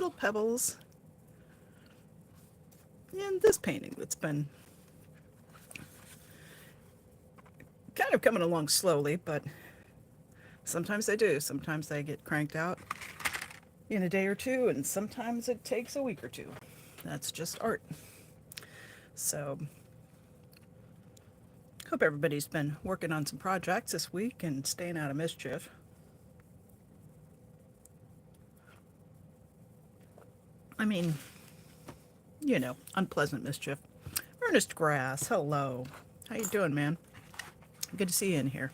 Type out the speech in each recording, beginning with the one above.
little pebbles. And this painting that's been kind of coming along slowly, but sometimes they do. Sometimes they get cranked out in a day or two, and sometimes it takes a week or two. That's just art. So, hope everybody's been working on some projects this week and staying out of mischief. I mean, unpleasant mischief. Ernest Grass, hello. How you doing, man? Good to see you in here.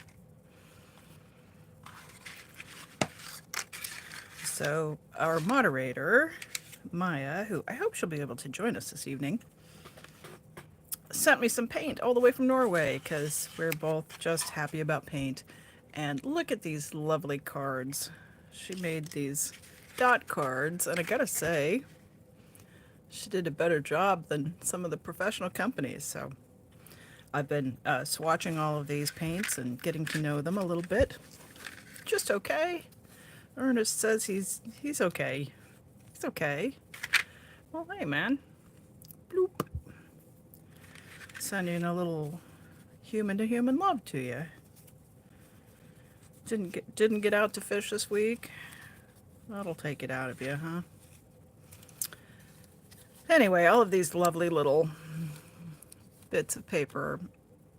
So, our moderator, Maya, who I hope she'll be able to join us this evening, sent me some paint all the way from Norway because we're both just happy about paint. And look at these lovely cards. She made these dot cards, and I gotta say, she did a better job than some of the professional companies. So I've been swatching all of these paints and getting to know them a little bit. Just okay. Ernest says he's okay. He's okay. Well, hey, man. Bloop. Sending a little human to human love to you. Didn't get out to fish this week. That'll take it out of you, huh? Anyway, all of these lovely little bits of paper.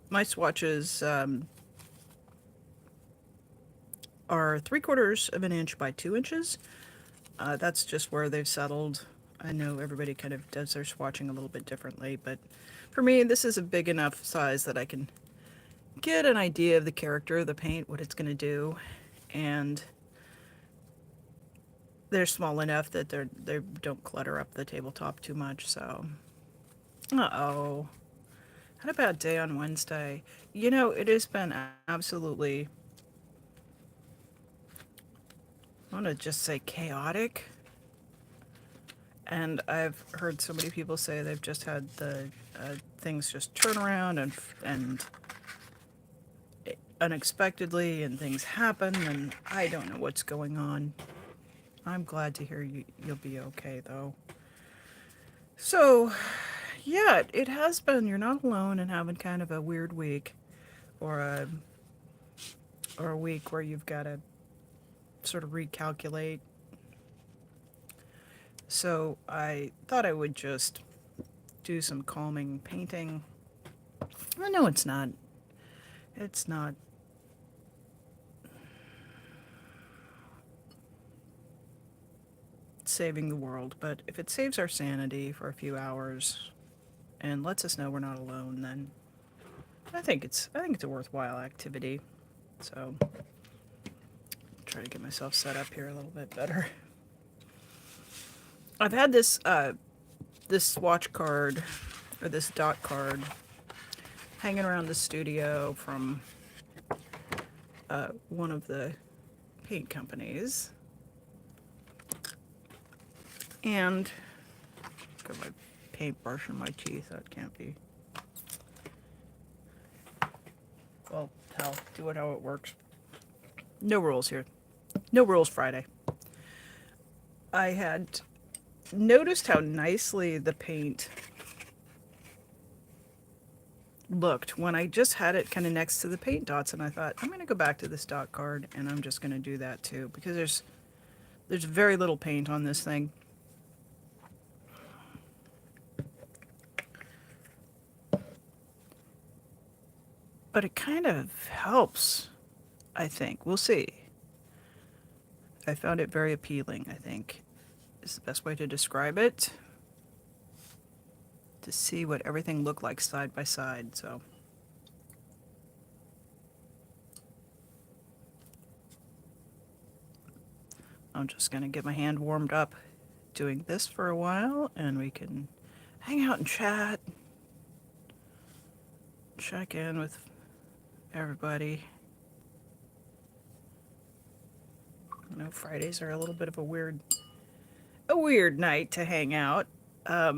My swatches are 3/4 of an inch by 2 inches. That's just where they've settled. I know everybody kind of does their swatching a little bit differently, but for me, this is a big enough size that I can get an idea of the character of the paint, what it's going to do, and they're small enough that they don't clutter up the tabletop too much. So, uh-oh, had a bad day on Wednesday. It has been absolutely, I want to just say chaotic. And I've heard so many people say they've just had the things just turn around and unexpectedly, and things happen, and I don't know what's going on. I'm glad to hear you'll be okay, though. So, yeah, it has been. You're not alone in having kind of a weird week, or a week where you've got to sort of recalculate. So I thought I would just do some calming painting. Well, no, it's not. It's not. Saving the world, but if it saves our sanity for a few hours and lets us know we're not alone, then I think it's a worthwhile activity. So try to get myself set up here a little bit better. I've had this swatch card, or this dot card, hanging around the studio from one of the paint companies. And got my paintbrush in my teeth. That can't be. Well, hell, do it how it works. No rules here. No rules Friday. I had noticed how nicely the paint looked when I just had it kind of next to the paint dots, and I thought, I'm going to go back to this dot card, and I'm just going to do that too, because there's very little paint on this thing. But it kind of helps, I think. We'll see. I found it very appealing, I think, is the best way to describe it. To see what everything looked like side by side, so. I'm just going to get my hand warmed up doing this for a while, and we can hang out and chat. Check in with everybody. I know Fridays are a little bit of a weird night to hang out. But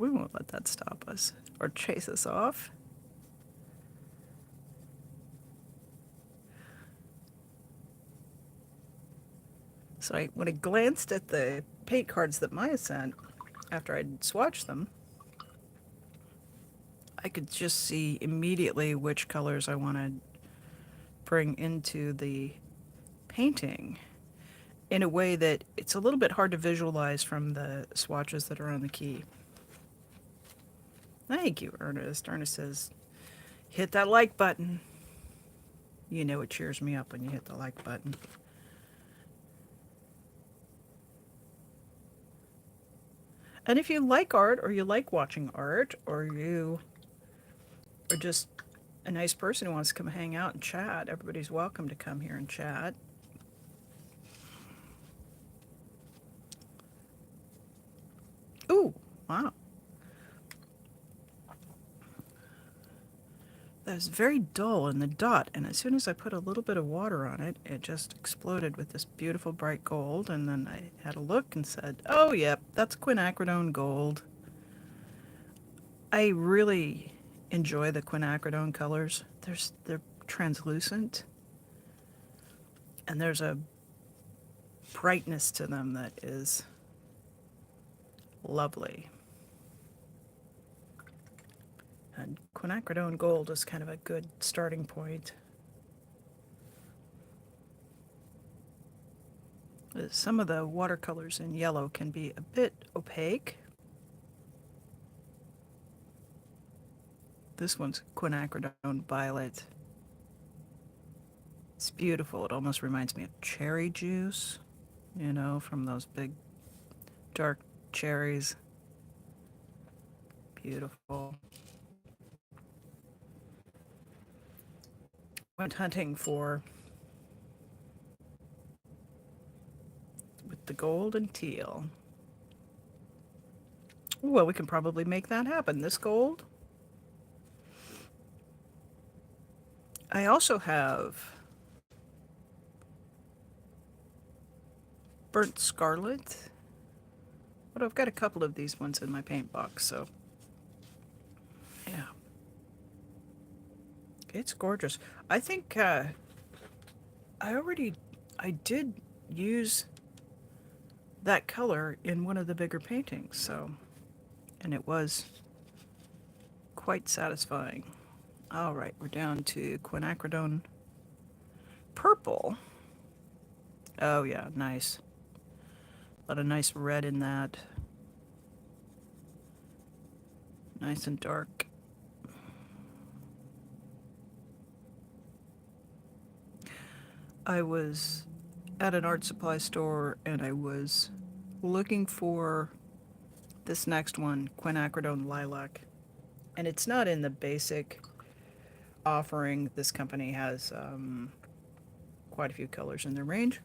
we won't let that stop us or chase us off. So when I glanced at the paint cards that Maya sent after I'd swatched them, I could just see immediately which colors I wanted to bring into the painting in a way that it's a little bit hard to visualize from the swatches that are on the key. Thank you, Ernest. Ernest says, hit that like button. You know it cheers me up when you hit the like button. And if you like art, or you like watching art, or you are just a nice person who wants to come hang out and chat, everybody's welcome to come here and chat. Ooh, wow. That was very dull in the dot, and as soon as I put a little bit of water on it, it just exploded with this beautiful bright gold, and then I had a look and said, oh, yep, that's quinacridone gold. I really enjoy the quinacridone colors. They're translucent, and there's a brightness to them that is lovely. And quinacridone gold is kind of a good starting point. Some of the watercolors in yellow can be a bit opaque. This one's quinacridone violet. It's beautiful. It almost reminds me of cherry juice, you know, from those big dark cherries. Beautiful. Went hunting for with the gold and teal. Well, we can probably make that happen. This gold. I also have burnt scarlet, but I've got a couple of these ones in my paint box, so yeah. It's gorgeous. I think I did use that color in one of the bigger paintings, so, and it was quite satisfying. All right, we're down to quinacridone purple. Oh yeah, nice. A lot of nice red in that. Nice and dark. I was at an art supply store and I was looking for this next one, quinacridone lilac. And it's not in the basic offering. This company has quite a few colors in their range.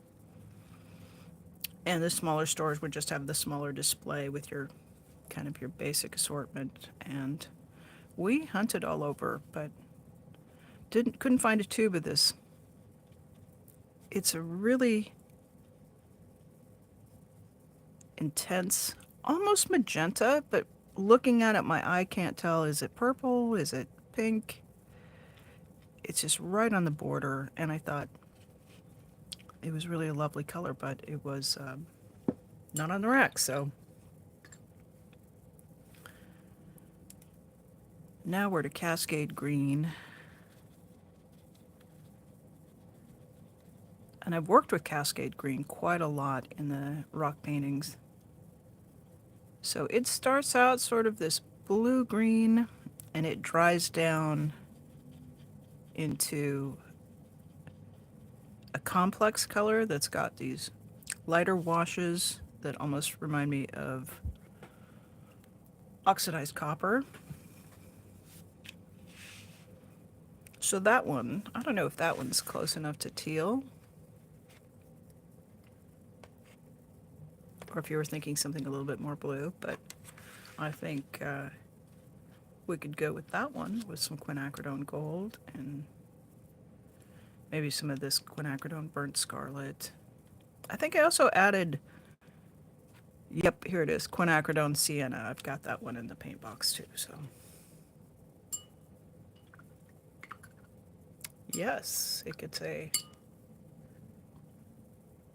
And the smaller stores would just have the smaller display with your kind of your basic assortment. And we hunted all over, but couldn't find a tube of this. It's a really intense, almost magenta, but looking at it, my eye can't tell, is it purple, is it pink? It's just right on the border, and I thought it was really a lovely color, but it was not on the rack, so. Now we're to Cascade Green. And I've worked with Cascade Green quite a lot in the rock paintings. So it starts out sort of this blue-green, and it dries down into a complex color that's got these lighter washes that almost remind me of oxidized copper. So that one, I don't know if that one's close enough to teal, or if you were thinking something a little bit more blue, but I think we could go with that one with some quinacridone gold and maybe some of this quinacridone burnt scarlet. I think I also added, yep, here it is, quinacridone sienna. I've got that one in the paint box too, so. Yes, it gets a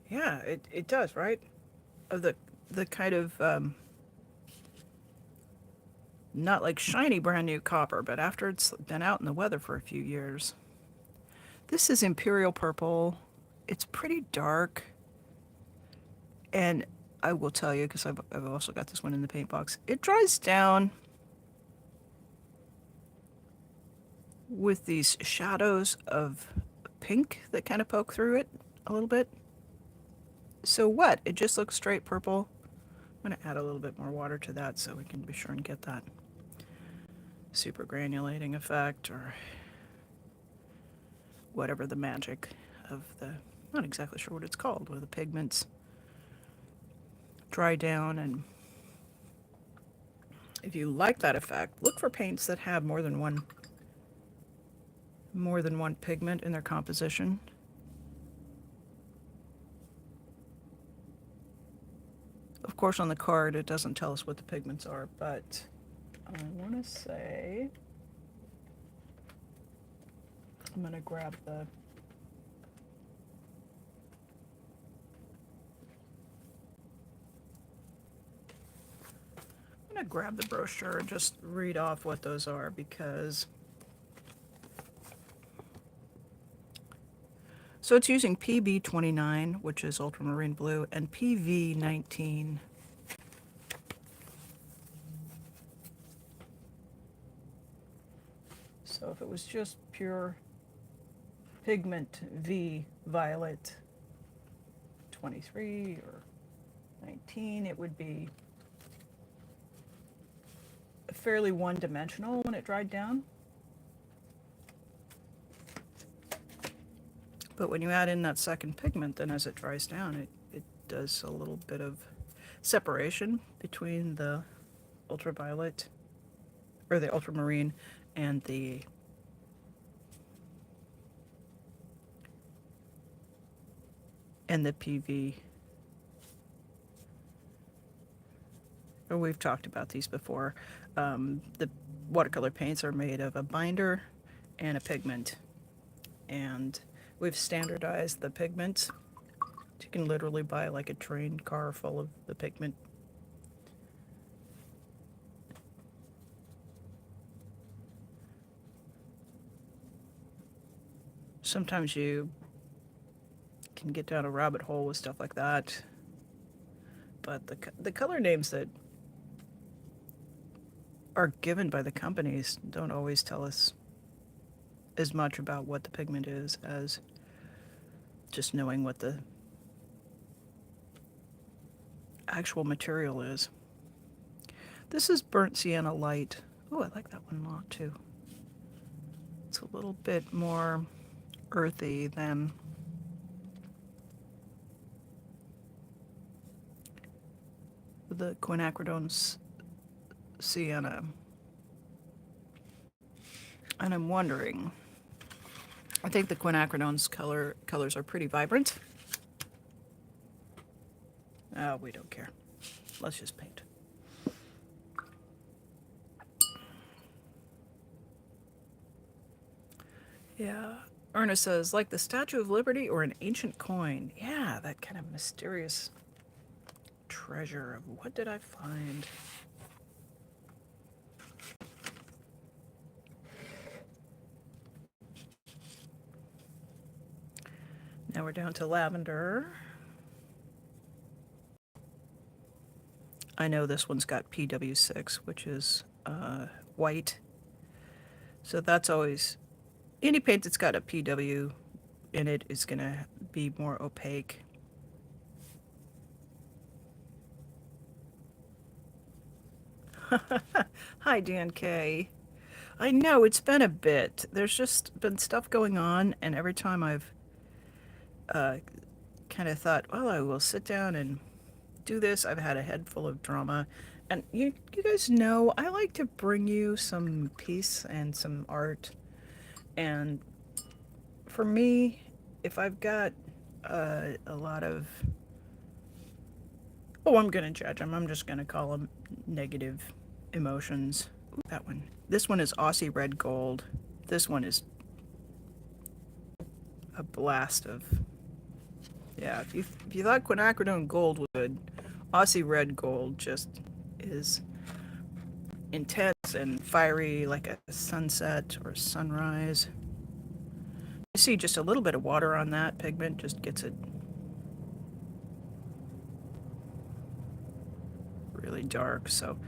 Yeah, it does, right? Of the kind of not like shiny brand new copper, but after it's been out in the weather for a few years. This is Imperial Purple. It's pretty dark, and I will tell you because I've also got this one in the paint box. It dries down with these shadows of pink that kind of poke through it a little bit. So what? It just looks straight purple. I'm going to add a little bit more water to that so we can be sure and get that super granulating effect or whatever the magic of the, not exactly sure what it's called, where the pigments dry down. And if you like that effect, look for paints that have more than one pigment in their composition. Of course, on the card, it doesn't tell us what the pigments are, but I want to say I'm going to grab the brochure and just read off what those are because so it's using PB29, which is ultramarine blue, and PV19. So if it was just pure pigment V violet 23 or 19, it would be fairly one-dimensional when it dried down. But when you add in that second pigment, then as it dries down, it does a little bit of separation between the ultraviolet or the ultramarine and the PV. We've talked about these before. The watercolor paints are made of a binder and a pigment, and we've standardized the pigments. You can literally buy like a train car full of the pigment. Sometimes you can get down a rabbit hole with stuff like that, but the color names that are given by the companies don't always tell us as much about what the pigment is as just knowing what the actual material is. This is Burnt Sienna Light. Oh, I like that one a lot too. It's a little bit more earthy than the quinacridone's sienna. And I'm wondering, I think the quinacridone's colors are pretty vibrant. Oh, we don't care. Let's just paint. Yeah. Ernest says, like the Statue of Liberty or an ancient coin. Yeah, that kind of mysterious treasure of what did I find? Now we're down to lavender. I know this one's got PW6, which is white. So that's always, any paint that's got a PW in it is going to be more opaque. Hi, Dan K. I know, it's been a bit. There's just been stuff going on, and every time I've kind of thought, well, I will sit down and do this, I've had a head full of drama. And you guys know I like to bring you some peace and some art. And for me, if I've got a lot of, oh, I'm going to judge them. I'm just going to call them negative emotions. Ooh, that one. This one is Aussie Red Gold. This one is a blast of Yeah, if you thought quinacridone gold was good, Aussie red gold just is intense and fiery like a sunset or a sunrise. You see just a little bit of water on that pigment just gets it really dark. So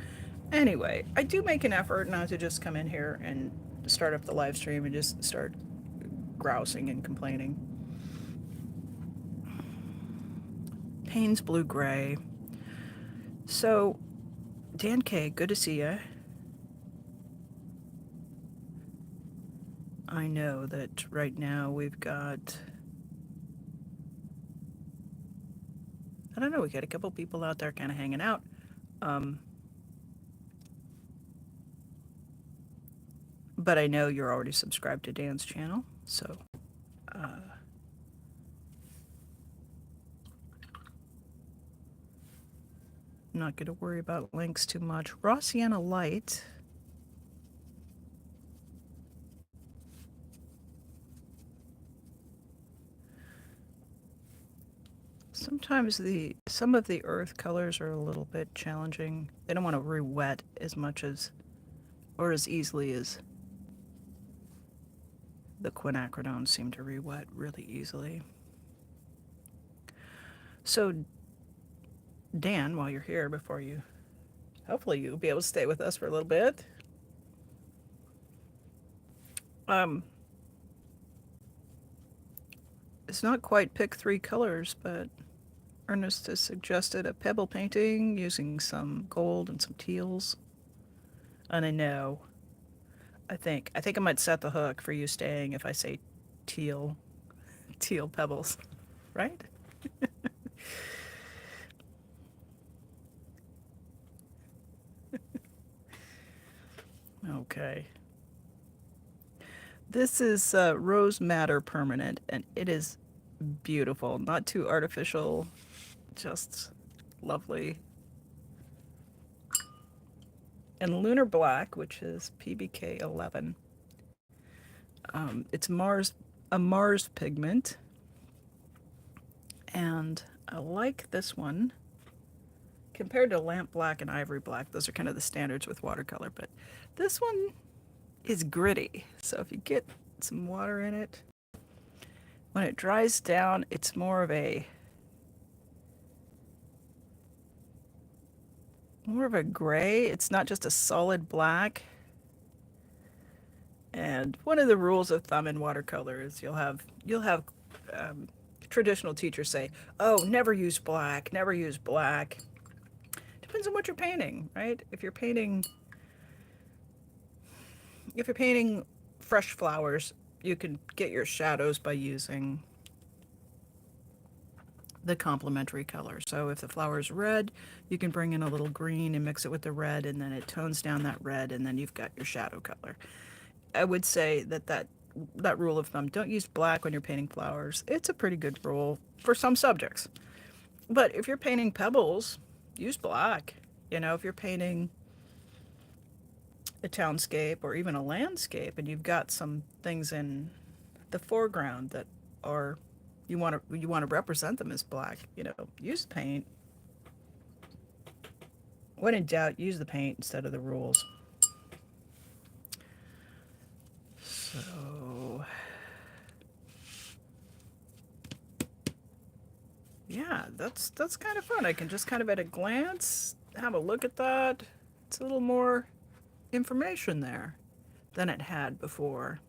anyway, I do make an effort not to just come in here and start up the live stream and just start grousing and complaining. Payne's blue gray. So Dan K, good to see you. I know that right now we've got, I don't know, we got a couple people out there kind of hanging out. Um, but I know you're already subscribed to Dan's channel, so uh, I'm not going to worry about links too much. Raw Sienna Light. Sometimes some of the earth colors are a little bit challenging. They don't want to re-wet as much as or as easily as the quinacridones seem to re-wet really easily. So Dan, while you're here, before you, hopefully you'll be able to stay with us for a little bit. Um, it's not quite pick three colors, but Ernest has suggested a pebble painting using some gold and some teals. And I know, I think I might set the hook for you staying if I say teal, teal pebbles, right? Okay. This is Rose Madder Permanent, and it is beautiful. Not too artificial, just lovely. And Lunar Black, which is PBK 11. It's a Mars pigment, and I like this one compared to Lamp Black and Ivory Black. Those are kind of the standards with watercolor, but this one is gritty. So if you get some water in it, when it dries down, it's more of a gray. It's not just a solid black. And one of the rules of thumb in watercolor is you'll have um, traditional teachers say, "Oh, never use black, never use black." Depends on what you're painting, right? If you're painting fresh flowers, you can get your shadows by using the complementary color. So if the flower is red, you can bring in a little green and mix it with the red, and then it tones down that red, and then you've got your shadow color. I would say that rule of thumb, don't use black when you're painting flowers. It's a pretty good rule for some subjects. But if you're painting pebbles, use black. If you're painting a townscape or even a landscape and you've got some things in the foreground that are you want to represent them as black, use the paint. When in doubt, use the paint instead of the rules. So yeah, that's kind of fun. I can just kind of at a glance have a look at that. It's a little more information there than it had before.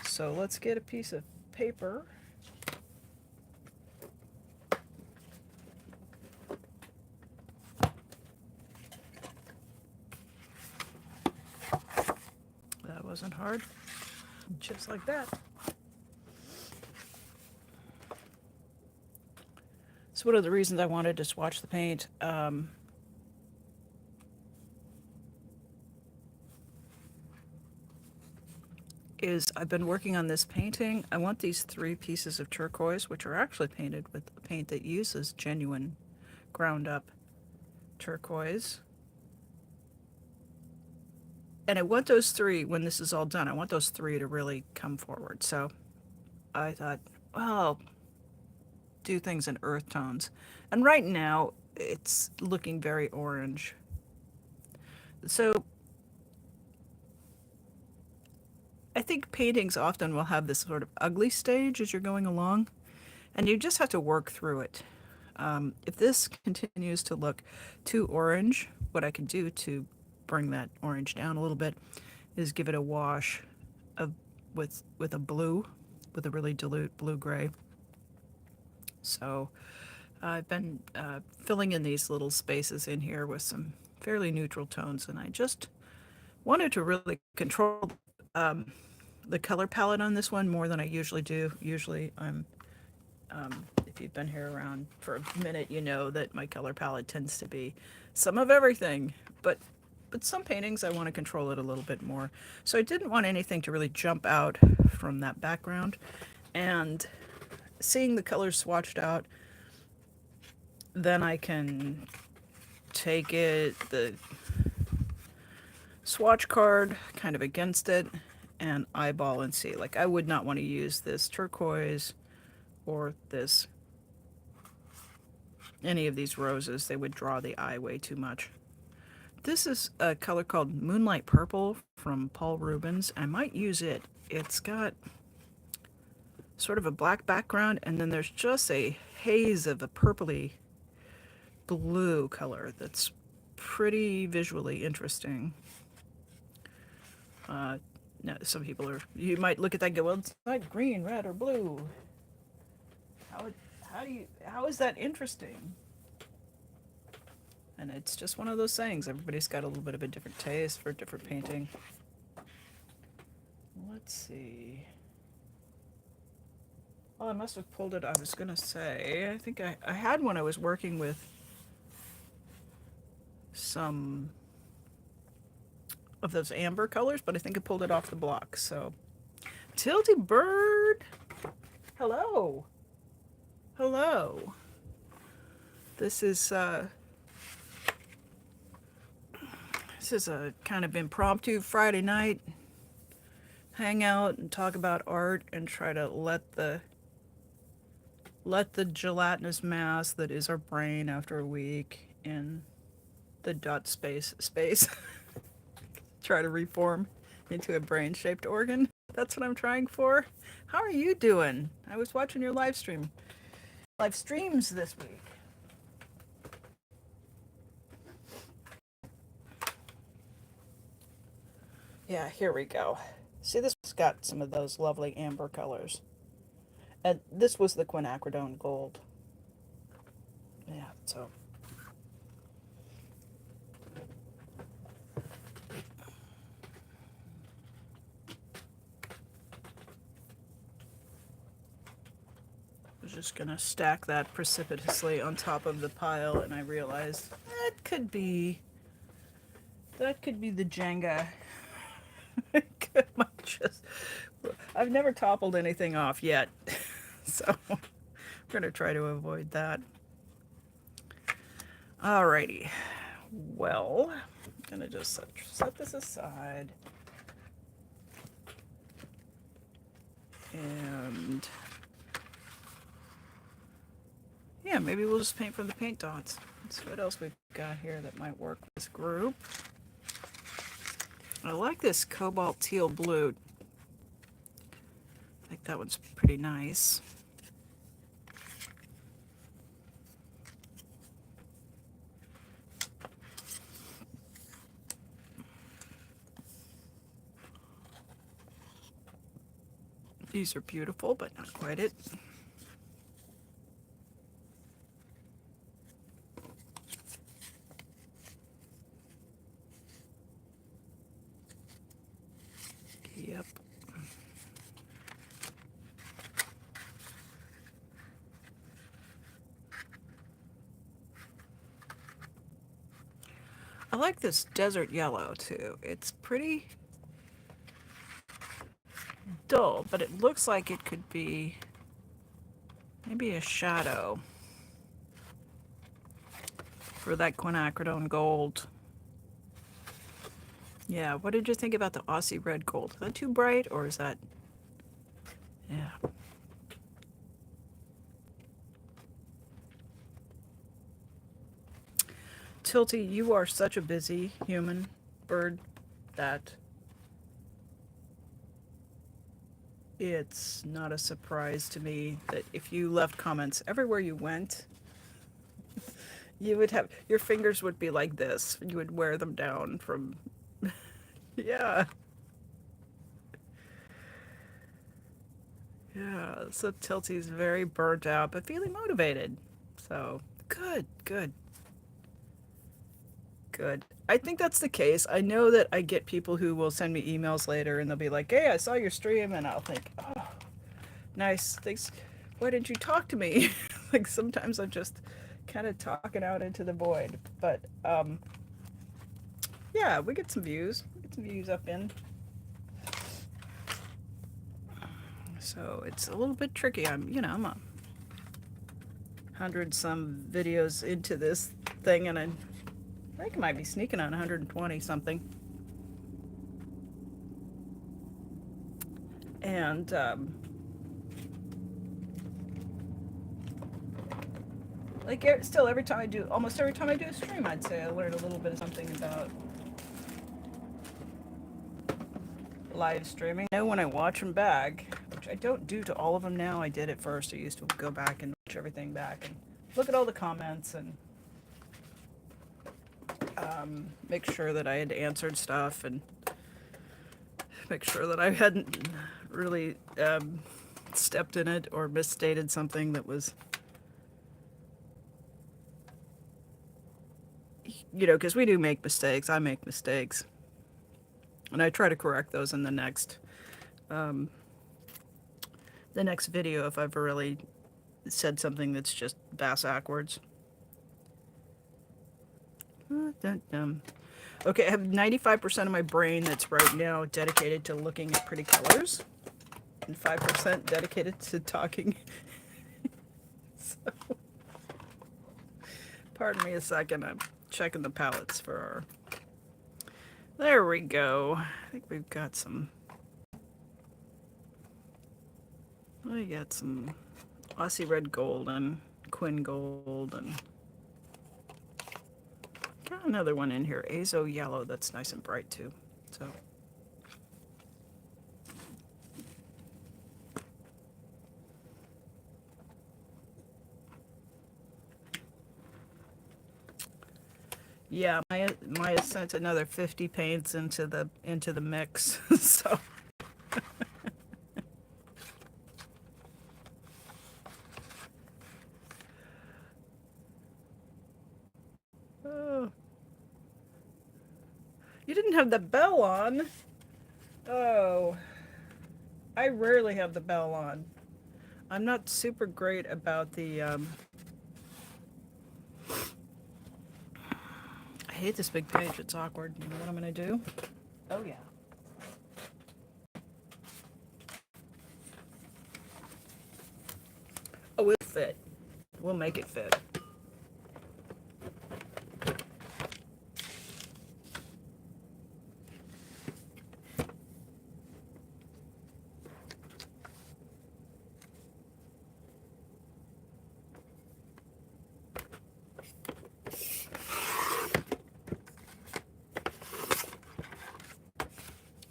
So let's get a piece of paper. That wasn't hard. Just like that. So one of the reasons I wanted to swatch the paint, is I've been working on this painting. I want these 3 pieces of turquoise, which are actually painted with a paint that uses genuine ground up turquoise. And I want those 3, when this is all done, I want those 3 to really come forward. So I thought, well, do things in earth tones. And right now, it's looking very orange. So I think paintings often will have this sort of ugly stage as you're going along, and you just have to work through it. If this continues to look too orange, what I can do to bring that orange down a little bit is give it a wash of with a blue, with a really dilute blue gray. So I've been filling in these little spaces in here with some fairly neutral tones, and I just wanted to really control um, the color palette on this one more than I usually do. Usually, if you've been here around for a minute, you know that my color palette tends to be some of everything, but some paintings I want to control it a little bit more. So I didn't want anything to really jump out from that background, and seeing the colors swatched out, then I can take the swatch card kind of against it and eyeball and see. Like, I would not want to use this turquoise or this any of these roses. They would draw the eye way too much. This is a color called Moonlight Purple from Paul Rubens. I might use it. It's got sort of a black background, and then there's just a haze of a purpley blue color that's pretty visually interesting. Now, some people are, you might look at that and go, well, it's not green, red, or blue. How, how is that interesting? And it's just one of those things. Everybody's got a little bit of a different taste for different painting. Let's see. Well, I must have pulled it. I was going to say, I think I had one I was working with some of those amber colors, but I think I pulled it off the block. So, Tilty Bird, hello. Hello. This is a kind of impromptu Friday night hang out and talk about art and try to let the gelatinous mass that is our brain after a week in the dot space try to reform into a brain shaped organ. That's what I'm trying for. How are you doing? I was watching your live streams this week. Yeah, here we go. See, this has got some of those lovely amber colors. And this was the quinacridone gold. Yeah, so. I was just gonna stack that precipitously on top of the pile, and I realized that could be the Jenga. Might just, I've never toppled anything off yet, so I'm gonna try to avoid that. Alrighty, well, I'm gonna just set this aside, and yeah, maybe we'll just paint from the paint dots. Let's see what else we've got here that might work with this group. I like this cobalt teal blue. I think that one's pretty nice. These are beautiful, but not quite it. Yep. I like this desert yellow too. It's pretty dull, but it looks like it could be maybe a shadow for that quinacridone gold. Yeah, what did you think about the Aussie red gold? Is that too bright, or is that... Yeah. Tilty, you are such a busy human bird that it's not a surprise to me that if you left comments everywhere you went, you would have your fingers would be like this. You would wear them down from yeah. Yeah. So Tilty's very burnt out but feeling motivated. So good, good, good. I think that's the case. I know that I get people who will send me emails later and they'll be like, "Hey, I saw your stream," and I'll think, "Oh, nice. Thanks. Why didn't you talk to me?" Like sometimes I'm just kind of talking out into the void. But yeah, we get some views. We get some views up in. So it's a little bit tricky. I'm 100 some videos into this thing, and I think I might be sneaking on 120 something. And like still almost every time I do a stream, I'd say I learn a little bit of something about live streaming. I know when I watch them back, which I don't do to all of them now. I did it first. I used to go back and watch everything back and look at all the comments and make sure that I had answered stuff and make sure that I hadn't really stepped in it or misstated something that was, because we do make mistakes. I make mistakes. And I try to correct those in um, the next video if I've really said something that's just bass backwards. Okay, I have 95% of my brain that's right now dedicated to looking at pretty colors, and 5% dedicated to talking. So, pardon me a second, I'm checking the palettes for our... There we go. I think we've got some... We got some Aussie Red Gold and Quinn Gold and... Got another one in here, Azo Yellow, that's nice and bright too. So... Yeah, Maya sent another 50 paints into the mix. So oh. You didn't have the bell on. Oh. I rarely have the bell on. I'm not super great about the I hate this big page. It's awkward. You know what I'm going to do? Oh, yeah. Oh, it'll fit. We'll make it fit.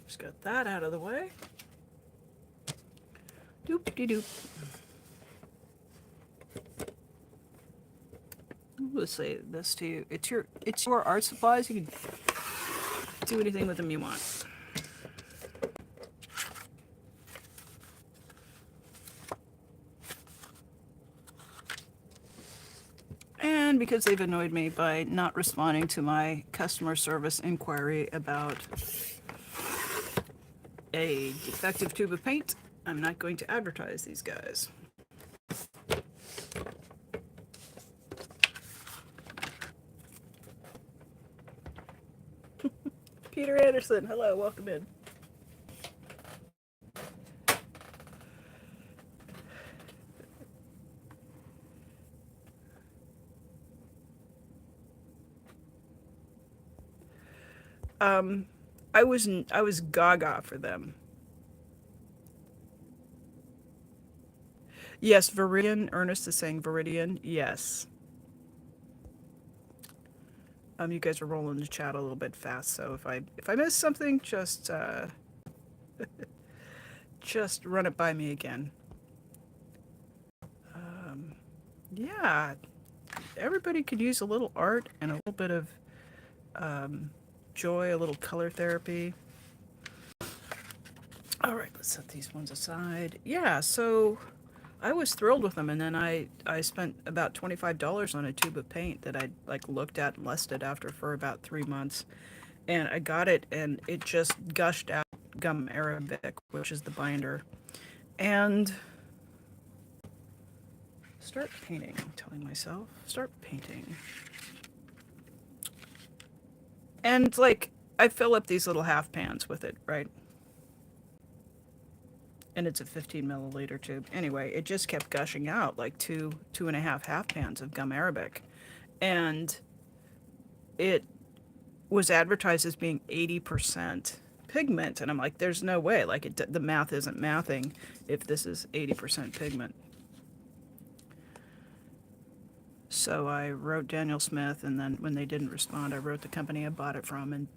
Just got that out of the way. Doop-de-doop. Let's say this to you. It's your art supplies. You can do anything with them you want. And because they've annoyed me by not responding to my customer service inquiry about a defective tube of paint, I'm not going to advertise these guys. Peter Anderson, hello, welcome in. I was gaga for them. Yes, Viridian. Ernest is saying Viridian. Yes. You guys are rolling the chat a little bit fast, so if I miss something, just run it by me again. Um, yeah, everybody could use a little art and a little bit of um, joy, a little color therapy. All right, let's set these ones aside. Yeah, so I was thrilled with them, and then I spent about $25 on a tube of paint that I like looked at and lusted after for about 3 months, and I got it, and it just gushed out gum arabic, which is the binder, and start painting. Telling myself start painting, and like I fill up these little half pans with it, right? And it's a 15 milliliter tube. Anyway, it just kept gushing out like two and a half pans of gum arabic, and it was advertised as being 80% pigment, and I'm like, there's no way. Like the math isn't mathing if this is 80% pigment. So I wrote Daniel Smith, and then when they didn't respond, I wrote the company I bought it from, and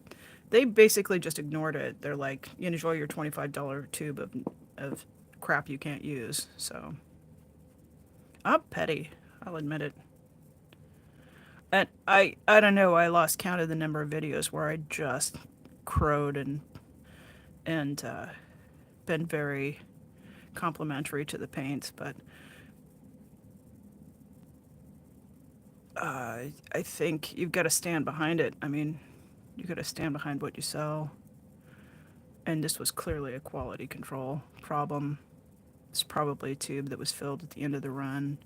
they basically just ignored it. They're like, you enjoy your $25 tube of crap you can't use. So I'm petty, I'll admit it. And I don't know, I lost count of the number of videos where I just crowed and been very complimentary to the paints, but I think you've got to stand behind it. I mean, you got to stand behind what you sell. And this was clearly a quality control problem. It's probably a tube that was filled at the end of the run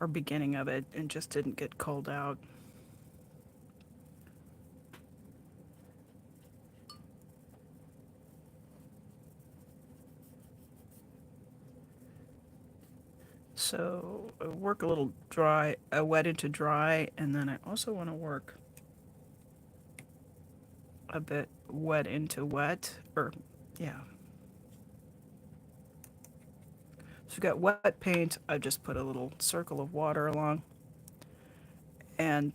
or beginning of it and just didn't get culled out. So I work a little dry, wet into dry, and then I also want to work a bit wet into wet, or yeah. So we've got wet paint. I just put a little circle of water along, and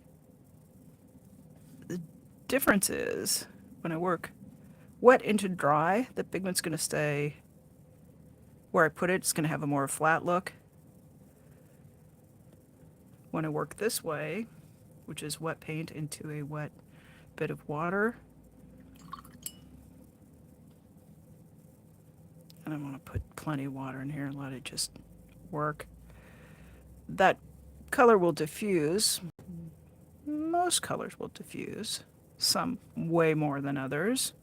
the difference is when I work wet into dry, the pigment's going to stay where I put it. It's going to have a more flat look. When I work this way, which is wet paint into a wet bit of water, and I want to put plenty of water in here and let it just work. That color will diffuse. Most colors will diffuse, some way more than others.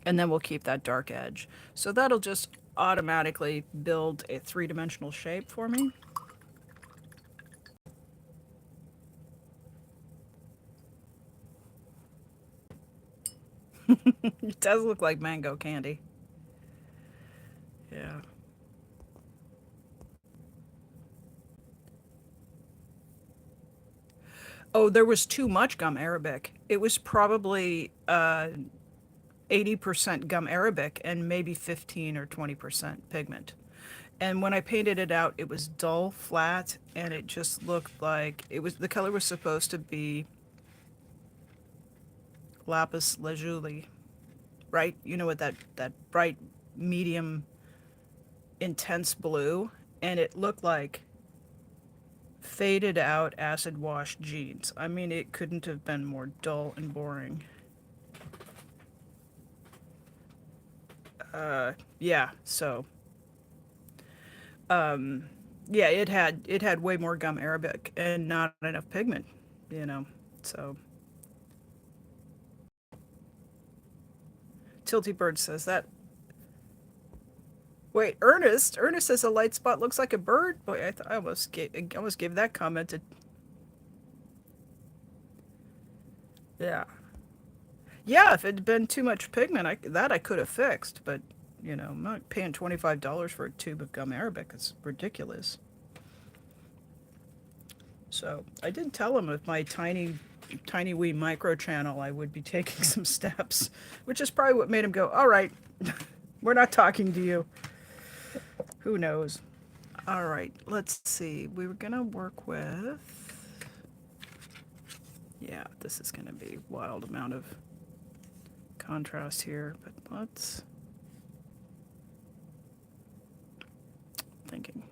And then we'll keep that dark edge. So that'll just automatically build a three-dimensional shape for me. It does look like mango candy. Yeah. Oh, there was too much gum arabic. It was probably 80% gum arabic and maybe 15 or 20% pigment. And when I painted it out, it was dull, flat, and it just looked like the color was supposed to be lapis lazuli, right? You know what, that bright, medium, intense blue, and it looked like faded out acid wash jeans. I mean, it couldn't have been more dull and boring. Yeah, so yeah, it had way more gum arabic and not enough pigment, you know. So Tilty Bird says that. Wait, Ernest says a light spot looks like a bird. Boy, I almost gave that comment. Yeah, yeah. If it had been too much pigment, I could have fixed. But you know, I'm not paying $25 for a tube of gum arabic. It's ridiculous. So I did tell him with my tiny wee micro channel, I would be taking some steps, which is probably what made him go, all right, we're not talking to you. Who knows? All right, let's see. We were gonna work with. Yeah, this is gonna be a wild amount of contrast here, but let's. Thinking.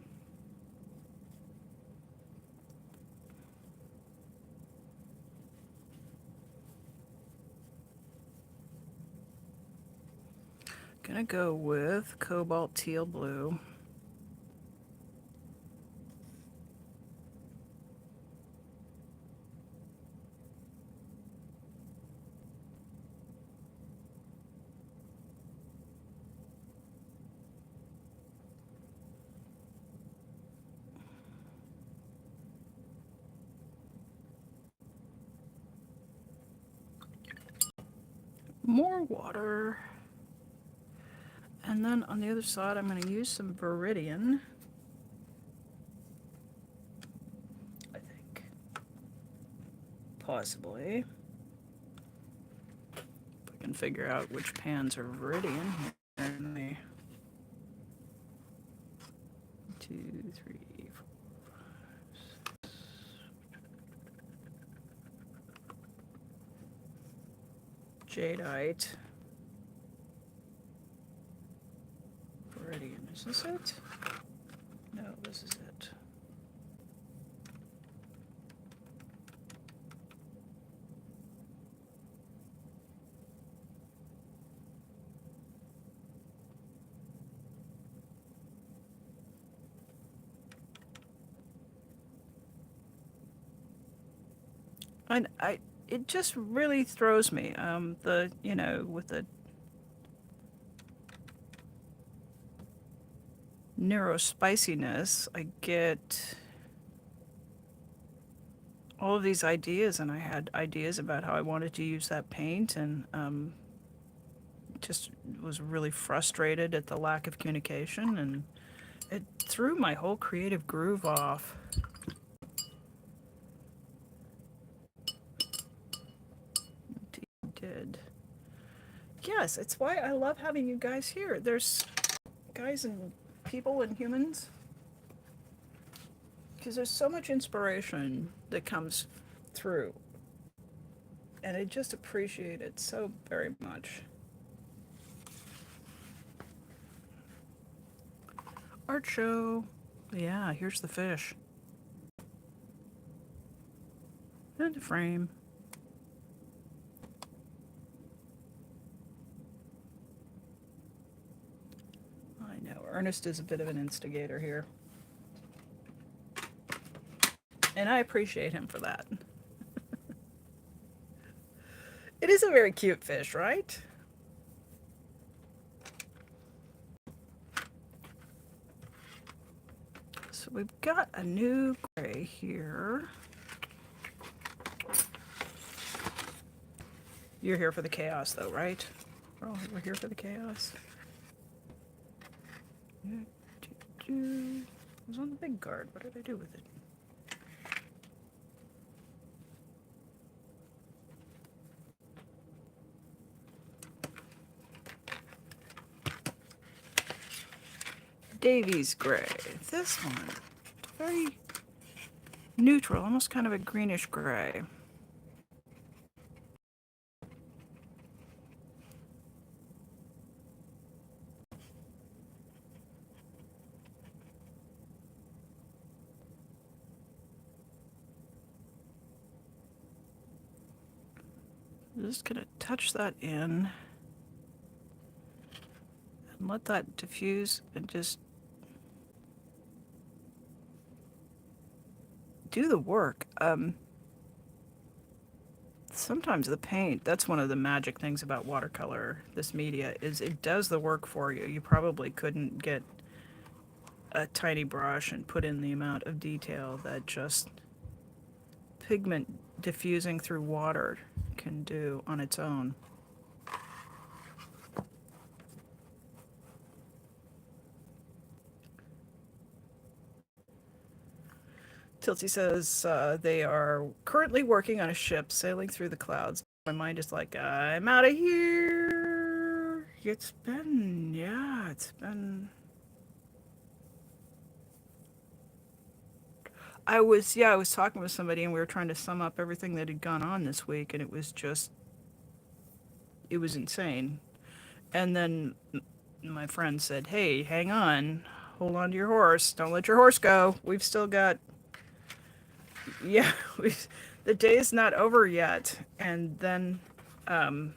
Gonna go with cobalt teal blue. More water. And then on the other side, I'm going to use some Viridian. I think. Possibly. If I can figure out which pans are Viridian here. And the 2, 3, 4, 5, 6. Jadeite. Viridian, is this it? No, this is it. And it just really throws me. With the neurospiciness, I get all of these ideas, and I had ideas about how I wanted to use that paint, and just was really frustrated at the lack of communication, and it threw my whole creative groove off. It did. Yes, it's why I love having you guys here. There's guys and people and humans, because there's so much inspiration that comes through, and I just appreciate it so very much. Art show. Yeah, here's the fish. And a frame. I know, Ernest is a bit of an instigator here. And I appreciate him for that. It is a very cute fish, right? So we've got a new gray here. You're here for the chaos, though, right? Oh, we're here for the chaos. It was on the big card. What did I do with it? Davies gray. This one, very neutral, almost kind of a greenish gray. I'm just gonna touch that in and let that diffuse and just do the work. Sometimes the paint, that's one of the magic things about watercolor, this media, is it does the work for you. You probably couldn't get a tiny brush and put in the amount of detail that just pigment diffusing through water can do on its own. Tilty says they are currently working on a ship sailing through the clouds. My mind is like, I'm out of here. It's been I was talking with somebody and we were trying to sum up everything that had gone on this week, and it was insane. And then my friend said, "Hey, hang on. Hold on to your horse. Don't let your horse go. We've still got yeah, we the day's not over yet." And then and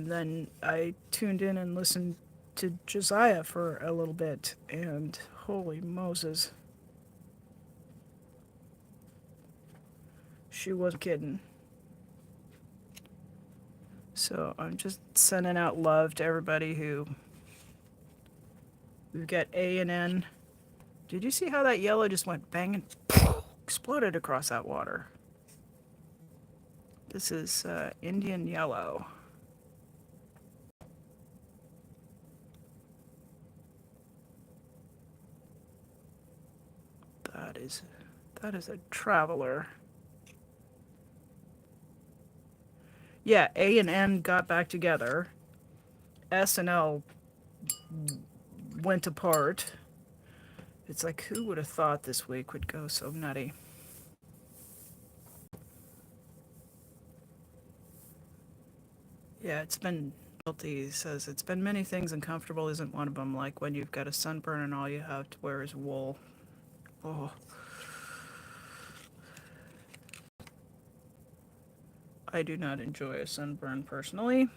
then I tuned in and listened to Josiah for a little bit, and holy Moses, she wasn't kidding. So I'm just sending out love to everybody who we've got A and N. Did you see how that yellow just went bang and exploded across that water? This is Indian yellow. That is that is a traveler. Yeah, A and N got back together. S and L went apart. It's like, who would have thought this week would go so nutty? Yeah, it's been guilty. Says it's been many things, and comfortable isn't one of them. Like when you've got a sunburn and all you have to wear is wool. Oh, I do not enjoy a sunburn personally.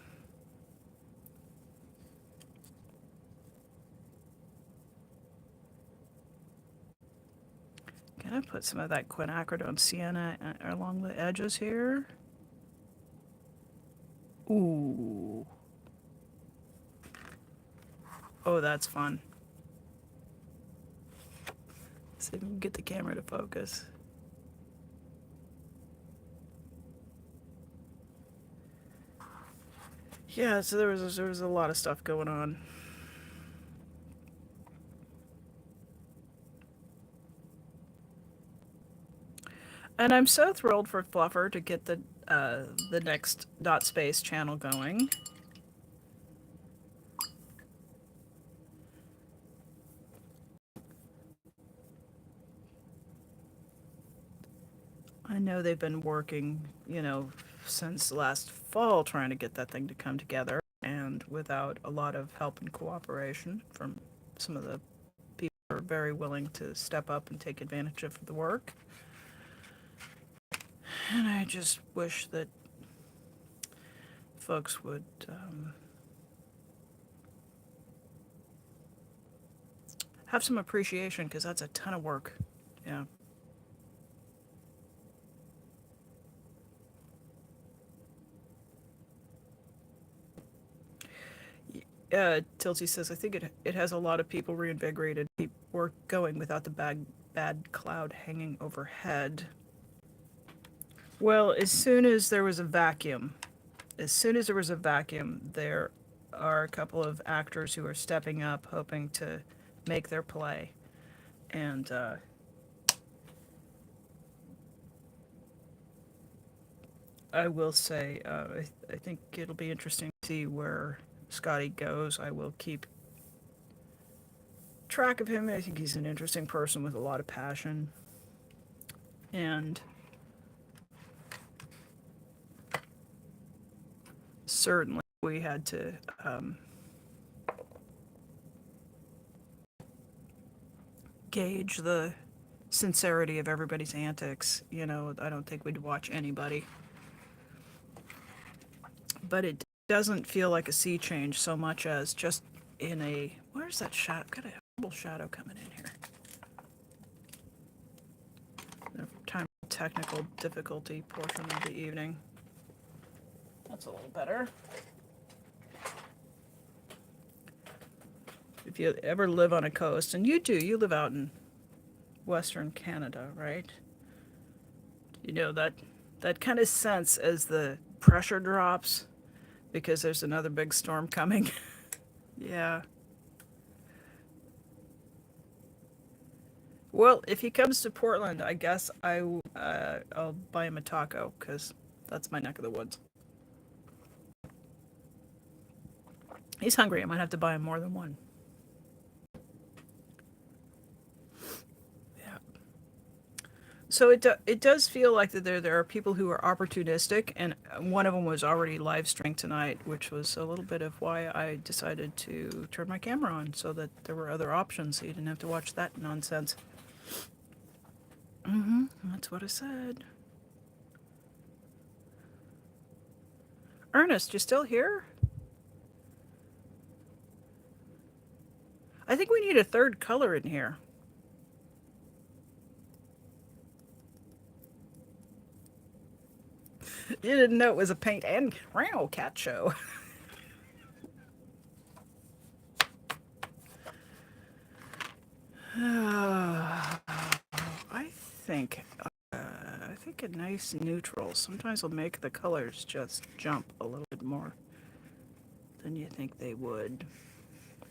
Can I put some of that quinacridone sienna along the edges here? Ooh. Oh, that's fun. See if we can get the camera to focus. Yeah, so there was a lot of stuff going on. And I'm so thrilled for Fluffer to get the next dot space channel going. I know they've been working, since last fall trying to get that thing to come together, and without a lot of help and cooperation from some of the people who are very willing to step up and take advantage of the work. And I just wish that folks would have some appreciation, because that's a ton of work. Yeah. Tilty says, I think it has a lot of people reinvigorated. People were going without the bad cloud hanging overhead. Well, as soon as there was a vacuum, there are a couple of actors who are stepping up, hoping to make their play. And I will say, I think it'll be interesting to see where Scotty goes. I will keep track of him. I think he's an interesting person with a lot of passion. And certainly we had to gauge the sincerity of everybody's antics. I don't think we'd watch anybody. But it doesn't feel like a sea change so much as just in a... Where's that shadow? Got a horrible shadow coming in here. The time technical difficulty portion of the evening. That's a little better. If you ever live on a coast, and you live out in Western Canada, right? That kind of sense as the pressure drops because there's another big storm coming. Yeah. Well, if he comes to Portland, I guess I'll buy him a taco, because that's my neck of the woods. He's hungry. I might have to buy him more than one. So it does feel like that there are people who are opportunistic, and one of them was already live streaming tonight, which was a little bit of why I decided to turn my camera on so that there were other options, so you didn't have to watch that nonsense. That's what I said. Ernest, you still here? I think we need a third color in here. You didn't know it was a paint and cat show. I think I think a nice neutral sometimes will make the colors just jump a little bit more than you think they would.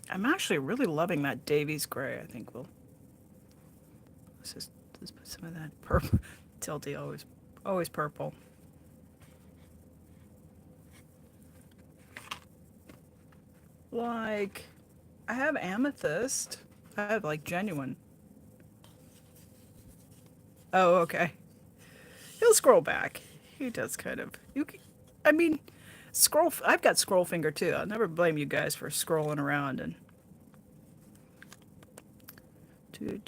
I'm actually really loving that Davies gray. I think let's put some of that purple. Tilty always purple. Like I have amethyst. I have like genuine. Oh, okay. He'll scroll back. He does kind of. I mean, scroll. I've got scroll finger too. I'll never blame you guys for scrolling around and do.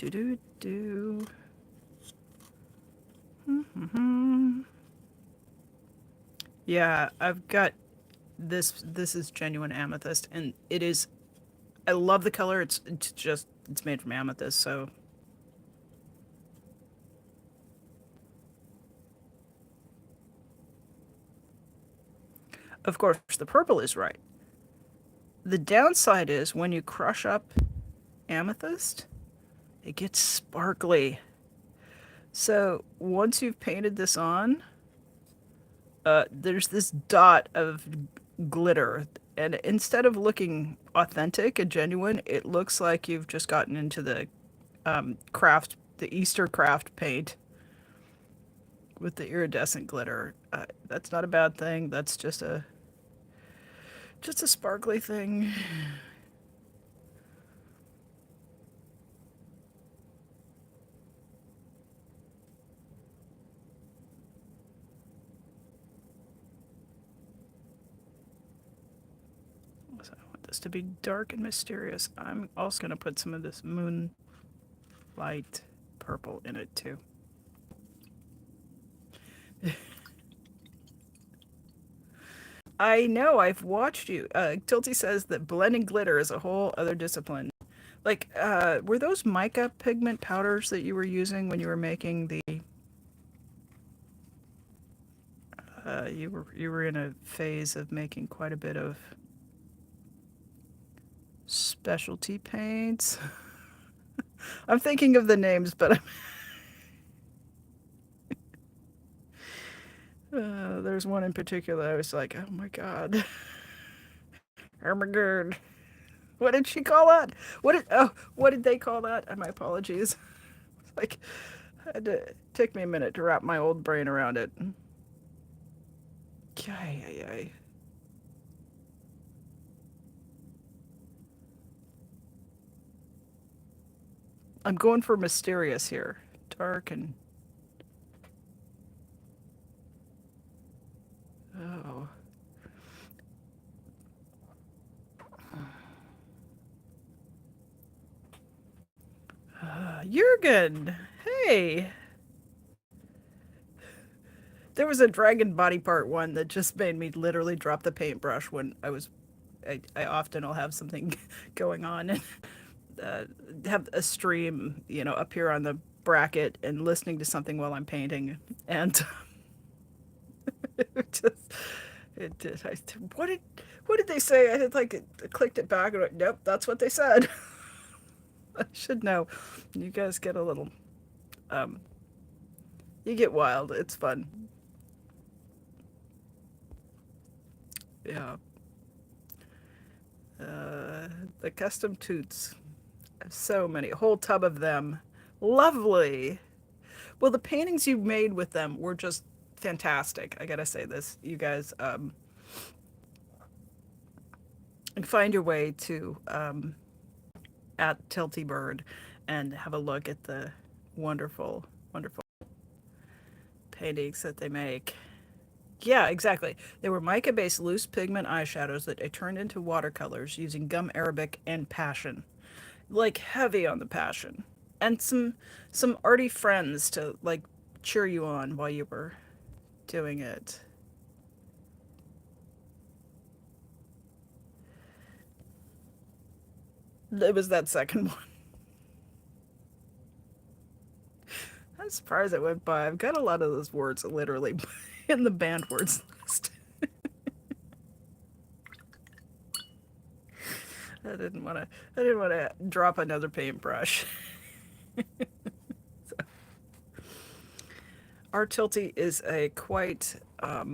Yeah, I've got this. This is genuine amethyst, and it is. I love the color. It's just it's made from amethyst, so of course the purple is right. The downside is when you crush up amethyst, it gets sparkly. So once you've painted this on, there's this dot of glitter, and instead of looking authentic and genuine, it looks like you've just gotten into the the Easter craft paint with the iridescent glitter. That's not a bad thing. That's just a sparkly thing. So I want this to be dark and mysterious. I'm also going to put some of this moonlight purple in it too. I know, I've watched you. Tilty says that blending glitter is a whole other discipline. Like, were those mica pigment powders that you were using when you were making the? You were in a phase of making quite a bit of specialty paints. I'm thinking of the names, but there's one in particular. I was like, oh my god, oh my god. What did she call that? What did they call that? My apologies. Like, had to take me a minute to wrap my old brain around it. Yay. I'm going for mysterious here. Dark and oh. Jurgen, hey. There was a dragon body part one that just made me literally drop the paintbrush when I often will have something going on and uh, have a stream, up here on the bracket and listening to something while I'm painting. And it just, it did. What did they say? I had like clicked it back and went, nope, that's what they said. I should know. You guys get a little, um, you get wild. It's fun. Yeah. The custom toots. So many. A whole tub of them. Lovely. Well, the paintings you made with them were just fantastic. I gotta say this. You guys find your way to at Tilty Bird and have a look at the wonderful, wonderful. paintings that they make. Yeah, exactly. They were mica-based loose pigment eyeshadows that I turned into watercolors using gum arabic and passion. Like heavy on the passion. And some arty friends to like cheer you on while you were doing it. It was that second one. I'm surprised it went by. I've got a lot of those words literally in the banned words list. I didn't want to. I didn't want to drop another paintbrush. So, our Tilty is a quite a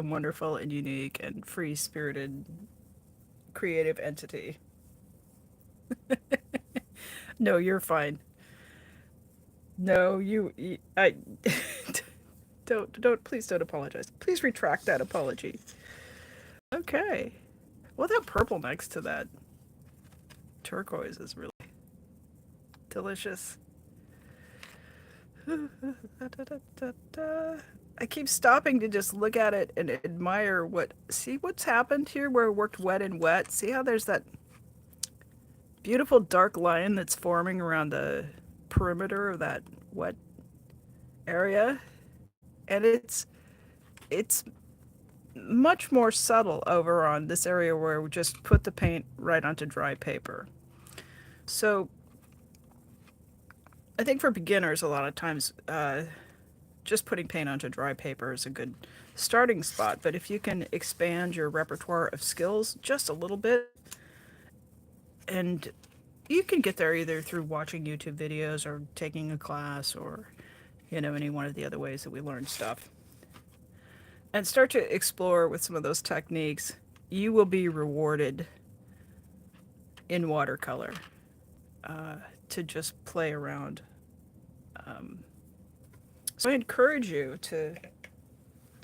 wonderful and unique and free spirited creative entity. No, you're fine. No, I don't please don't apologize. Please retract that apology. Okay. Well, that purple next to that turquoise is really delicious. I keep stopping to just look at it and admire see what's happened here where it worked wet and wet. See how there's that beautiful dark line that's forming around the perimeter of that wet area? And it's much more subtle over on this area where we just put the paint right onto dry paper. So I think for beginners, a lot of times, just putting paint onto dry paper is a good starting spot. But if you can expand your repertoire of skills just a little bit, and you can get there either through watching YouTube videos or taking a class or, any one of the other ways that we learn stuff, and start to explore with some of those techniques, you will be rewarded in watercolor to just play around. So I encourage you to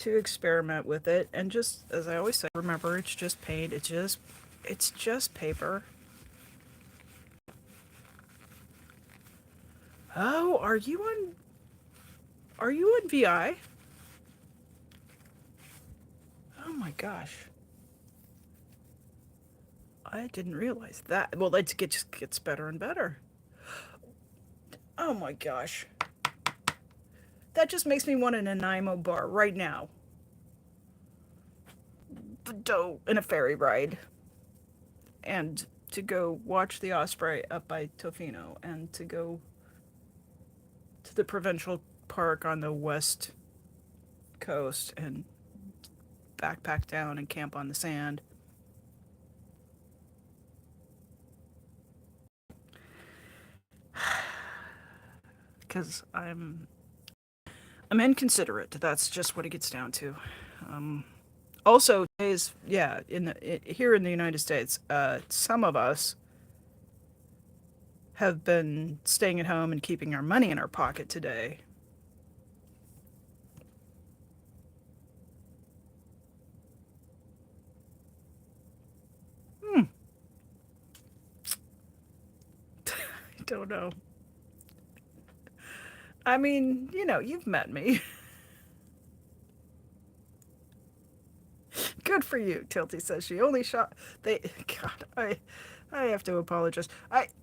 experiment with it, and just as I always say, remember it's just paint. It's just paper. Oh, are you on VI? Oh my gosh. I didn't realize that. Well, just gets better and better. Oh my gosh. That just makes me want an Nanaimo bar right now. In a ferry ride. And to go watch the Osprey up by Tofino, and to go to the provincial park on the west coast and backpack down and camp on the sand. Because I'm inconsiderate. That's just what it gets down to. Um, Also, today's yeah, here in the United States, some of us have been staying at home and keeping our money in our pocket today. Hmm, I don't know. I mean, you've met me. Good for you, Tilty says she only shot they God, I have to apologize.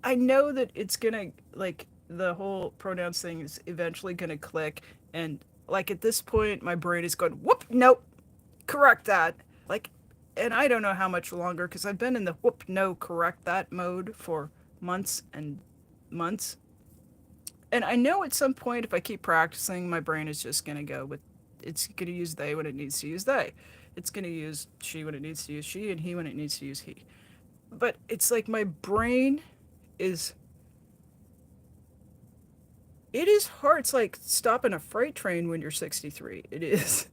I know that it's gonna like the whole pronouns thing is eventually gonna click, and like at this point my brain is going, whoop, nope, correct that. Like, and I don't know how much longer because I've been in the whoop, no, correct that mode for months and months. And I know at some point, if I keep practicing, my brain is just going to go with it's going to use they when it needs to use they. It's going to use she when it needs to use she, and he when it needs to use he. But it's like my brain is. It is hard. It's like stopping a freight train when you're 63. It is.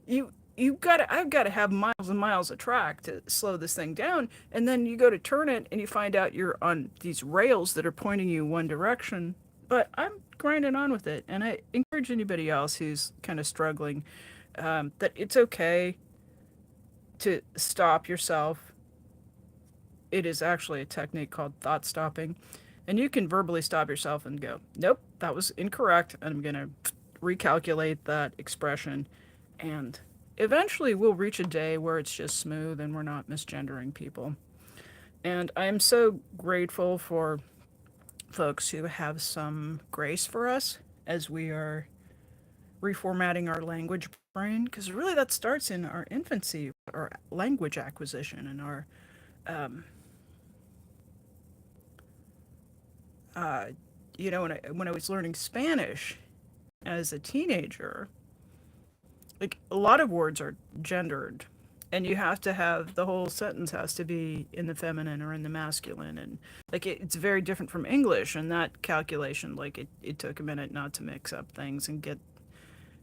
I've got to have miles and miles of track to slow this thing down, and then you go to turn it and you find out you're on these rails that are pointing you one direction. But I'm grinding on with it, and I encourage anybody else who's kind of struggling, that it's okay to stop yourself. It is actually a technique called thought stopping, And you can verbally stop yourself and go, nope, that was incorrect. And I'm going to recalculate that expression. And eventually we'll reach a day where it's just smooth and we're not misgendering people. And I'm so grateful for folks who have some grace for us as we are reformatting our language brain, because really that starts in our infancy, our language acquisition, and our um, uh, when I was learning Spanish as a teenager, like a lot of words are gendered, and you have to have the whole sentence has to be in the feminine or in the masculine, and like it's very different from English. And that calculation, like it took a minute not to mix up things and get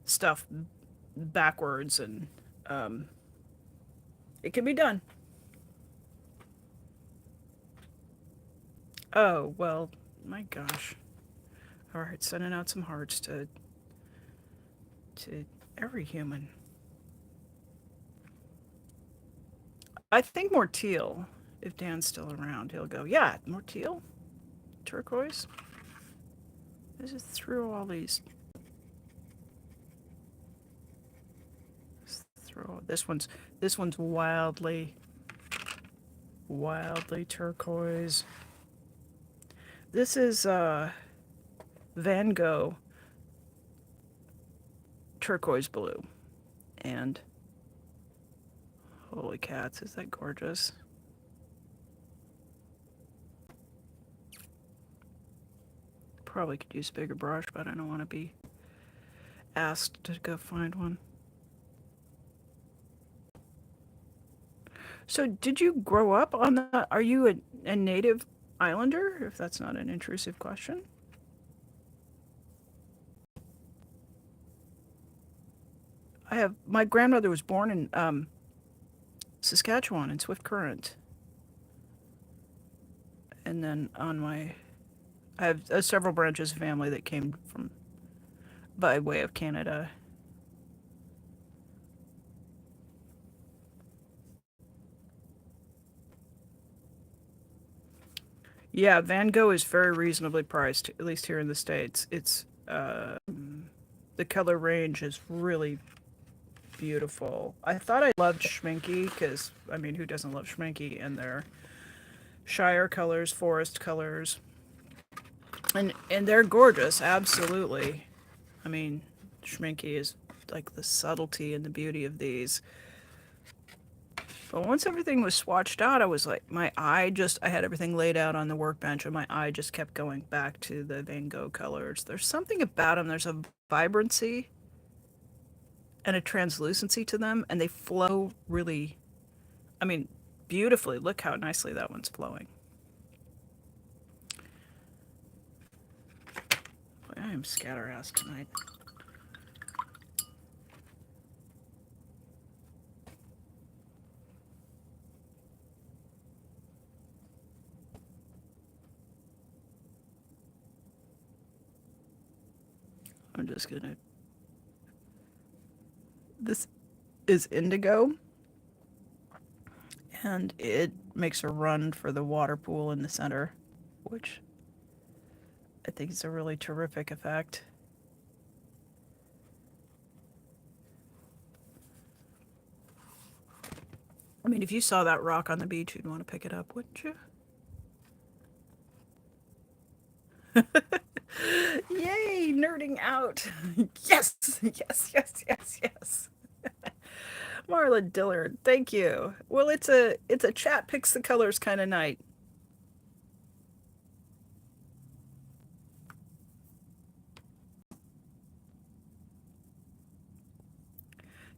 stuff backwards, and um, it can be done. Oh well, my gosh. All right, sending out some hearts to every human. I think more teal. If Dan's still around, he'll go, yeah, more teal, turquoise. This is through all these. Through this one's wildly turquoise. This is Van Gogh turquoise blue, and holy cats, is that gorgeous? Probably could use a bigger brush, but I don't want to be asked to go find one. So, did you grow up on that? Are you a native islander, if that's not an intrusive question? I have, my grandmother was born in Saskatchewan in Swift Current, and then on my, I have several branches of family that came from by way of Canada. Yeah, Van Gogh is very reasonably priced, at least here in the States. It's the color range is really beautiful. I thought I loved Schminky because, I mean, who doesn't love Schminky and their Shire colors, forest colors, and they're gorgeous, absolutely. I mean, Schminky is like the subtlety and the beauty of these. But once everything was swatched out, I was like, I had everything laid out on the workbench, and my eye just kept going back to the Van Gogh colors. There's something about them. There's a vibrancy and a translucency to them, and they flow really, I mean, beautifully. Look how nicely that one's flowing. Boy, I am scatter-ass tonight. I'm just gonna. This is indigo, and it makes a run for the water pool in the center, which I think is a really terrific effect. I mean, if you saw that rock on the beach, you'd want to pick it up, wouldn't you? Yay, nerding out. Yes, yes, yes, yes, yes. Marla Dillard, thank you. Well, it's a chat picks the colors kind of night.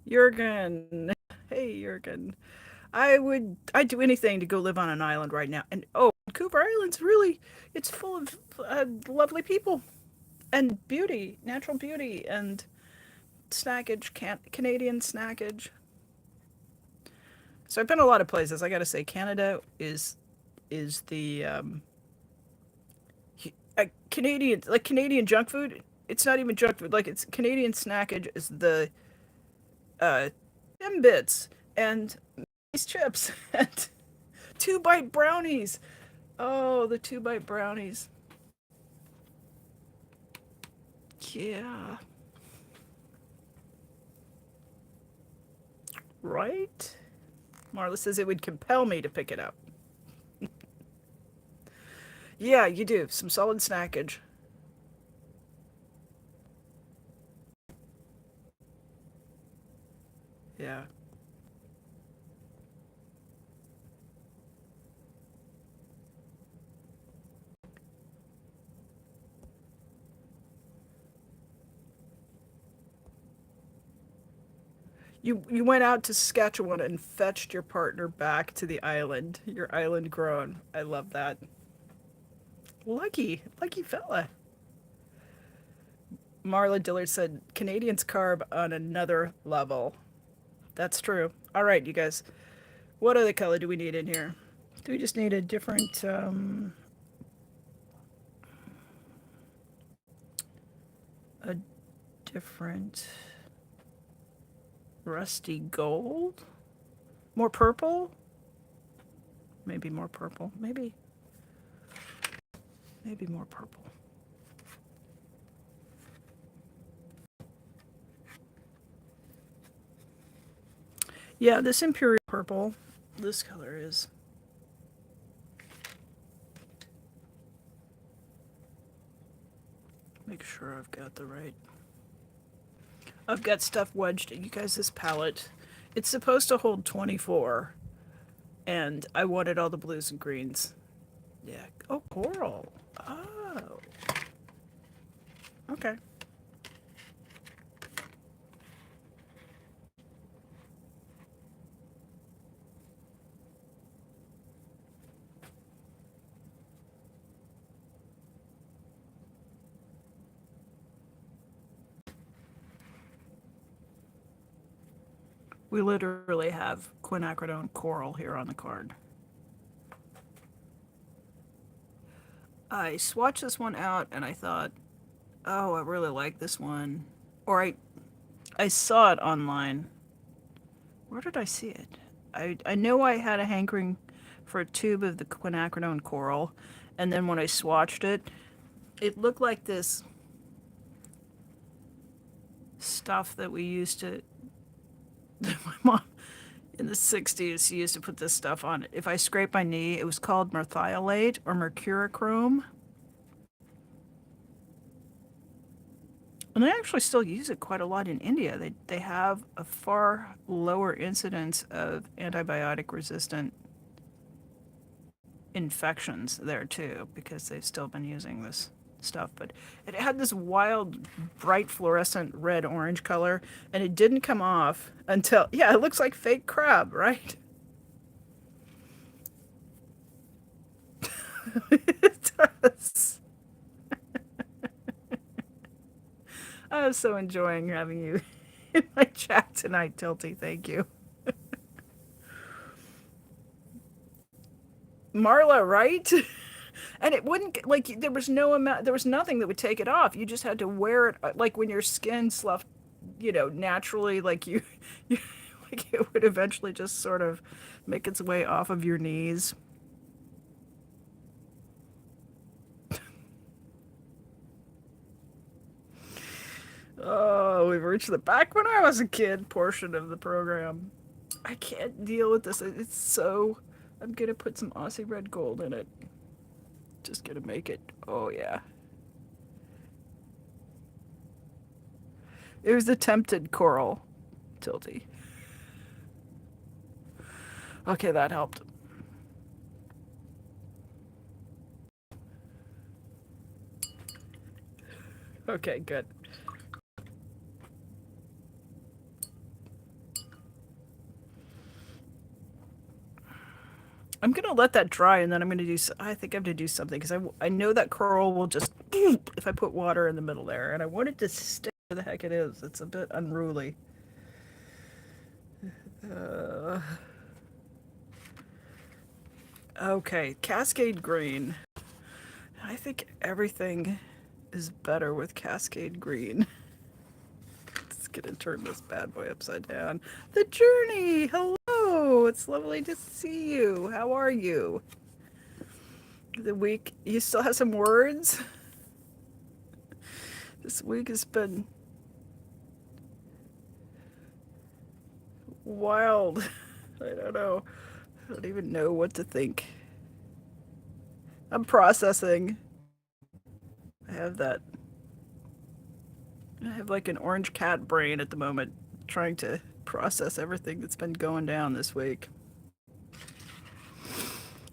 Jurgen. Hey, Jurgen. I'd do anything to go live on an island right now. And oh, Vancouver Island's really, it's full of lovely people and beauty, natural beauty, and snackage, Canadian snackage. So I've been a lot of places. I got to say, Canada is the Canadian, like Canadian junk food. It's not even junk food. Like it's Canadian snackage is the uh, Timbits and these chips and 2 bite brownies. Oh, the 2 bite brownies. Yeah. Right? Marla says it would compel me to pick it up. Yeah, you do. Some solid snackage. Yeah. You went out to Saskatchewan and fetched your partner back to the island. Your island grown. I love that. Lucky fella. Marla Dillard said Canadians carb on another level. That's true. All right, you guys. What other color do we need in here? Do we just need a different a different rusty gold? More purple? Maybe more purple. Maybe more purple. Yeah, this imperial purple. This color is. Make sure I've got the right. I've got stuff wedged. You guys, this palette, it's supposed to hold 24, and I wanted all the blues and greens. Yeah. Oh, coral. Oh. Okay. We literally have quinacridone coral here on the card. I swatched this one out and I thought, oh, I really like this one. Or I saw it online. Where did I see it? I know I had a hankering for a tube of the quinacridone coral, and then when I swatched it, it looked like this stuff that we used to. My mom in the 60s used to put this stuff on. If I scraped my knee, it was called merthiolate or mercurochrome. And they actually still use it quite a lot in India. They have a far lower incidence of antibiotic resistant infections there too, because they've still been using this stuff. But it had this wild, bright fluorescent red orange color, and it didn't come off until, yeah, it looks like fake crab, right? It does. I was so enjoying having you in my chat tonight, Tilty. Thank you. Marla, right? And it wouldn't, like, there was no amount, there was nothing that would take it off. You just had to wear it, like when your skin sloughed, naturally, like you like it would eventually just sort of make its way off of your knees. Oh, we've reached the back when I was a kid portion of the program. I can't deal with this. It's so. I'm gonna put some Aussie red gold in it. Just gonna make it. Oh, yeah. It was attempted coral, Tilty. Okay, that helped. Okay, good. I'm gonna let that dry, and then I'm gonna do. I think I'm gonna do something because I know that coral will just if I put water in the middle there, and I want it to stay where the heck it is. It's a bit unruly. Uh, okay, Cascade Green. I think everything is better with Cascade Green. Just gonna turn this bad boy upside down. The Journey! Hello! It's lovely to see you. How are you? The week. You still have some words? This week has been wild. I don't know. I don't even know what to think. I'm processing. I have that. I have like an orange cat brain at the moment, trying to process everything that's been going down this week.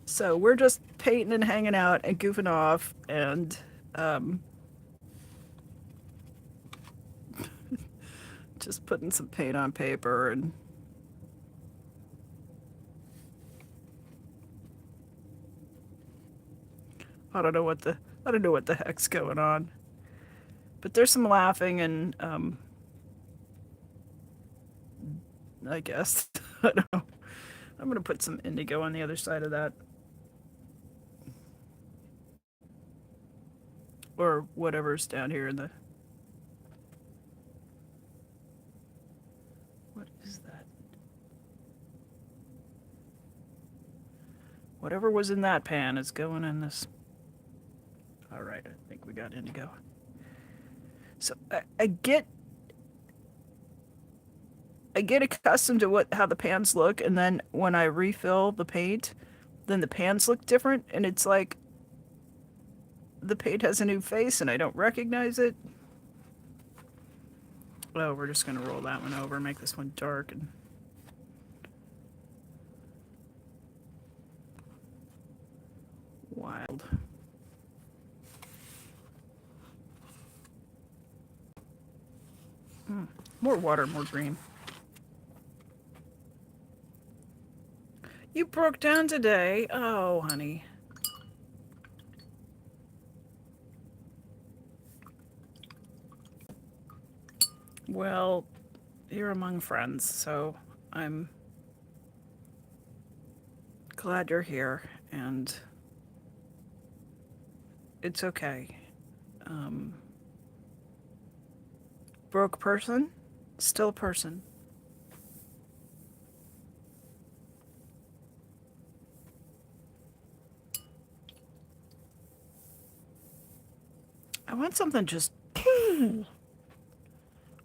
So we're just painting and hanging out and goofing off and um, just putting some paint on paper and I don't know what the heck's going on. But there's some laughing and I guess I don't know. I'm gonna put some indigo on the other side of that or whatever's down here in the. What is that? Whatever was in that pan is going in this. All right, I think we got indigo. So I get accustomed to what how the pans look, and then when I refill the paint, then the pans look different, and it's like the paint has a new face, and I don't recognize it. Oh, we're just gonna roll that one over, make this one dark, and wild. More water, more green. You broke down today. Oh, honey. Well, you're among friends, so I'm glad you're here, and it's okay. Um, broke person, still a person. I want something just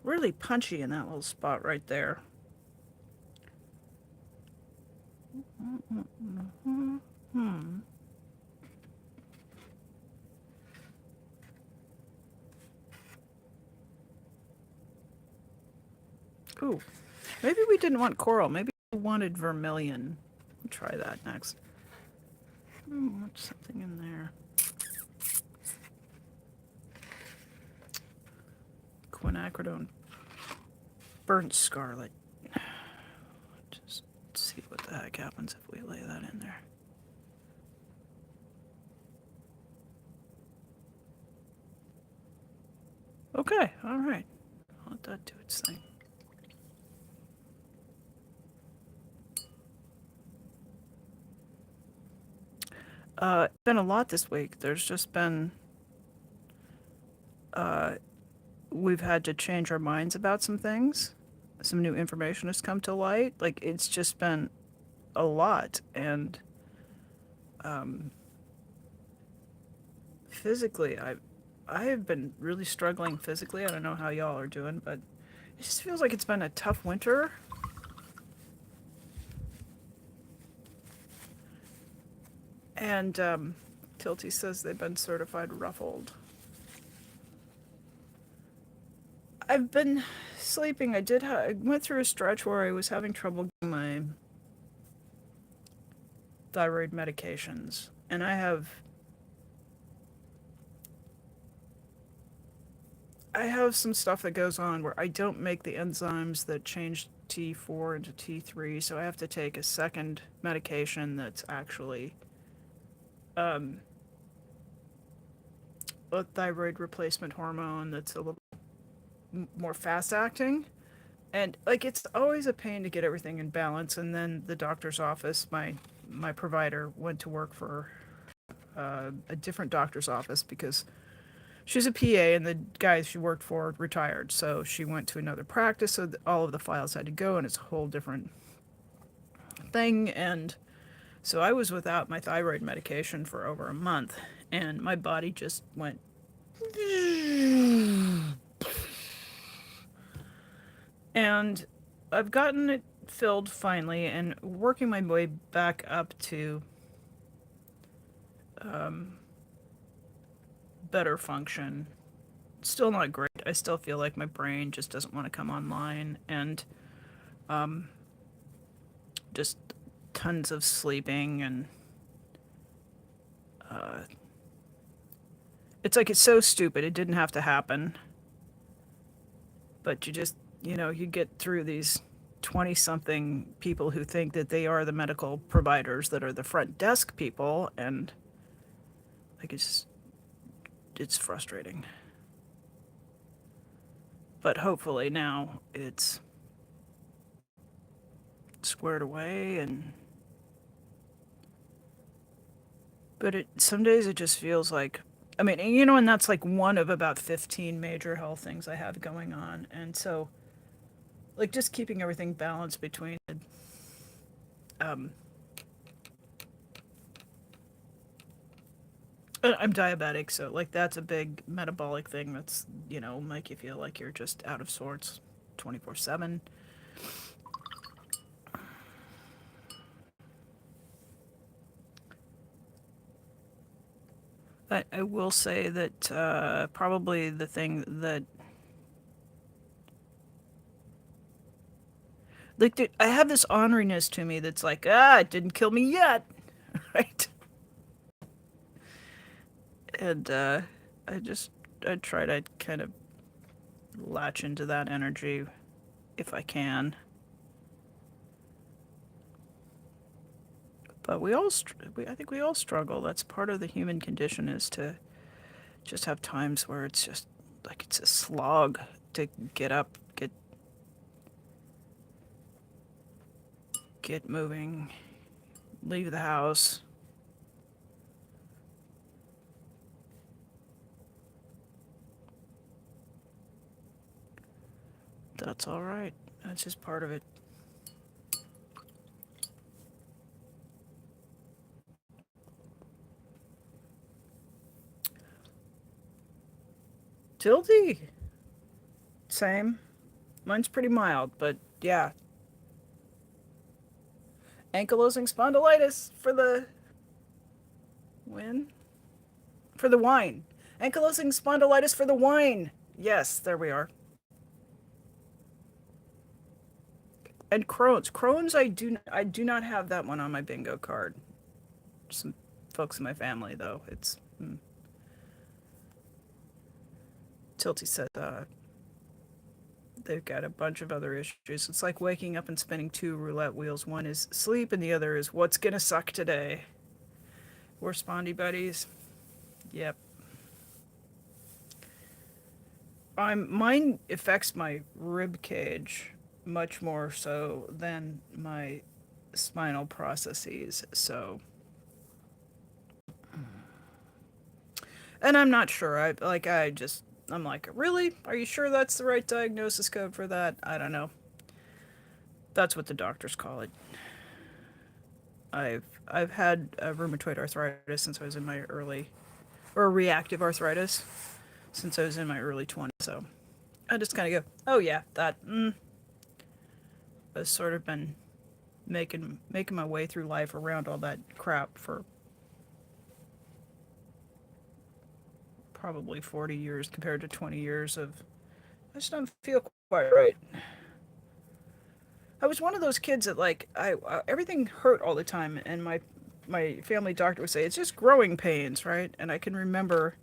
really punchy in that little spot right there. Hmm. Ooh, maybe we didn't want coral. Maybe we wanted vermilion. We'll try that next. What's something in there? Quinacridone. Burnt scarlet. Just see what the heck happens if we lay that in there. Okay, alright. I'll let that do its thing. It's been a lot this week. There's just been we've had to change our minds about some things. Some new information has come to light. Like it's just been a lot, and physically, I have been really struggling physically. I don't know how y'all are doing, but it just feels like it's been a tough winter. And Tilty says they've been certified ruffled. I've been sleeping. I went through a stretch where I was having trouble getting my thyroid medications, and I have some stuff that goes on where I don't make the enzymes that change T4 into T3, so I have to take a second medication that's actually um, a thyroid replacement hormone that's a little more fast acting. And like it's always a pain to get everything in balance. And then the doctor's office, my provider went to work for a different doctor's office because she's a PA and the guy she worked for retired. So she went to another practice. So all of the files had to go, and it's a whole different thing. And so I was without my thyroid medication for over a month, and my body just went And I've gotten it filled finally and working my way back up to better function. Still not great. I still feel like my brain just doesn't want to come online, and just tons of sleeping. And it's like it's so stupid. It didn't have to happen, but you just, you get through these 20 something people who think that they are the medical providers that are the front desk people, and like it's frustrating. But hopefully now it's squared away. And but it some days it just feels like, I mean, and that's like one of about 15 major health things I have going on. And so like just keeping everything balanced between um I'm diabetic, so like that's a big metabolic thing that's, make you feel like you're just out of sorts 24/7. I will say that probably the thing that, like, I have this orneriness to me that's like, it didn't kill me yet, right? And I try to kind of latch into that energy if I can. But I think we all struggle. That's part of the human condition, is to just have times where it's just like it's a slog to get up, get moving, leave the house. That's all right. That's just part of it. Tilty, same. Mine's pretty mild, but yeah. Ankylosing spondylitis for the win. For the wine. Ankylosing spondylitis for the wine. Yes, there we are. And Crohn's. Crohn's, I do not have that one on my bingo card. Some folks in my family, though. It's Tilty said they've got a bunch of other issues. It's like waking up and spinning two roulette wheels. One is sleep, and the other is what's gonna suck today. We're spondy buddies. Yep. Mine affects my rib cage much more so than my spinal processes. So, and I'm not sure. I'm like, really? Are you sure that's the right diagnosis code for that? I don't know. That's what the doctors call it. I've had rheumatoid arthritis since I was in my early, or reactive arthritis since I was in my early 20s. So I just kind of go, oh yeah, that. I've sort of been making my way through life around all that crap for probably 40 years compared to 20 years of I just don't feel quite right. I was one of those kids that like everything hurt all the time, and my family doctor would say it's just growing pains, right? And I can remember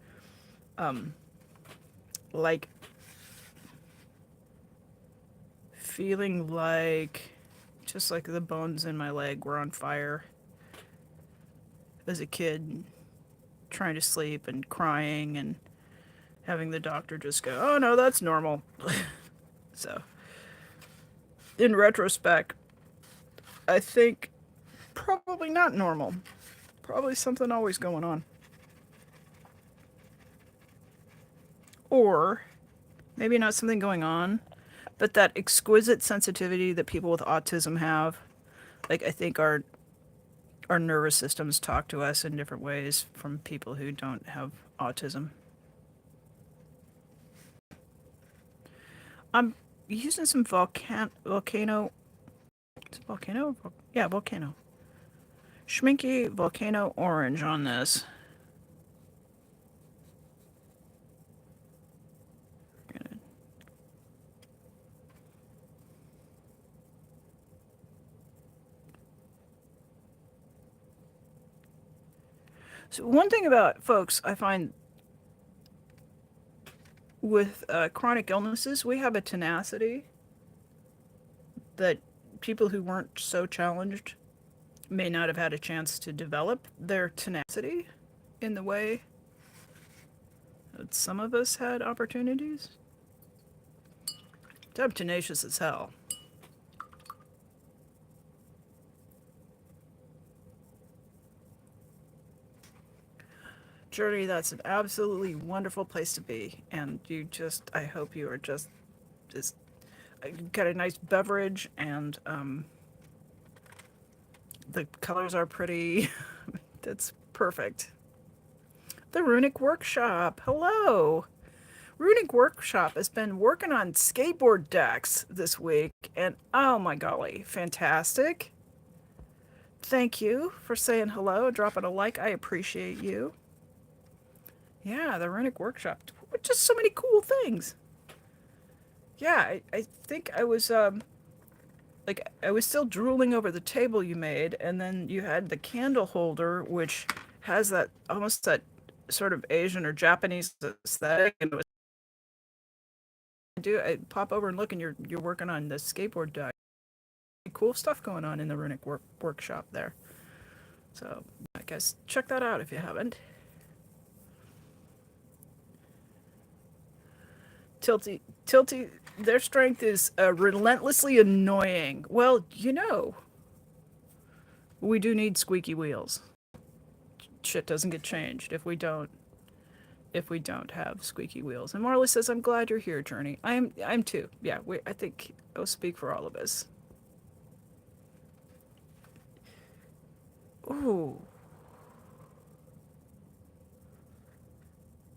like feeling like just like the bones in my leg were on fire as a kid, trying to sleep and crying and having the doctor just go, "Oh no, that's normal." So, in retrospect, I think probably not normal. Probably something always going on. Or maybe not something going on, but that exquisite sensitivity that people with autism have. Like, I think our nervous systems talk to us in different ways from people who don't have autism. I'm using some volcano. Is it volcano? Yeah, volcano. Schminky volcano orange on this. So one thing about folks, I find with chronic illnesses, we have a tenacity that people who weren't so challenged may not have had a chance to develop their tenacity in the way that some of us had opportunities. I'm tenacious as hell. Journey, that's an absolutely wonderful place to be. And you just, I hope you are just got a nice beverage and the colors are pretty. That's perfect. The Runic Workshop. Hello. Runic Workshop has been working on skateboard decks this week, and oh my golly, fantastic. Thank you for saying hello, dropping a like. I appreciate you. Yeah, the Runic Workshop. Just so many cool things. Yeah, I think I was like I was still drooling over the table you made, and then you had the candle holder, which has that almost that sort of Asian or Japanese aesthetic, and it was I pop over and look, and you're working on the skateboard deck. Cool stuff going on in the Workshop there. So I guess check that out if you haven't. Tilty, their strength is relentlessly annoying. Well, we do need squeaky wheels. Shit doesn't get changed if we don't have squeaky wheels. And Marley says, "I'm glad you're here, Journey." I'm too. Yeah, I think I'll speak for all of us. Ooh,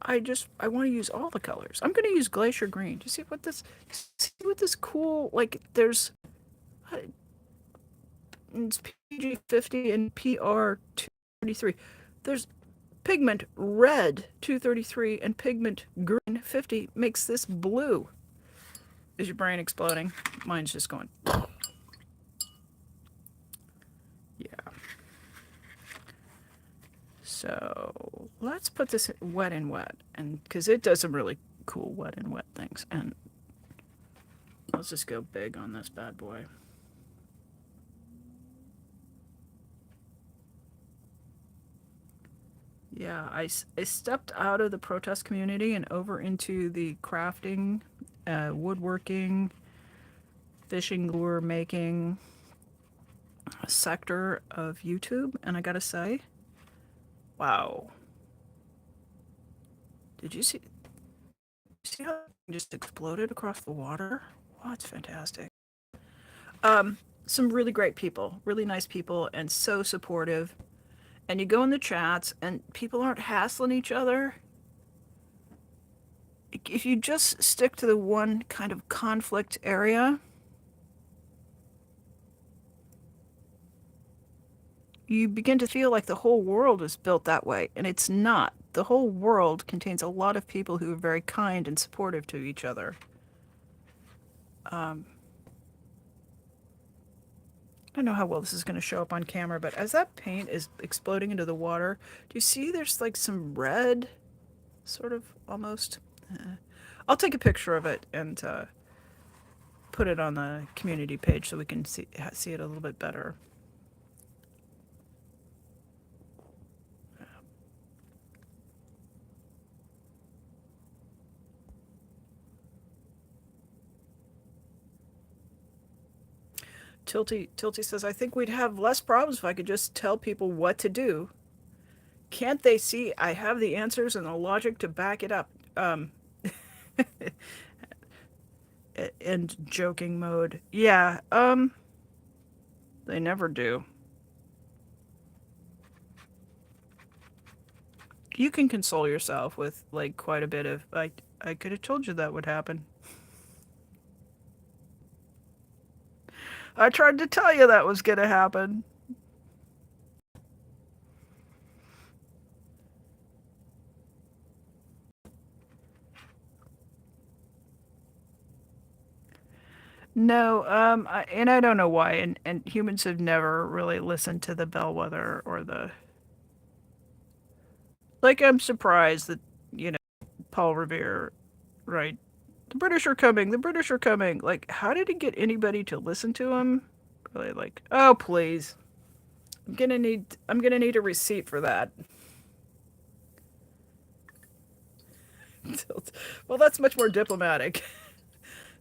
I want to use all the colors. I'm going to use glacier green. Do you see what this cool like? There's uh, it's PG50 and PR 233. There's pigment red 233 and pigment green 50 makes this blue. Is your brain exploding? Mine's just going. Yeah. So let's put this wet and wet, and because it does some really cool wet and wet things, and let's just go big on this bad boy. Yeah, I stepped out of the protest community and over into the crafting, woodworking, fishing lure making sector of YouTube, and I gotta say, wow. Did you see how it just exploded across the water? Wow, it's fantastic. Um, some really great people, really nice people, and so supportive. And you go in the chats, and people aren't hassling each other. If you just stick to the one kind of conflict area, you begin to feel like the whole world is built that way, and it's not. The whole world contains a lot of people who are very kind and supportive to each other. Um, I don't know how well this is going to show up on camera, but as that paint is exploding into the water, do you see there's like some red, sort of almost? I'll take a picture of it and put it on the community page so we can see it a little bit better. Tilty says, I think we'd have less problems if I could just tell people what to do. Can't they see I have the answers and the logic to back it up? In joking mode. Yeah, they never do. You can console yourself with like quite a bit of like I could have told you that would happen. I tried to tell you that was going to happen. No, and I don't know why. And humans have never really listened to the bellwether or the. Like, I'm surprised that, you know, Paul Revere, right? The British are coming. The British are coming. Like, how did he get anybody to listen to him? Really, like, oh please, I'm gonna need a receipt for that. Well, that's much more diplomatic.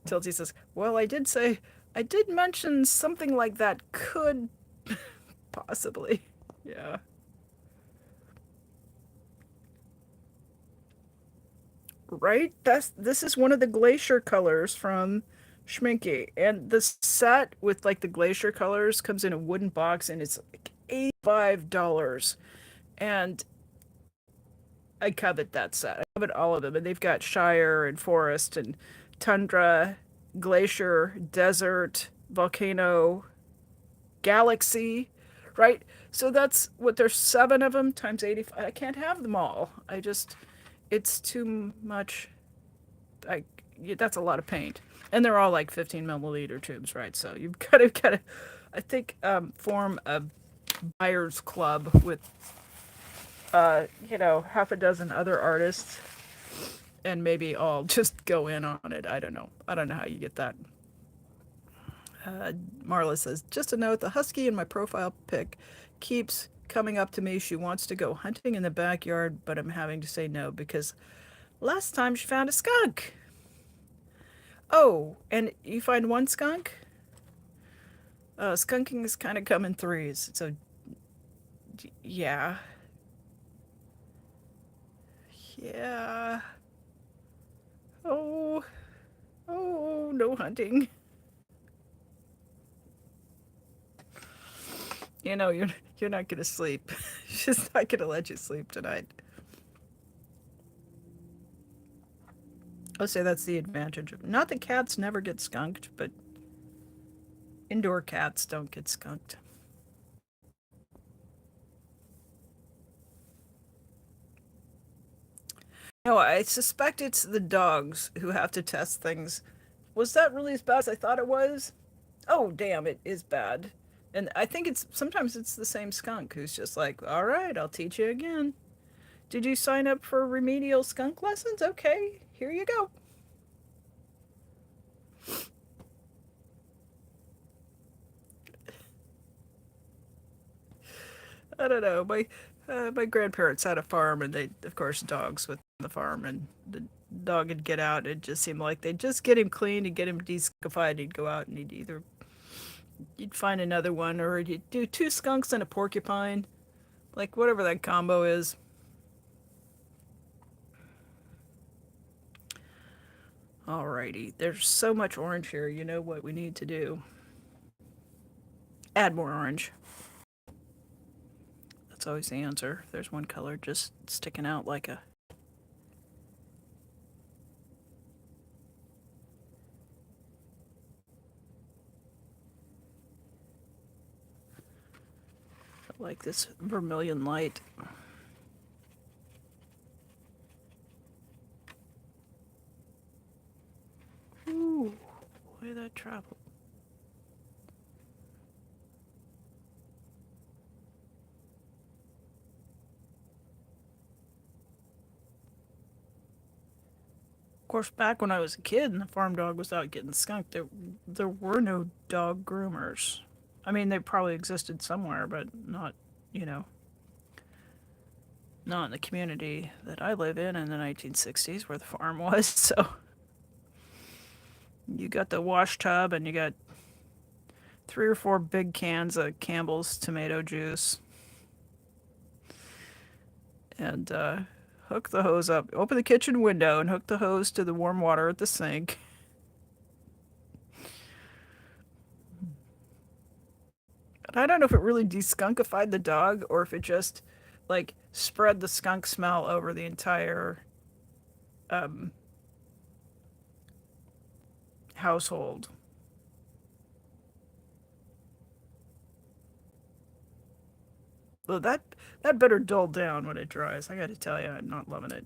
Tilty says, well, I did mention something like that could possibly. Yeah. Right? This is one of the glacier colors from Schminke. And the set with like the glacier colors comes in a wooden box and it's like $85. And I covet that set. I covet all of them. And they've got Shire and Forest and Tundra, Glacier, Desert, Volcano, Galaxy, right? So that's what there's seven of them times 85. I can't have them all. It's too much. I that's a lot of paint, and they're all like 15 milliliter tubes, right? So you've got to, I think, form a buyers club with, half a dozen other artists, and maybe all just go in on it. I don't know. I don't know how you get that. Marla says, just a note: the husky in my profile pic keeps coming up to me. She wants to go hunting in the backyard, but I'm having to say no because last time she found a skunk. Oh, and you find one skunk? Skunking is kind of come in threes. So, yeah. Yeah. Oh, oh, no hunting. You know, you're not gonna sleep. She's not gonna let you sleep tonight. I'll say that's the advantage of not that cats never get skunked, but indoor cats don't get skunked. No, I suspect it's the dogs who have to test things. Was that really as bad as I thought it was? Oh, damn, it is bad. And I think it's sometimes it's the same skunk who's just like, all right, I'll teach you again. Did you sign up for remedial skunk lessons? Okay, here you go. I don't know. My grandparents had a farm, and they, of course, dogs with the farm, and the dog would get out. It just seemed like they'd just get him clean and get him deskunkified. He'd go out and you'd find another one, or you'd do two skunks and a porcupine, like whatever that combo is. Alrighty, there's so much orange here. You know what we need to do? Add more orange. That's always the answer. There's one color just sticking out like this vermilion light. Ooh, boy, that traveled. Of course, back when I was a kid and the farm dog was out getting skunked, there were no dog groomers. I mean, they probably existed somewhere, but not, you know, not in the community that I live in the 1960s where the farm was. So you got the wash tub and you got three or four big cans of Campbell's tomato juice and hook the hose up. Open the kitchen window and hook the hose to the warm water at the sink. And I don't know if it really deskunkified the dog or if it just like spread the skunk smell over the entire um, household. Well, that better dull down when it dries. I got to tell you, I'm not loving it.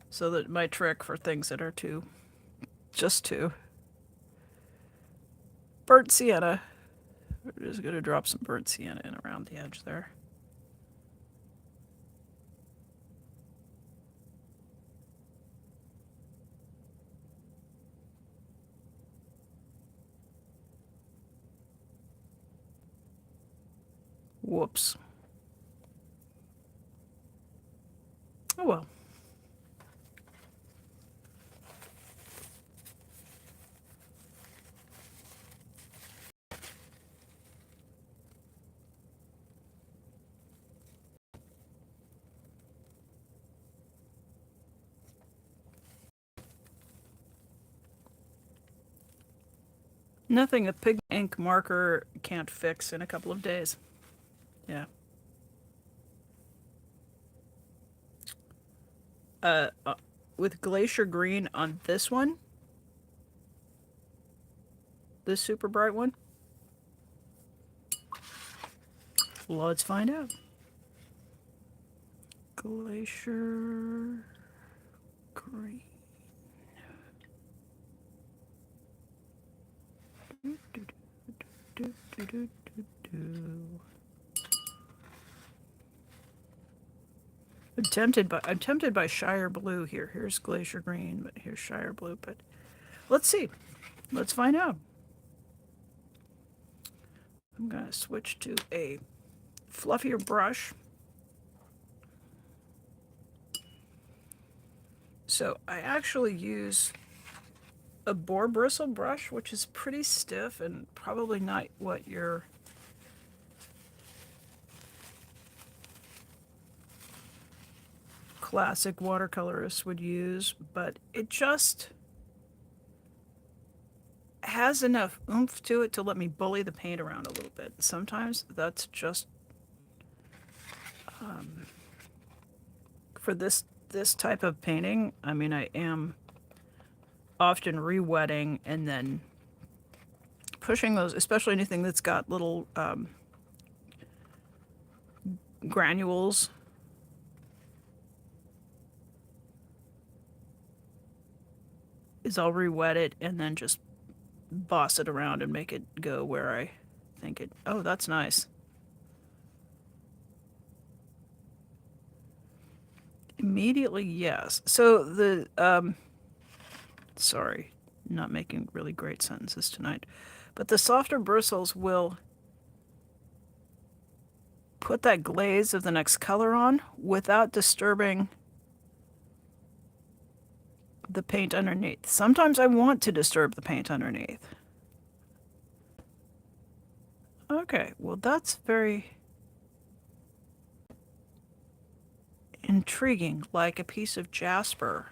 So that my trick for things that are just too burnt sienna. We're just gonna drop some burnt sienna in around the edge there. Whoops. Oh well. Nothing a pig ink marker can't fix in a couple of days. Yeah. Uh, uh with glacier green on this one, this super bright one. Let's find out. Glacier green. I'm tempted by Shire Blue here. Here's Glacier Green, but here's Shire Blue. But let's see. Let's find out. I'm gonna switch to a fluffier brush. So I actually use a boar bristle brush, which is pretty stiff and probably not what your classic watercolorist would use, but it just has enough oomph to it to let me bully the paint around a little bit. Sometimes that's just for this type of painting. I mean, I am often re-wetting and then pushing those, especially anything that's got little granules. Is I'll re-wet it and then just boss it around and make it go where I think it. Oh, that's nice. Immediately, yes. So the sorry, not making really great sentences tonight, but the softer bristles will put that glaze of the next color on without disturbing the paint underneath. Sometimes I want to disturb the paint underneath. Okay, well that's very intriguing, like a piece of jasper.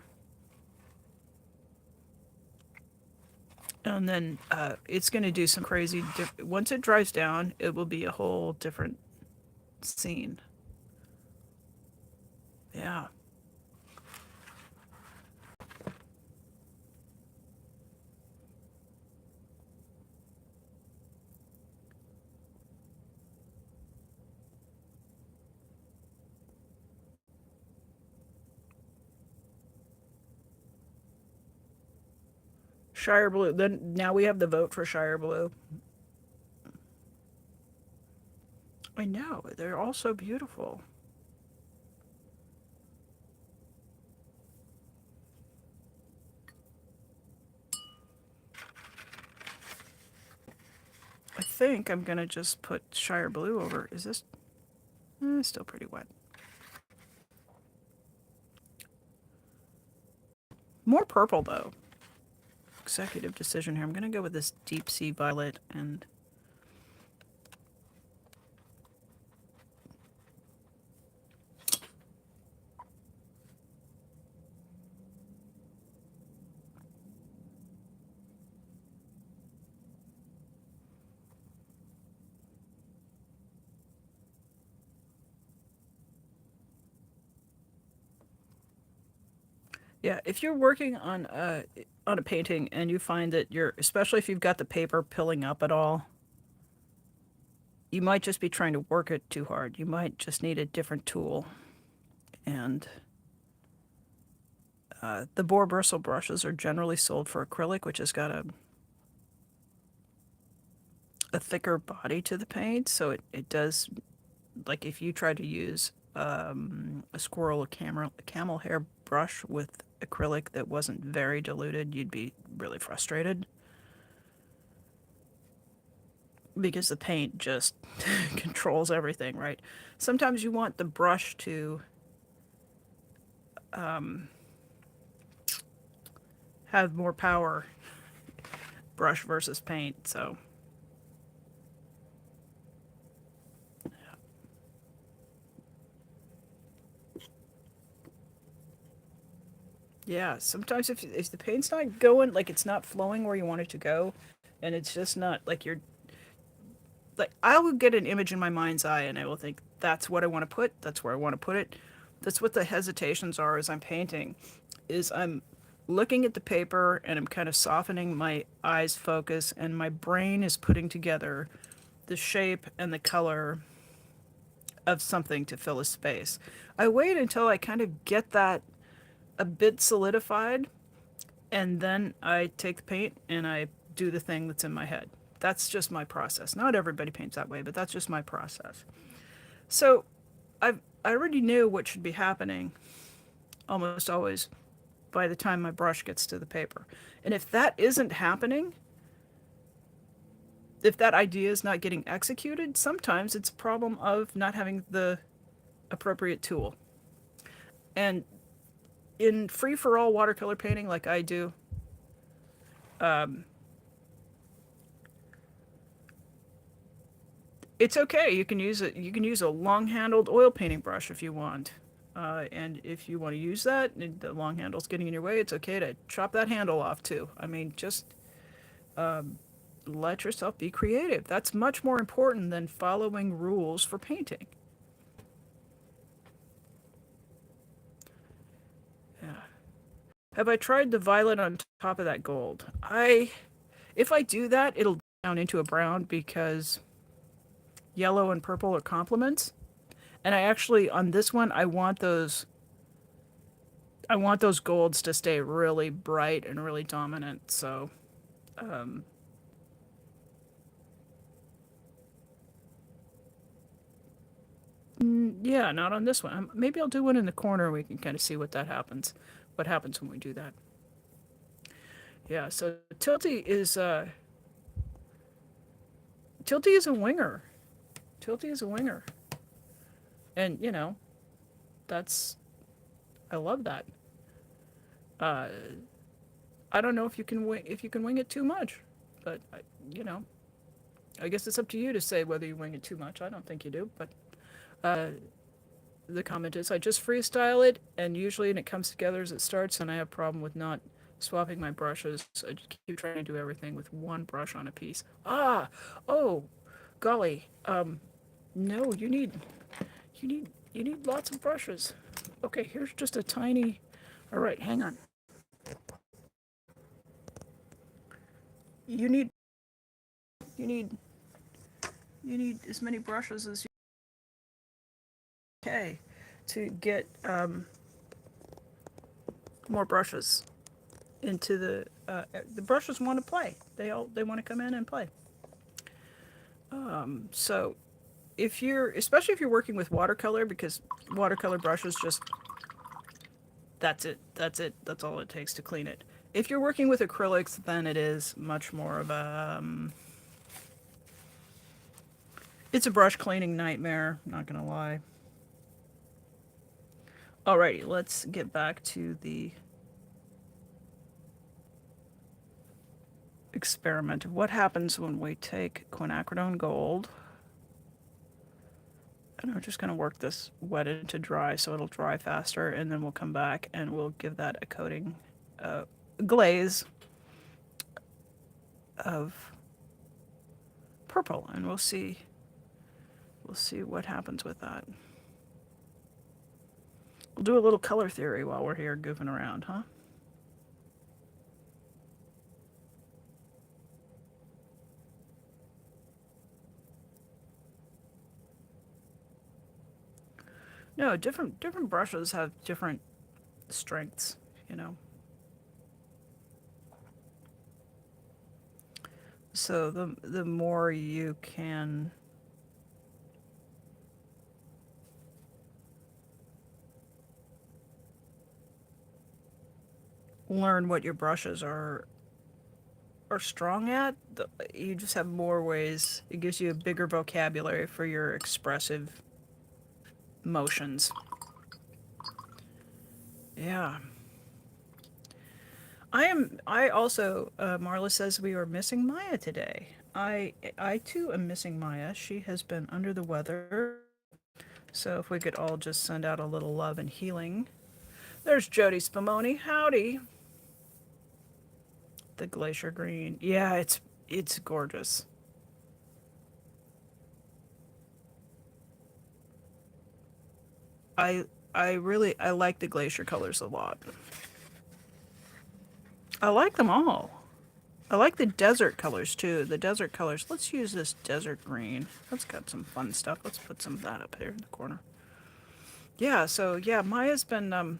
And then it's going to do some crazy, once it dries down, it will be a whole different scene. Yeah. Shire Blue. Then now we have the vote for Shire Blue. I know, they're all so beautiful. I think I'm gonna just put Shire Blue over. Is this still pretty wet? More purple though. Executive decision here. I'm gonna go with this deep sea violet and yeah, if you're working on a painting and you find that you're, especially if you've got the paper pilling up at all, you might just be trying to work it too hard. You might just need a different tool. And the boar bristle brushes are generally sold for acrylic, which has got a thicker body to the paint. So it does, like if you try to use a squirrel or camel hair brush with acrylic that wasn't very diluted, you'd be really frustrated because the paint just controls everything, right? Sometimes you want the brush to have more power, brush versus paint. So yeah, sometimes if the paint's not going, like it's not flowing where you want it to go, and it's just not like you're like, I will get an image in my mind's eye and I will think that's what I want to put, that's where I want to put it. That's what the hesitations are as I'm painting, is I'm looking at the paper and I'm kind of softening my eyes focus and my brain is putting together the shape and the color of something to fill a space. I wait until I kind of get that a bit solidified, and then I take the paint and I do the thing that's in my head. That's just my process. Not everybody paints that way, but that's just my process. So I already knew what should be happening almost always by the time my brush gets to the paper. And if that isn't happening, if that idea is not getting executed, sometimes it's a problem of not having the appropriate tool. And in free for all watercolor painting like I do, it's okay. You can use a long-handled oil painting brush if you want. And if you want to use that, and the long handle's getting in your way, it's okay to chop that handle off too. I mean, just let yourself be creative. That's much more important than following rules for painting. Yeah. Have I tried the violet on top of that gold? If I do that, it'll down into a brown because yellow and purple are complements. And I actually, on this one, I want those golds to stay really bright and really dominant. So, um, yeah, not on this one. Maybe I'll do one in the corner. We can kind of see what happens when we do that. Yeah. So Tilty is a winger. Tilty is a winger, and that's I love that. Uh, I don't know if you can wing it too much, but you know I guess it's up to you to say whether you wing it too much. I don't think you do, but uh, the comment is I just freestyle it, and usually it comes together as it starts, and I have a problem with not swapping my brushes. So I just keep trying to do everything with one brush on a piece. Oh, golly. No, you need lots of brushes. Okay, here's just a tiny. All right, hang on. You need you need you need as many brushes as you can to get more brushes into the brushes want to play. They want to come in and play. So if you're especially if you're working with watercolor, because watercolor brushes just that's all it takes to clean it. If you're working with acrylics, then it is much more of a it's a brush cleaning nightmare, not gonna lie. Alrighty, let's get back to the experiment of what happens when we take quinacridone gold. And we're just going to work this wet into dry so it'll dry faster, and then we'll come back and we'll give that a coating, glaze of purple, and we'll see what happens with that. We'll do a little color theory while we're here goofing around, huh? No, different brushes have different strengths, you know. So the more you can learn what your brushes are strong at, you just have more ways. It gives you a bigger vocabulary for your expressive motions. Yeah. I also, Marla says we are missing Maya today. I too am missing Maya. She has been under the weather. So if we could all just send out a little love and healing. There's Jody Spumoni. Howdy. The glacier green. Yeah, it's gorgeous. I I like the glacier colors a lot. I like them all. I like the desert colors too. The desert colors. Let's use this desert green. That's got some fun stuff. Let's put some of that up here in the corner. Yeah, so yeah, Maya's been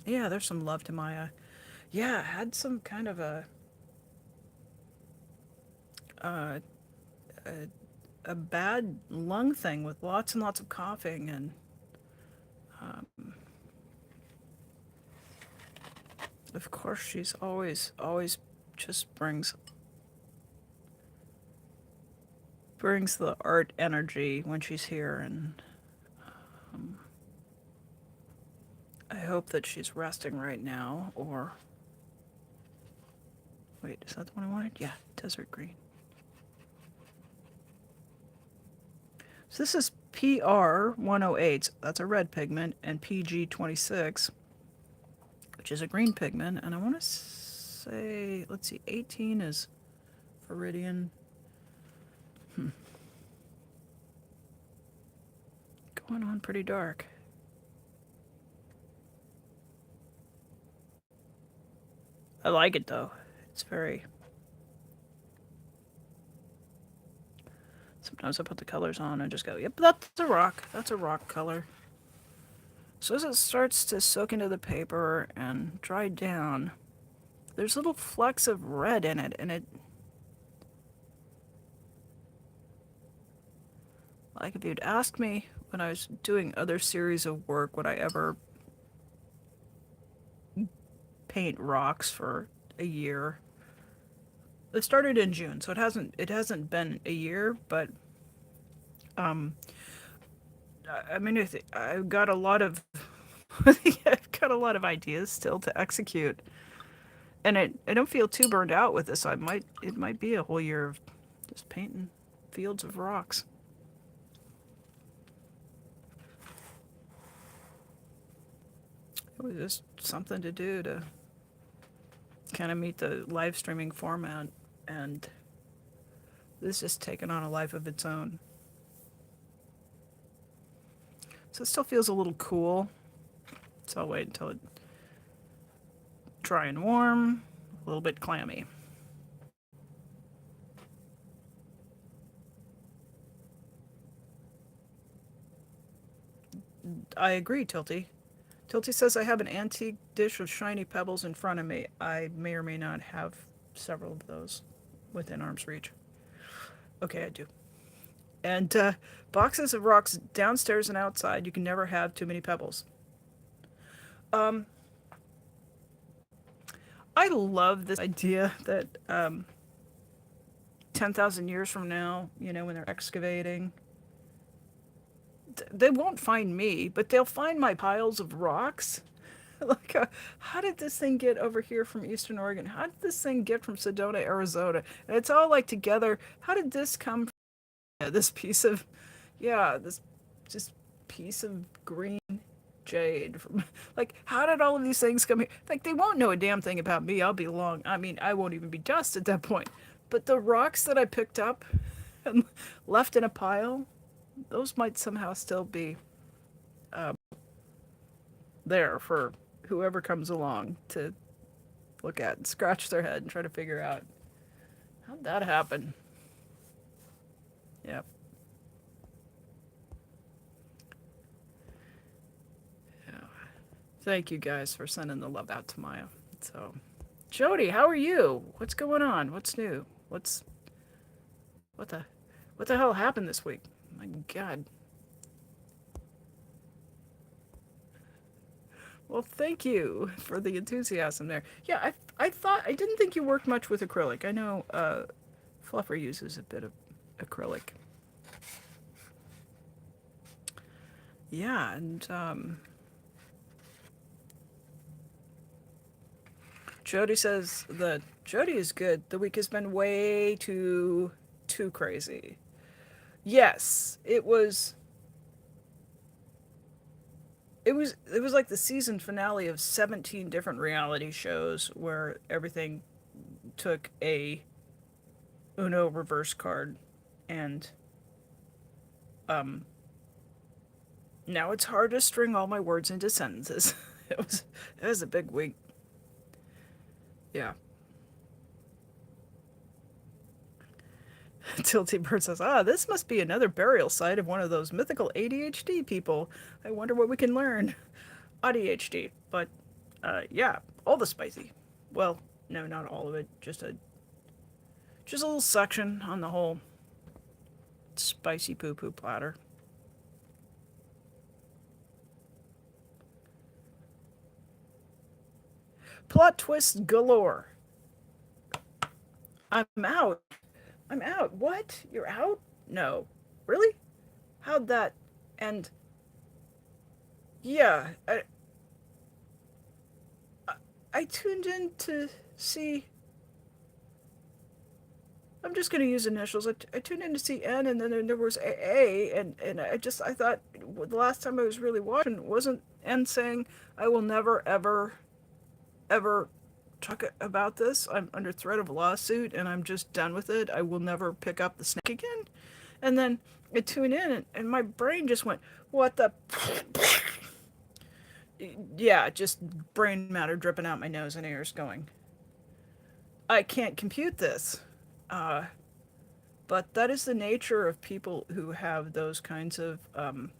yeah, there's some love to Maya. Yeah, had some kind of uh, a a bad lung thing with lots and lots of coughing, and of course she's always just brings the art energy when she's here, and I hope that she's resting right now. Or wait, is that the one I wanted? Yeah, desert green. So this is PR 108. That's a red pigment, and PG 26, which is a green pigment. And I want to say, let's see, 18 is Viridian. Going on pretty dark. I like it though. It's very. Sometimes I put the colors on and just go, yep, that's a rock. That's a rock color. So as it starts to soak into the paper and dry down, there's little flecks of red in it, and it, like if you'd asked me when I was doing other series of work, would I ever paint rocks for a year? It started in June, so it hasn't been a year, but um, I mean, I've got a lot of I've got a lot of ideas still to execute, and I don't feel too burned out with this. So it might be a whole year of just painting fields of rocks. It was just something to do to kind of meet the live streaming format, and this has taken on a life of its own. So it still feels a little cool. So I'll wait until it dry and warm, a little bit clammy. I agree, Tilty. Tilty says I have an antique dish of shiny pebbles in front of me. I may or may not have several of those within arm's reach. Okay, I do. And boxes of rocks downstairs and outside. You can never have too many pebbles. Um, I love this idea that 10,000 years from now, when they're excavating, they won't find me, but they'll find my piles of rocks. Like, how did this thing get over here from Eastern Oregon? How did this thing get from Sedona, Arizona? And it's all like together. How did this come from this piece of, yeah, this just piece of green jade from, like, how did all of these things come here? Like, they won't know a damn thing about me. I'll be long. I mean, I won't even be dust at that point. But the rocks that I picked up and left in a pile, those might somehow still be there for whoever comes along to look at and scratch their head and try to figure out how'd that happen. Yep. Thank you guys for sending the love out to Maya. So, Jody, how are you? What's going on? What's new? What the what the hell happened this week? My God. Well, thank you for the enthusiasm there. Yeah, I thought I didn't think you worked much with acrylic. I know Fluffer uses a bit of acrylic. Yeah, and Jody says that Jody is good. The week has been way too crazy. Yes, it was like the season finale of 17 different reality shows where everything took a Uno reverse card, and um now it's hard to string all my words into sentences. It was a big week. Yeah. Tilty Bird says, "Ah, this must be another burial site of one of those mythical ADHD people. I wonder what we can learn." ADHD, but yeah, all the spicy. Well, no, not all of it. Just a little section on the whole spicy poo poo platter. Plot twist galore. I'm out. I'm out. What? You're out? No. Really? How'd that? And yeah, I tuned in to see. I'm just going to use initials. I tuned in to see N, and then there was A, and I thought the last time I was really watching wasn't N saying I will never ever talk about this. I'm under threat of a lawsuit, and I'm just done with it. I will never pick up the snake again. And then I tuned in, and my brain just went, "What the?" Yeah, just brain matter dripping out my nose and ears, going, "I can't compute this." Uh, but that is the nature of people who have those kinds of, I'm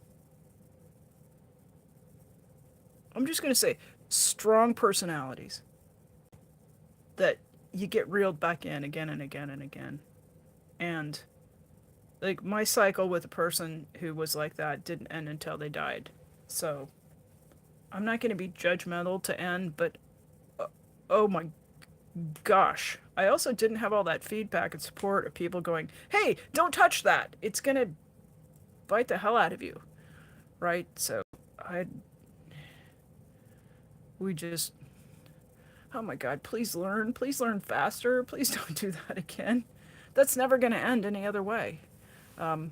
just going to say, strong personalities that you get reeled back in again and again and again. And like my cycle with a person who was like that didn't end until they died. So I'm not going to be judgmental to end, but uh, oh my gosh. I also didn't have all that feedback and support of people going, "Hey, don't touch that. It's going to bite the hell out of you." Right? So I we just, oh my god, please learn faster. Please don't do that again. That's never going to end any other way. Um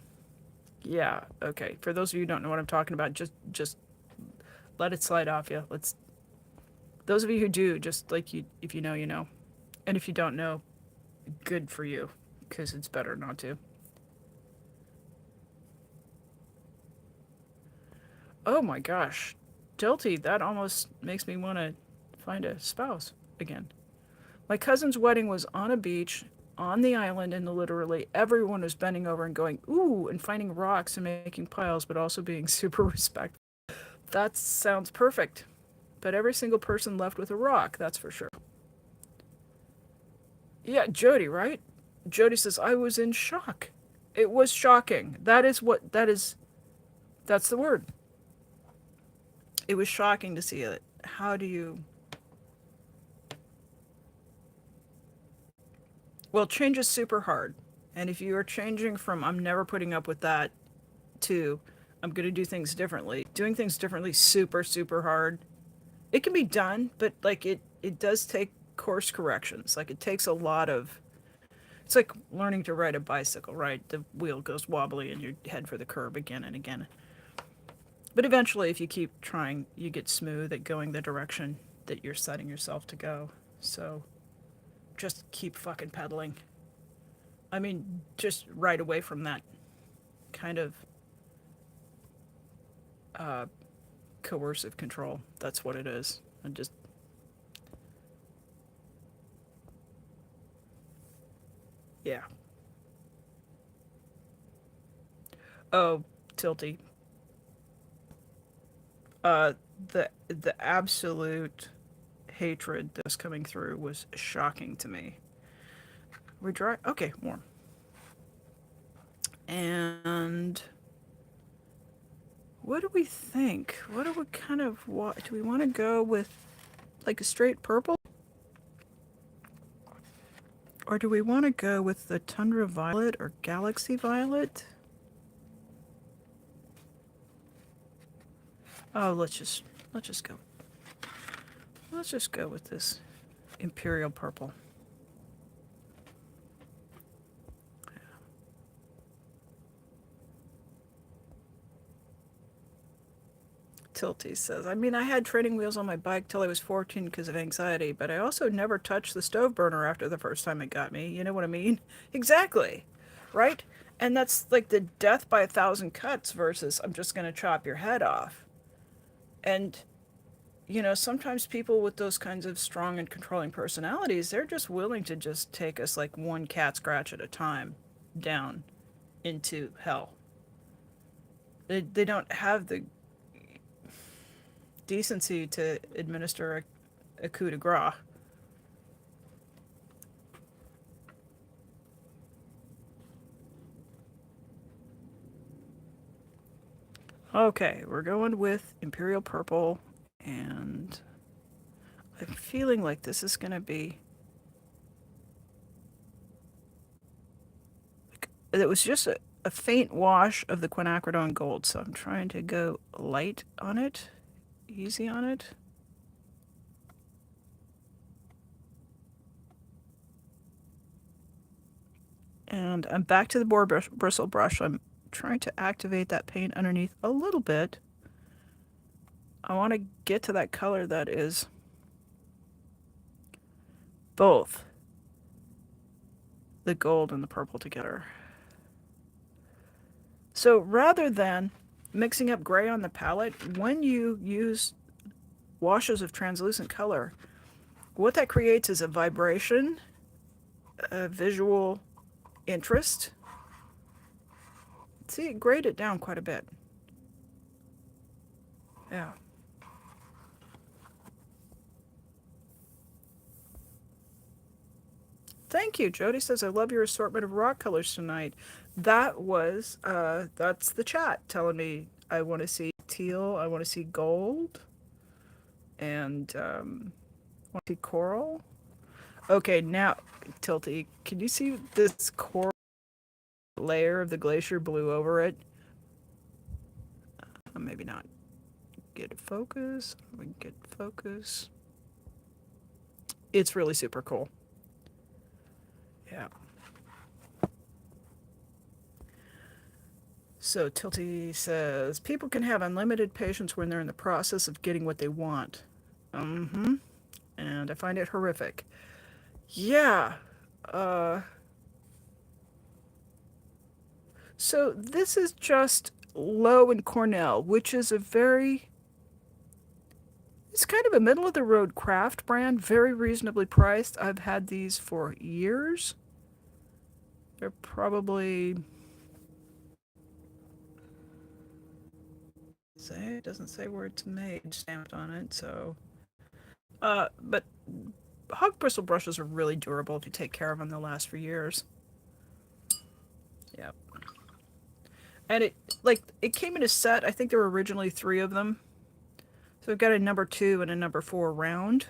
yeah, okay. For those of you who don't know what I'm talking about, just let it slide off you. Let's those of you who do, just like you, if you know, you know. And if you don't know, good for you, because it's better not to. Oh my gosh. Dilty, that almost makes me want to find a spouse again. My cousin's wedding was on a beach on the island, and literally everyone was bending over and going, ooh, and finding rocks and making piles, but also being super respectful. That sounds perfect. But every single person left with a rock, that's for sure. Yeah, Jody, right? Jody says, I was in shock. It was shocking. That's the word. It was shocking to see it. How do you. Well, change is super hard. And if you are changing from I'm never putting up with that to I'm going to do things differently, doing things differently super, super hard. It can be done, but like it does take course corrections. Like it takes a lot of. It's like learning to ride a bicycle, right? The wheel goes wobbly and you head for the curb again and again. But eventually, if you keep trying, you get smooth at going the direction that you're setting yourself to go. So just keep fucking pedaling. I mean, just right away from that kind of uh, coercive control. That's what it is. And just, yeah. Oh, Tilty. Uh, the absolute hatred that's coming through was shocking to me. We dry? Okay, warm. And what do we think? What do we kind of what do we want to go with like a straight purple? Or do we want to go with the Tundra Violet or Galaxy Violet? Oh, let's just go. Let's just go with this Imperial Purple. Tilty says, I mean, I had training wheels on my bike till I was 14 because of anxiety, but I also never touched the stove burner after the first time it got me. You know what I mean? Exactly. Right? And that's like the death by a thousand cuts versus I'm just going to chop your head off. And, sometimes people with those kinds of strong and controlling personalities, they're just willing to just take us like one cat scratch at a time down into hell. They don't have the decency to administer a coup de grace. Okay, we're going with Imperial Purple, and I'm feeling like this is going to be. It was just a faint wash of the quinacridone gold, so I'm trying to go light on it, easy on it. And I'm back to the boar bristle brush. I'm trying to activate that paint underneath a little bit. I want to get to that color that is both the gold and the purple together. So rather than mixing up gray on the palette, when you use washes of translucent color, what that creates is a vibration, a visual interest. See, it grayed it down quite a bit. Yeah. Thank you. Jody says, I love your assortment of rock colors tonight. That's the chat telling me I want to see teal, I want to see gold, and want to see coral. Okay, now, Tilty, can you see this coral layer of the glacier blue over it? Maybe not. Get focus. We can get focus. It's really super cool. Yeah. So Tilty says, people can have unlimited patience when they're in the process of getting what they want. Mm-hmm. And I find it horrific. Yeah. Uh, so this is just Low and Cornell, which is it's kind of a middle of the road craft brand, very reasonably priced. I've had these for years. They're probably it doesn't say where it's made stamped on it, so but hog bristle brushes are really durable if you take care of them. They'll last for years. Yeah. And it came in a set. I think there were originally 3 of them. So we've got a number 2 and a number 4 round.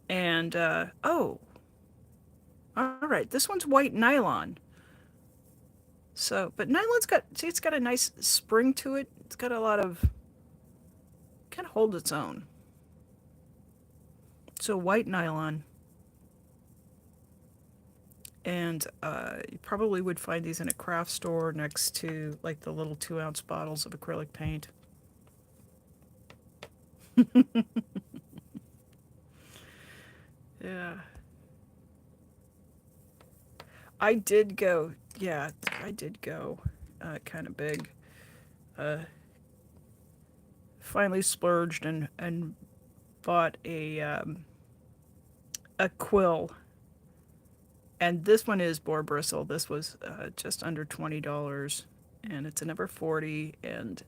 And oh, all right, this one's white nylon. So, but nylon's it's got a nice spring to it. It's got a lot of kind of holds its own. So white nylon. And you probably would find these in a craft store next to like the little 2-ounce bottles of acrylic paint. Yeah. I did go, yeah, I did go kind of big. Uh, Finally splurged and bought a quill. And this one is boar bristle. This was just under $20, and it's a number 40. And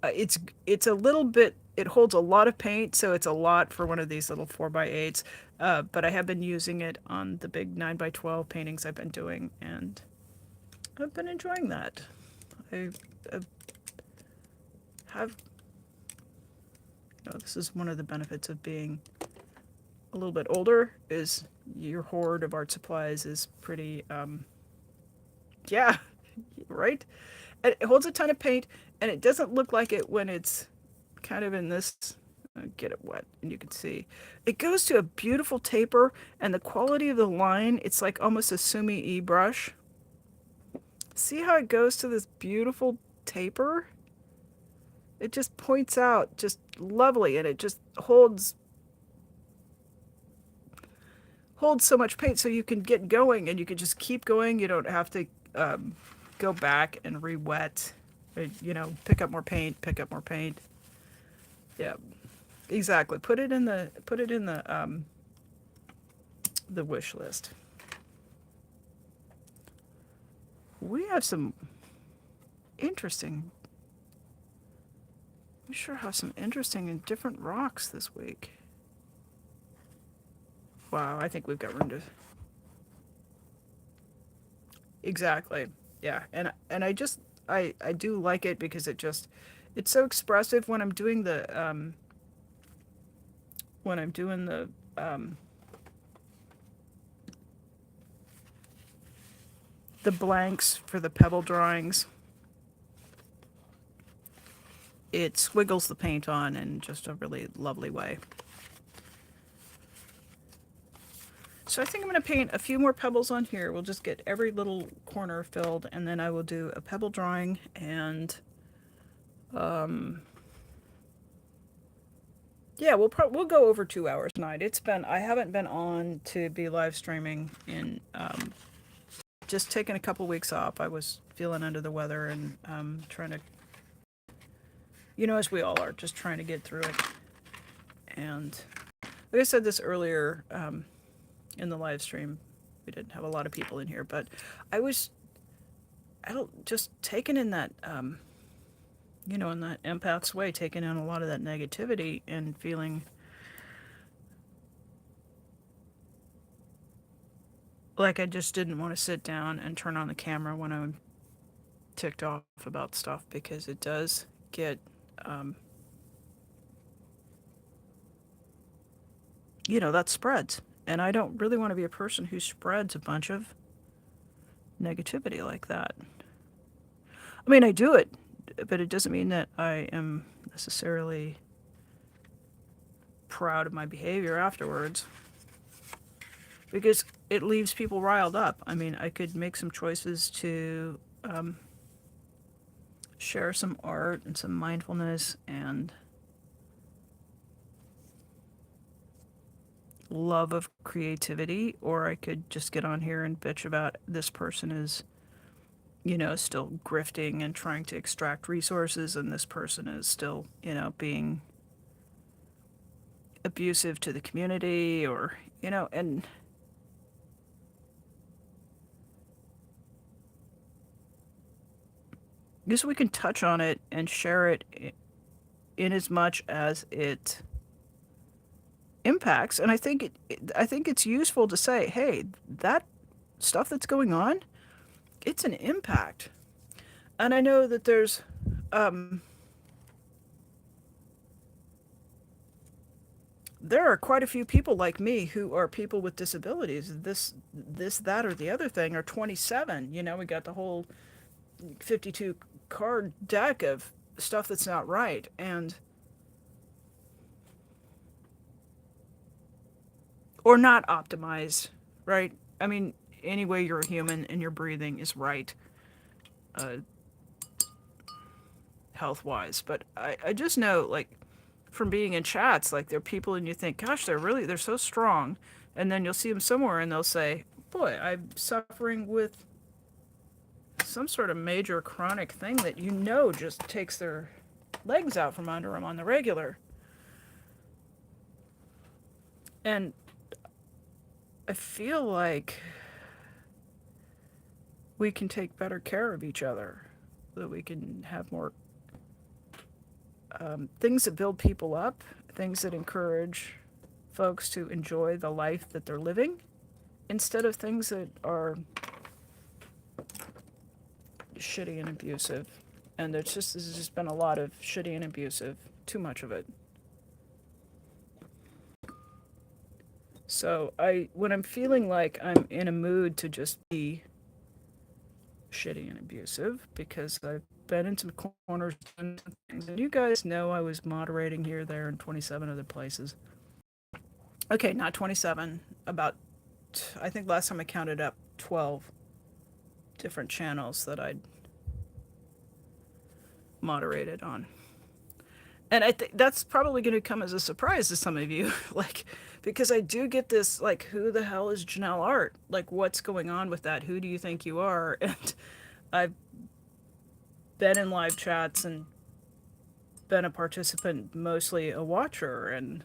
It's a little bit. It holds a lot of paint, so it's a lot for one of these little 4x8s. But I have been using it on the big 9x12 paintings I've been doing, and I've been enjoying that. I, I have, this is one of the benefits of being a little bit older, is your hoard of art supplies is pretty, yeah, right? It holds a ton of paint, and it doesn't look like it when it's kind of in this. Get it wet, and you can see it goes to a beautiful taper, and the quality of the line, it's like almost a Sumi E brush. See how it goes to this beautiful taper? It just points out just lovely, and it just holds so much paint, so you can get going, and you can just keep going. You don't have to go back and re-wet. Pick up more paint, pick up more paint. Yeah, exactly. Put it in the wish list. We have some interesting. We sure have some interesting and different rocks this week. Wow, I think we've got room to. Exactly. Yeah, and I do like it because it's so expressive when I'm doing the blanks for the pebble drawings. It swiggles the paint on in just a really lovely way. So I think I'm going to paint a few more pebbles on here. We'll just get every little corner filled, and then I will do a pebble drawing, and yeah, we'll go over 2 hours tonight. I haven't been on to be live streaming in just taking a couple weeks off. I was feeling under the weather, and trying to, as we all are, just trying to get through it. And like I said this earlier, in the live stream, we didn't have a lot of people in here, but I was, just taken in that, in that empath's way, taking in a lot of that negativity and feeling like I just didn't want to sit down and turn on the camera when I'm ticked off about stuff, because it does get, um, that spreads. And I don't really want to be a person who spreads a bunch of negativity like that. I mean, I do it, but it doesn't mean that I am necessarily proud of my behavior afterwards, because it leaves people riled up. I mean, I could make some choices to share some art and some mindfulness and love of creativity, or I could just get on here and bitch about this person is, still grifting and trying to extract resources, and this person is still, being abusive to the community, or, and guess we can touch on it and share it in as much as it impacts. And I think it's useful to say, hey, that stuff that's going on, it's an impact. And I know that there are quite a few people like me who are people with disabilities. That, or the other thing, are 27. We got the whole 52 card deck of stuff that's not right, and or not optimized, right? I mean, anyway, you're a human and your breathing is right, uh, health wise. But I just know, like, from being in chats, like, there are people and you think, gosh, they're so strong. And then you'll see them somewhere and they'll say, boy, I'm suffering with some sort of major chronic thing that just takes their legs out from under them on the regular. And I feel like we can take better care of each other, that we can have more things that build people up, things that encourage folks to enjoy the life that they're living, instead of things that are shitty and abusive. And there's just been a lot of shitty and abusive, too much of it. So when I'm feeling like I'm in a mood to just be shitty and abusive, because I've been in some corners and things, and you guys know I was moderating here, there, and 27 other places. Okay, not 27. About, I think last time I counted up 12 different channels that I'd moderated on. And I think that's probably going to come as a surprise to some of you, like, because I do get this, like, who the hell is Janelle Art? Like, what's going on with that? Who do you think you are? And I've been in live chats and been a participant, mostly a watcher, and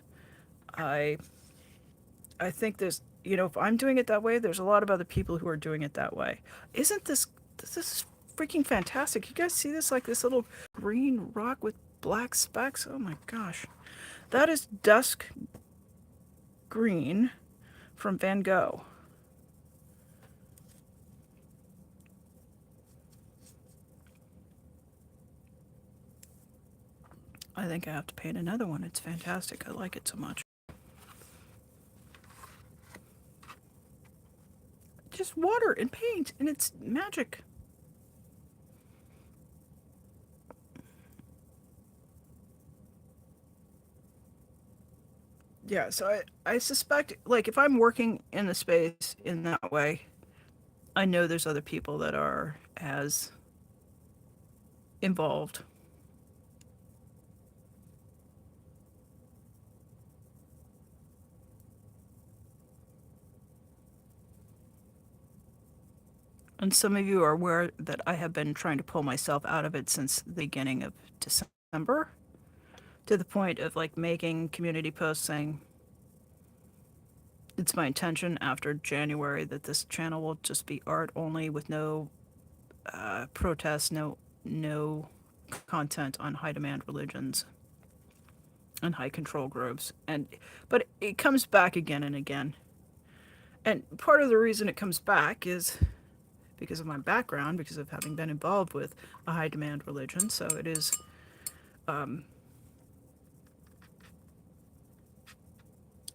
I, I think there's, if I'm doing it that way, there's a lot of other people who are doing it that way. Isn't this is freaking fantastic? You guys see this, like this little green rock with black specks? Oh my gosh. That is dusk green from Van Gogh. I think I have to paint another one. It's fantastic. I like it so much. Just water and paint, and it's magic. Yeah, so I suspect, like, if I'm working in the space in that way, I know there's other people that are as involved. And some of you are aware that I have been trying to pull myself out of it since the beginning of December, to the point of like making community posts saying it's my intention after January that this channel will just be art only with no protests, no content on high demand religions and high control groups. And but it comes back again and again. And part of the reason it comes back is because of my background, because of having been involved with a high demand religion. So um,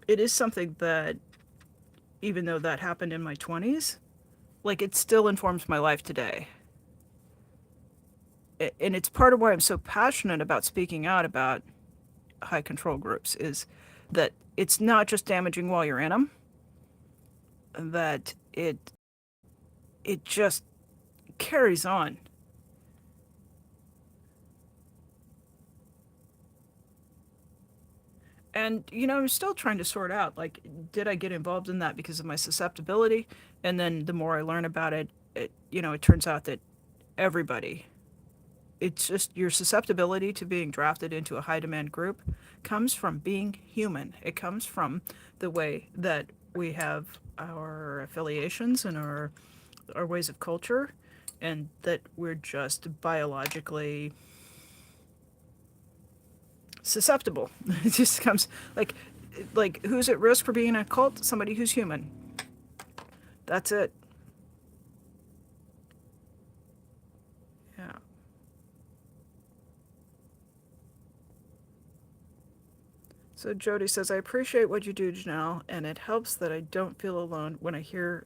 it is something that, even though that happened in my 20s, like it still informs my life today. And it's part of why I'm so passionate about speaking out about high control groups, is that it's not just damaging while you're in them, that it just carries on. And I'm still trying to sort out, like, did I get involved in that because of my susceptibility? And then the more I learn about it, it turns out that everybody, it's just your susceptibility to being drafted into a high demand group comes from being human. It comes from the way that we have our affiliations and our ways of culture, and that we're just biologically susceptible. It just comes like who's at risk for being in a cult? Somebody who's human. That's it. Yeah. So Jody says, I appreciate what you do, Janelle, and it helps that I don't feel alone when I hear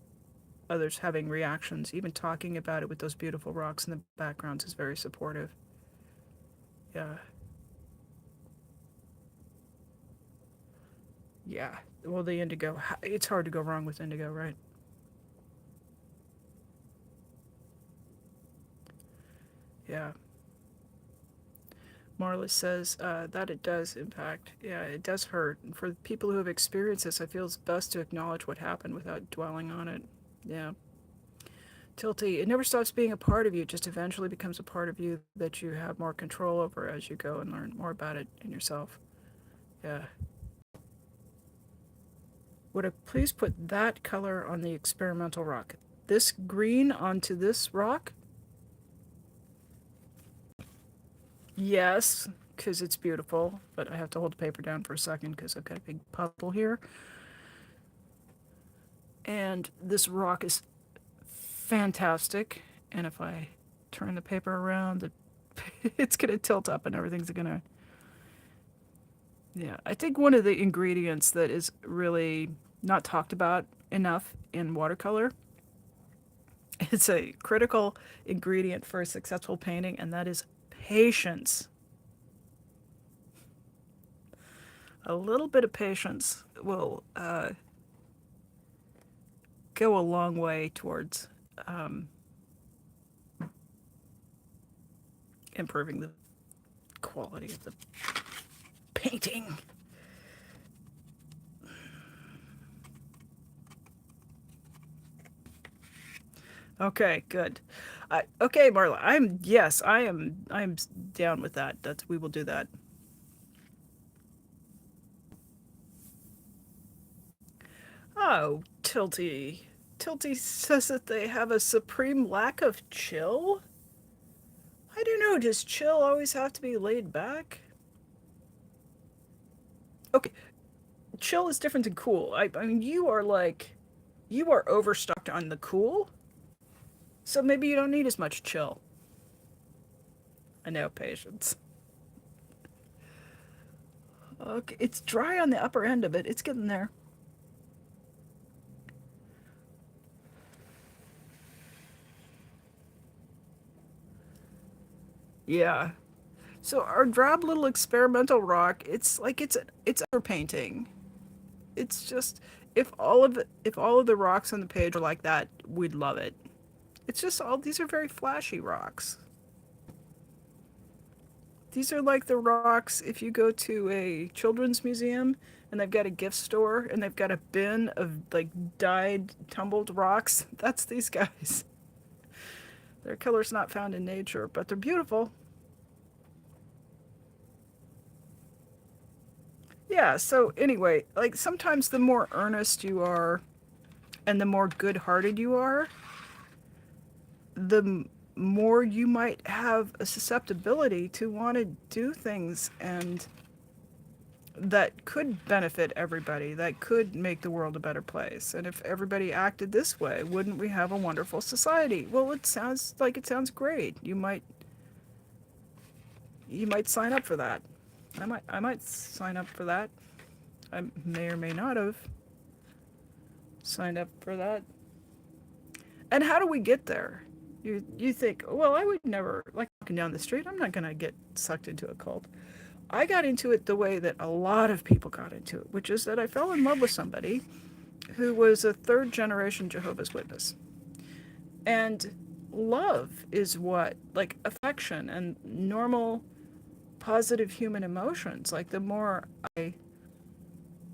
others having reactions. Even talking about it with those beautiful rocks in the backgrounds is very supportive. Yeah. Yeah. Well, the indigo, it's hard to go wrong with indigo, right? Yeah. Marla says that it does impact. Yeah, it does hurt. And for people who have experienced this, I feel it's best to acknowledge what happened without dwelling on it. Yeah. Tilty, it never stops being a part of you, it just eventually becomes a part of you that you have more control over as you go and learn more about it in yourself. Yeah. Would I please put that color on the experimental rock? This green onto this rock? Yes, because it's beautiful, but I have to hold the paper down for a second because I've got a big puddle here. And this rock is fantastic. And if I turn the paper around, it's going to tilt up and everything's going to. Yeah, I think one of the ingredients that is really not talked about enough in watercolor, it's a critical ingredient for a successful painting, and that is patience. A little bit of patience will go a long way towards um, improving the quality of the painting. Okay, good. Okay, Marla. I am down with that. That's we will do that. Oh, Tilty. Tilty says that they have a supreme lack of chill. I don't know. Does chill always have to be laid back? Okay, chill is different than cool. I mean, you are overstocked on the cool, so maybe you don't need as much chill. I know, patience. Okay, it's dry on the upper end of it. It's getting there. Yeah. So our drab little experimental rock, it's overpainting. It's just if all of the rocks on the page are like that, we'd love it. It's just all these are very flashy rocks. These are like the rocks if you go to a children's museum and they've got a gift store and they've got a bin of like dyed tumbled rocks. That's these guys. Their color's not found in nature, but they're beautiful. Yeah, so anyway, like sometimes the more earnest you are and the more good hearted you are, the more you might have a susceptibility to want to do things and that could benefit everybody, that could make the world a better place. And if everybody acted this way, wouldn't we have a wonderful society? Well, it sounds great. You might sign up for that. I might sign up for that. I may or may not have signed up for that. And how do we get there? You think, well, I would never like walking down the street. I'm not gonna get sucked into a cult. I got into it the way that a lot of people got into it, which is that I fell in love with somebody who was a third generation Jehovah's Witness. And love is what, like affection and normal positive human emotions, like the more I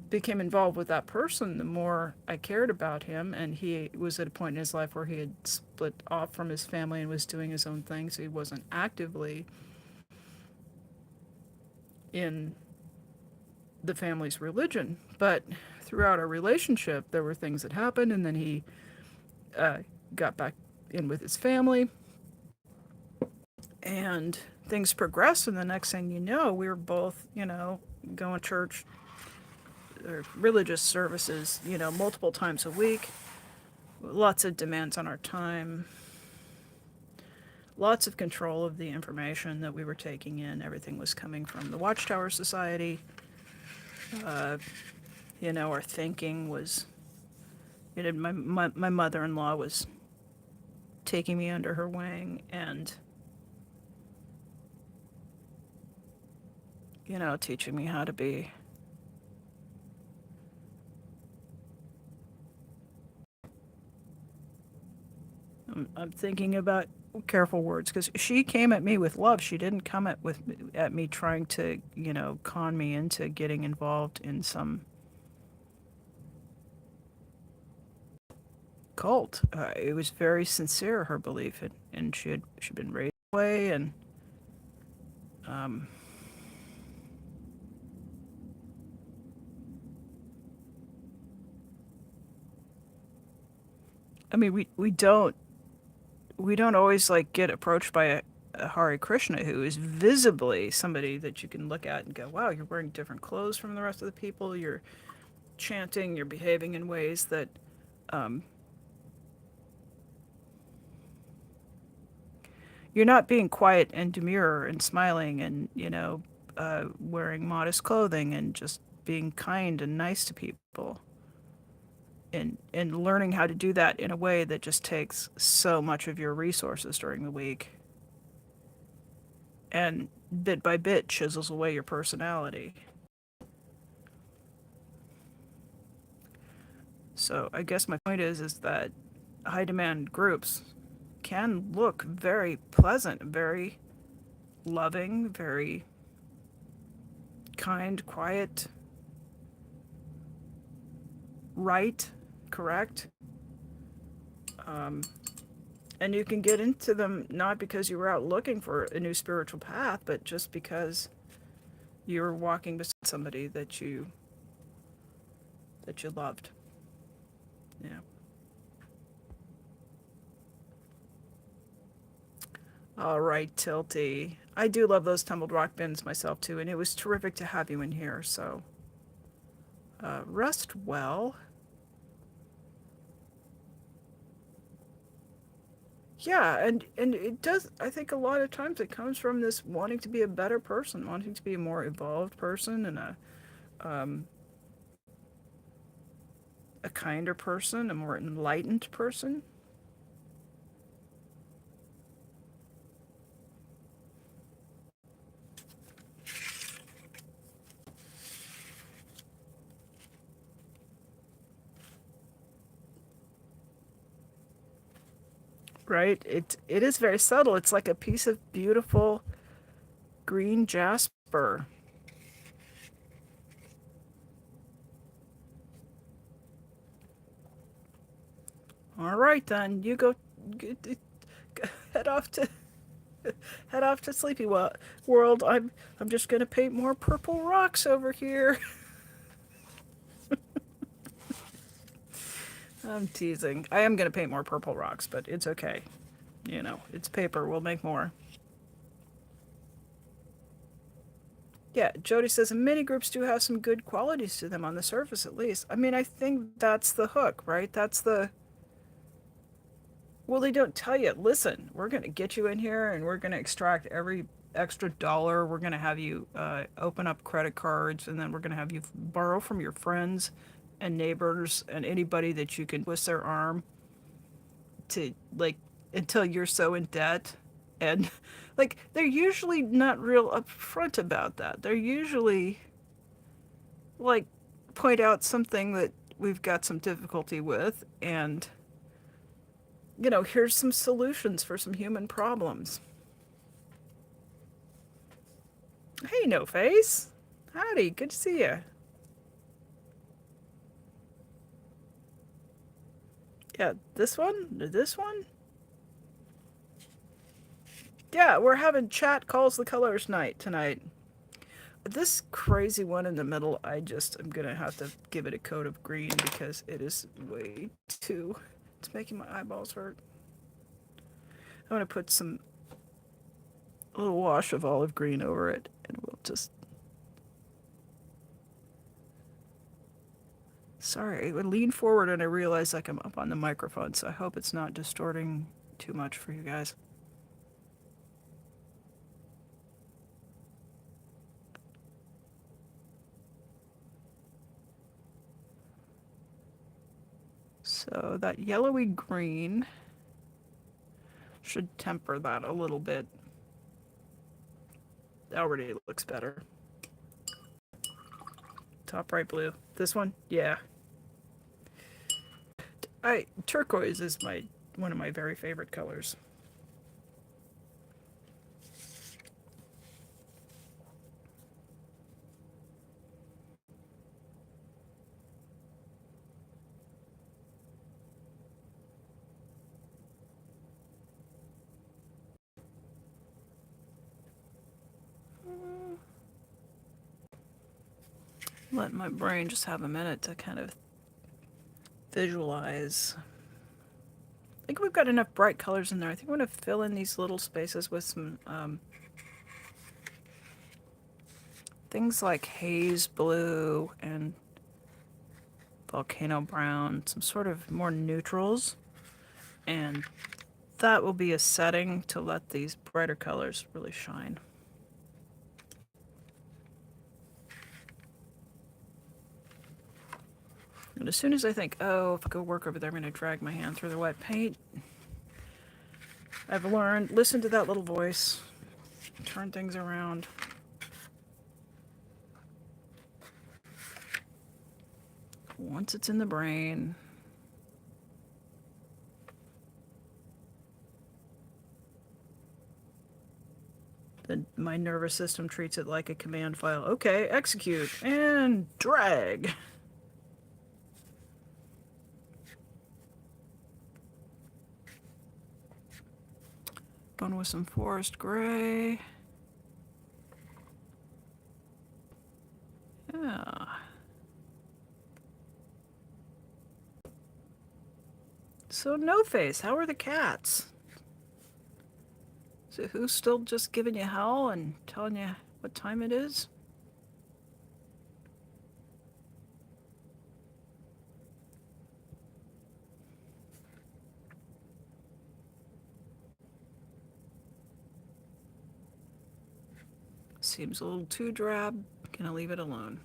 became involved with that person, the more I cared about him. And he was at a point in his life where he had split off from his family and was doing his own thing, so he wasn't actively in the family's religion. But throughout our relationship, there were things that happened, and then he uh, got back in with his family, and things progressed. And the next thing you know, we were both, going to church or religious services, multiple times a week. Lots of demands on our time, lots of control of the information that we were taking in. Everything was coming from the Watchtower Society. Uh, our thinking was, my mother-in-law was taking me under her wing and, teaching me how to be. I'm thinking about careful words because she came at me with love. She didn't come at me trying to, con me into getting involved in some cult. It was very sincere, her belief, and she'd been raised that way, and um, I mean, we don't always like get approached by a Hare Krishna who is visibly somebody that you can look at and go, wow, you're wearing different clothes from the rest of the people. You're chanting. You're behaving in ways that um, you're not being quiet and demure and smiling and, wearing modest clothing and just being kind and nice to people. And learning how to do that in a way that just takes so much of your resources during the week and bit by bit chisels away your personality. So I guess my point is that high demand groups can look very pleasant, very loving, very kind, quiet, right, correct. Um, and you can get into them not because you were out looking for a new spiritual path, but just because you're walking beside somebody that you loved. Yeah. All right, Tilty. I do love those tumbled rock bins myself too, and it was terrific to have you in here. So rest well. Yeah, and it does. I think a lot of times it comes from this wanting to be a better person, wanting to be a more evolved person, and um, a kinder person, a more enlightened person. Right? It is very subtle. It's like a piece of beautiful green jasper. All right, then you go, head off to head off to Sleepy World. I'm just gonna paint more purple rocks over here. I'm teasing. I am gonna paint more purple rocks, but it's okay. It's paper. We'll make more. Yeah, Jody says many groups do have some good qualities to them on the surface, at least. I mean, I think that's the hook, right? That's the well, they don't tell you, listen, we're going to get you in here and we're going to extract every extra dollar. We're going to have you open up credit cards, and then we're going to have you borrow from your friends and neighbors and anybody that you can twist their arm to, like, until you're so in debt. And, like, they're usually not real upfront about that. They're usually, like, point out something that we've got some difficulty with, and here's some solutions for some human problems. Hey, No Face. Howdy, good to see you. Yeah, this one? This one? Yeah, we're having chat calls the colors night tonight. This crazy one in the middle, I'm gonna have to give it a coat of green because it is way too. It's making my eyeballs hurt. I'm gonna put a little wash of olive green over it, and we'll just. Sorry, I lean forward and I realize like I'm up on the microphone, so I hope it's not distorting too much for you guys. So that yellowy green should temper that a little bit. Already looks better. Top right blue. This one? Yeah. Turquoise is one of my very favorite colors. Let my brain just have a minute to kind of visualize think we've got enough bright colors in there. I think I'm going to fill in these little spaces with some things like haze blue and volcano brown, some sort of more neutrals, and that will be a setting to let these brighter colors really shine. And as soon as I think, oh, if I go work over there, I'm going to drag my hand through the wet paint, I've learned, listen to that little voice, turn things around. Once it's in the brain, then my nervous system treats it like a command file. Okay, execute and drag. Going with some forest gray. Yeah. So No Face, how are the cats? So who's still just giving you hell and telling you what time it is? Seems a little too drab. Gonna leave it alone.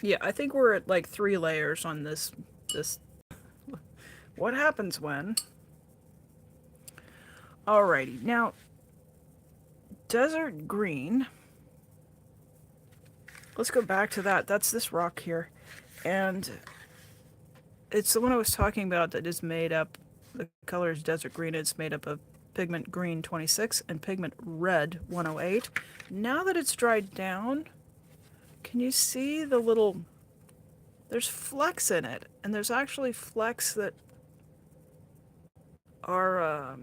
Yeah, I think we're at like 3 layers on this. What happens when? Alrighty, now desert green. Let's go back to that. That's this rock here, and it's the one I was talking about that is made up. The color is desert green. It's made up of pigment green 26 and pigment red 108. Now that it's dried down, can you see the little? There's flecks in it, and there's actually flecks that are, I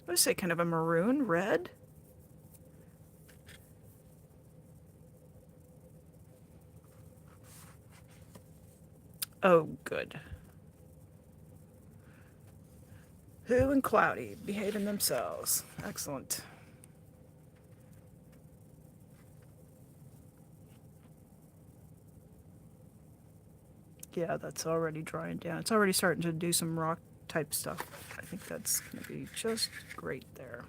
would say, kind of a maroon red. Oh, good. Who and Cloudy behaving themselves. Excellent. Yeah, that's already drying down. It's already starting to do some rock type stuff. I think that's going to be just great there.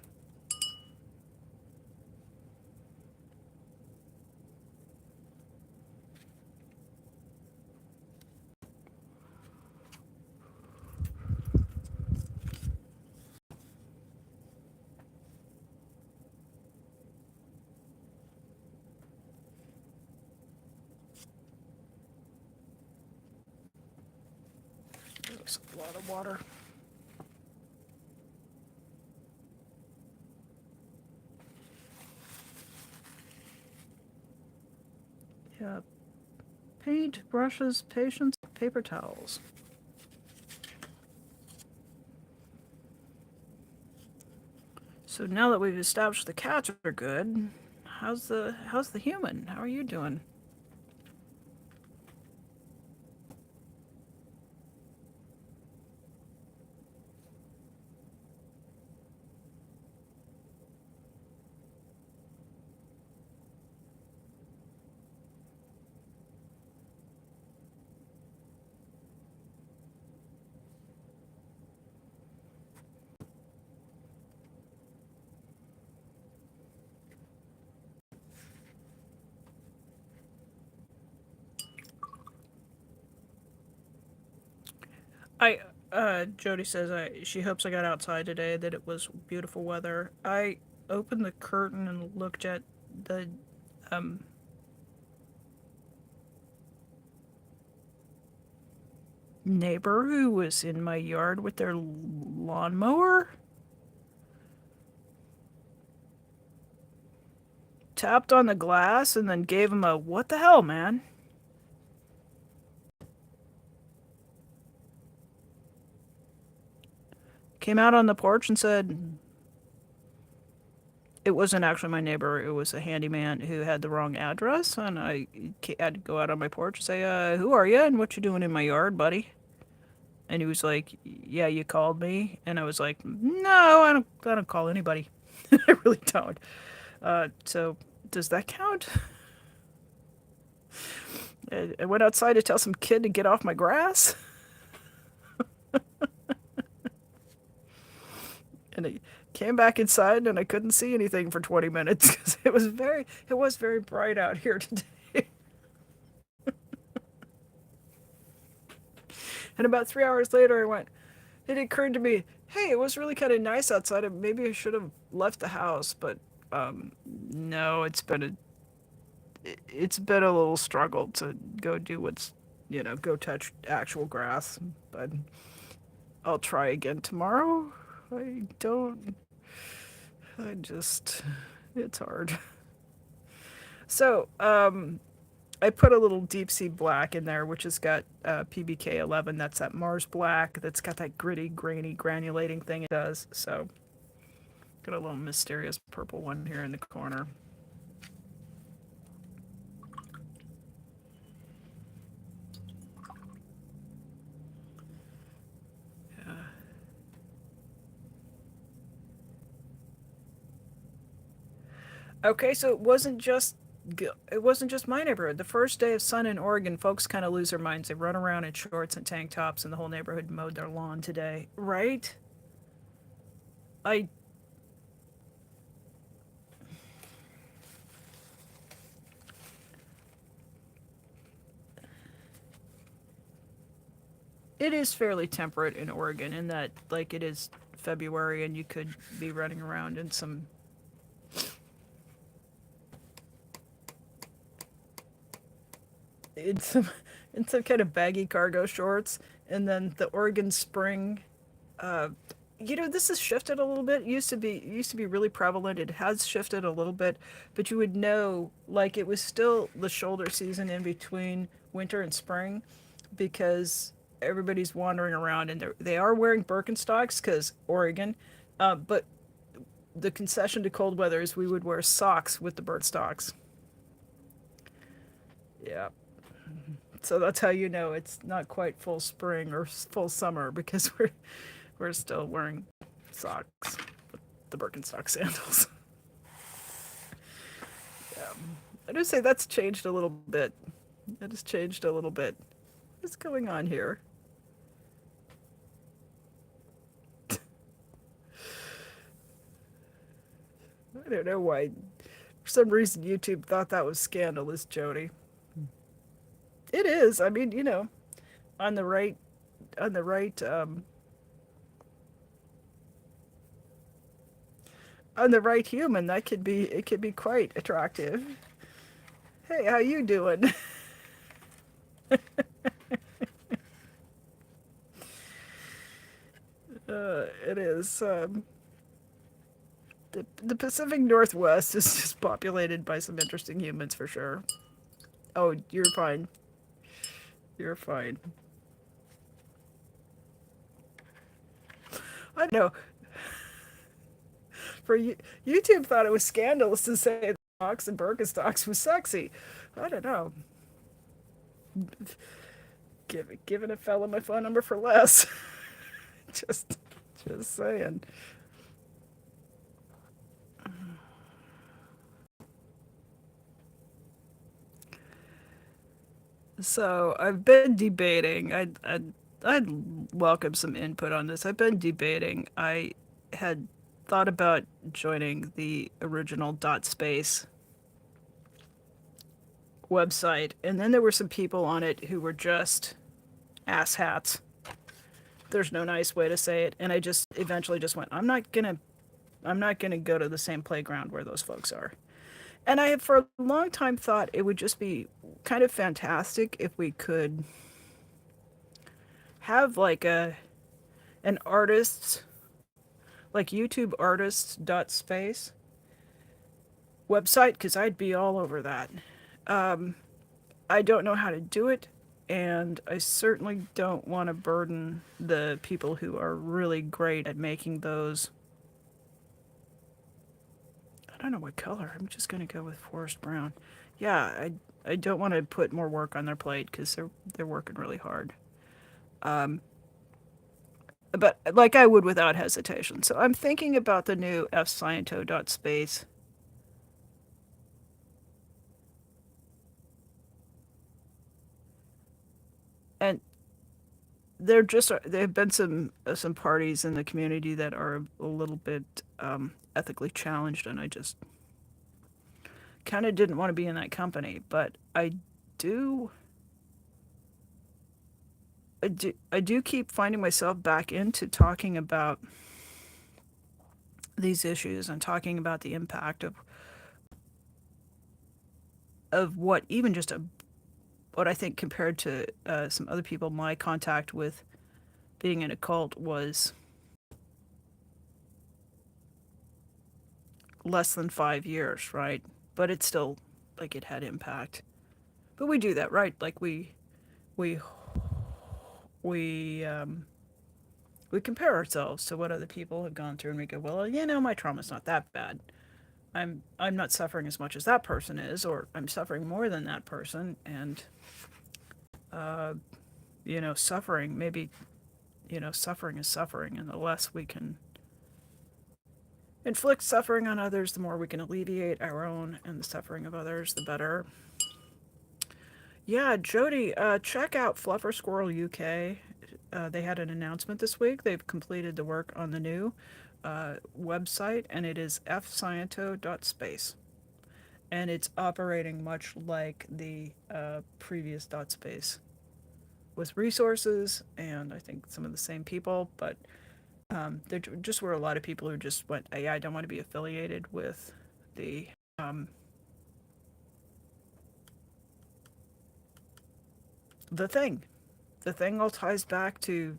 That's a lot of water. Yeah. Paint, brushes, patience, paper towels. So now that we've established the cats are good, how's the human? How are you doing? Jody says she hopes I got outside today, that it was beautiful weather. I opened the curtain and looked at the um neighbor who was in my yard with their lawnmower. Tapped on the glass and then gave him a what the hell, man? Came out on the porch and said, It wasn't actually my neighbor. It was a handyman who had the wrong address, and I had to go out on my porch and say, "Who are you? And what you doing in my yard, buddy?" And he was like, "Yeah, you called me." And I was like, "No, I don't call anybody. I really don't." So does that count? I went outside to tell some kid to get off my grass, and I came back inside and I couldn't see anything for 20 minutes because it was very bright out here today. And about 3 hours later, it occurred to me, hey, it was really kind of nice outside. Maybe I should have left the house, but no, it's been a little struggle to go do go touch actual grass. But I'll try again tomorrow. I don't. I just. It's hard. So, I put a little deep sea black in there, which has got PBK 11. That's that Mars black. That's got that gritty, grainy, granulating thing it does. So, got a little mysterious purple one here in the corner. Okay, so it wasn't just my neighborhood. The first day of sun in Oregon, folks kind of lose their minds. They run around in shorts and tank tops, and the whole neighborhood mowed their lawn today. Right? I. It is fairly temperate in Oregon in that, like, it is February and you could be running around in some in some kind of baggy cargo shorts, and then the Oregon spring. Uh, this has shifted a little bit. It used to be really prevalent. It has shifted a little bit, but you would know like it was still the shoulder season in between winter and spring, because everybody's wandering around and they are wearing Birkenstocks because Oregon, but the concession to cold weather is we would wear socks with the Birkenstocks. Yeah. So that's how you know it's not quite full spring or full summer, because we're still wearing socks with the Birkenstock sandals. Yeah. I do say that's changed a little bit. It has changed a little bit. What's going on here? I don't know why. For some reason, YouTube thought that was scandalous, Jody. It is. I mean, on the right, on the right, on the right human, it could be quite attractive. Hey, how you doing? It is. The Pacific Northwest is just populated by some interesting humans for sure. Oh, you're fine. You're fine. I know. For you, YouTube thought it was scandalous to say that Fox and Birkenstocks was sexy. I don't know. Giving a fella my phone number for less. just, just saying. So I've been debating. I'd welcome some input on this. I've been debating. I had thought about joining the original dot space website, and then there were some people on it who were just asshats. There's no nice way to say it, and I just eventually just went, I'm not gonna go to the same playground where those folks are. And I have for a long time thought it would just be kind of fantastic if we could have like an artist's, like YouTube artists dot space website, because I'd be all over that. Um, I don't know how to do it, and I certainly don't want to burden the people who are really great at making those. I don't know what color. I'm just gonna go with forest brown. Yeah, I don't want to put more work on their plate because they're working really hard. Um, but like I would without hesitation. So I'm thinking about the new fsciento.space. And there have been some parties in the community that are a little bit ethically challenged, and I just kind of didn't want to be in that company. But do I do keep finding myself back into talking about these issues and talking about the impact of what even just what I think compared to some other people, my contact with being in a cult was less than 5 years, right? But it's still like it had impact. But we do that, right? Like we we we compare ourselves to what other people have gone through, and we go, well, my trauma's not that bad. I'm not suffering as much as that person is, or I'm suffering more than that person, and uh, suffering maybe suffering is suffering, and the less we can inflict suffering on others, the more we can alleviate our own and the suffering of others, the better. Yeah, Jody, check out Fluffer Squirrel UK. They had an announcement this week. They've completed the work on the new website, and it is fsciento.space. And it's operating much like the previous .space with resources and I think some of the same people, but there just were a lot of people who just went, hey, I don't want to be affiliated with the um, the thing. The thing all ties back to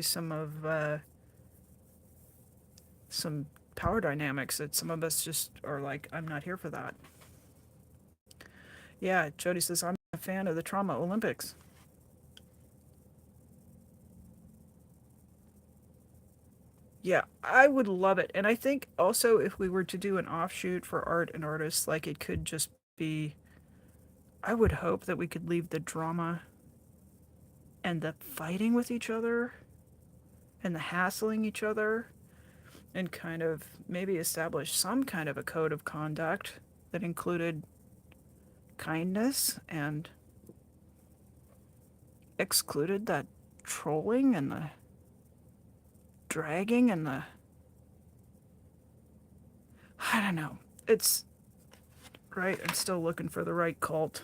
some of some power dynamics that some of us just are like, I'm not here for that. Yeah, Jody says I'm a fan of the Trauma Olympics. Yeah, I would love it. And I think also if we were to do an offshoot for art and artists, like it could just be, I would hope that we could leave the drama and the fighting with each other and the hassling each other and kind of maybe establish some kind of a code of conduct that included kindness and excluded that trolling and the dragging and the, I don't know. It's right. I'm still looking for the right cult.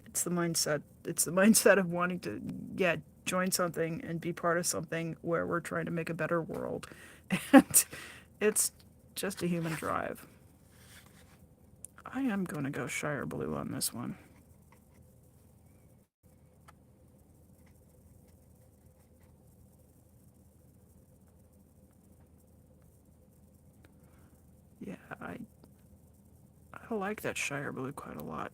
It's the mindset. It's the mindset of wanting to, yeah, join something and be part of something where we're trying to make a better world. And it's just a human drive. I am going to go Shire Blue on this one. Yeah, I like that Shire Blue quite a lot.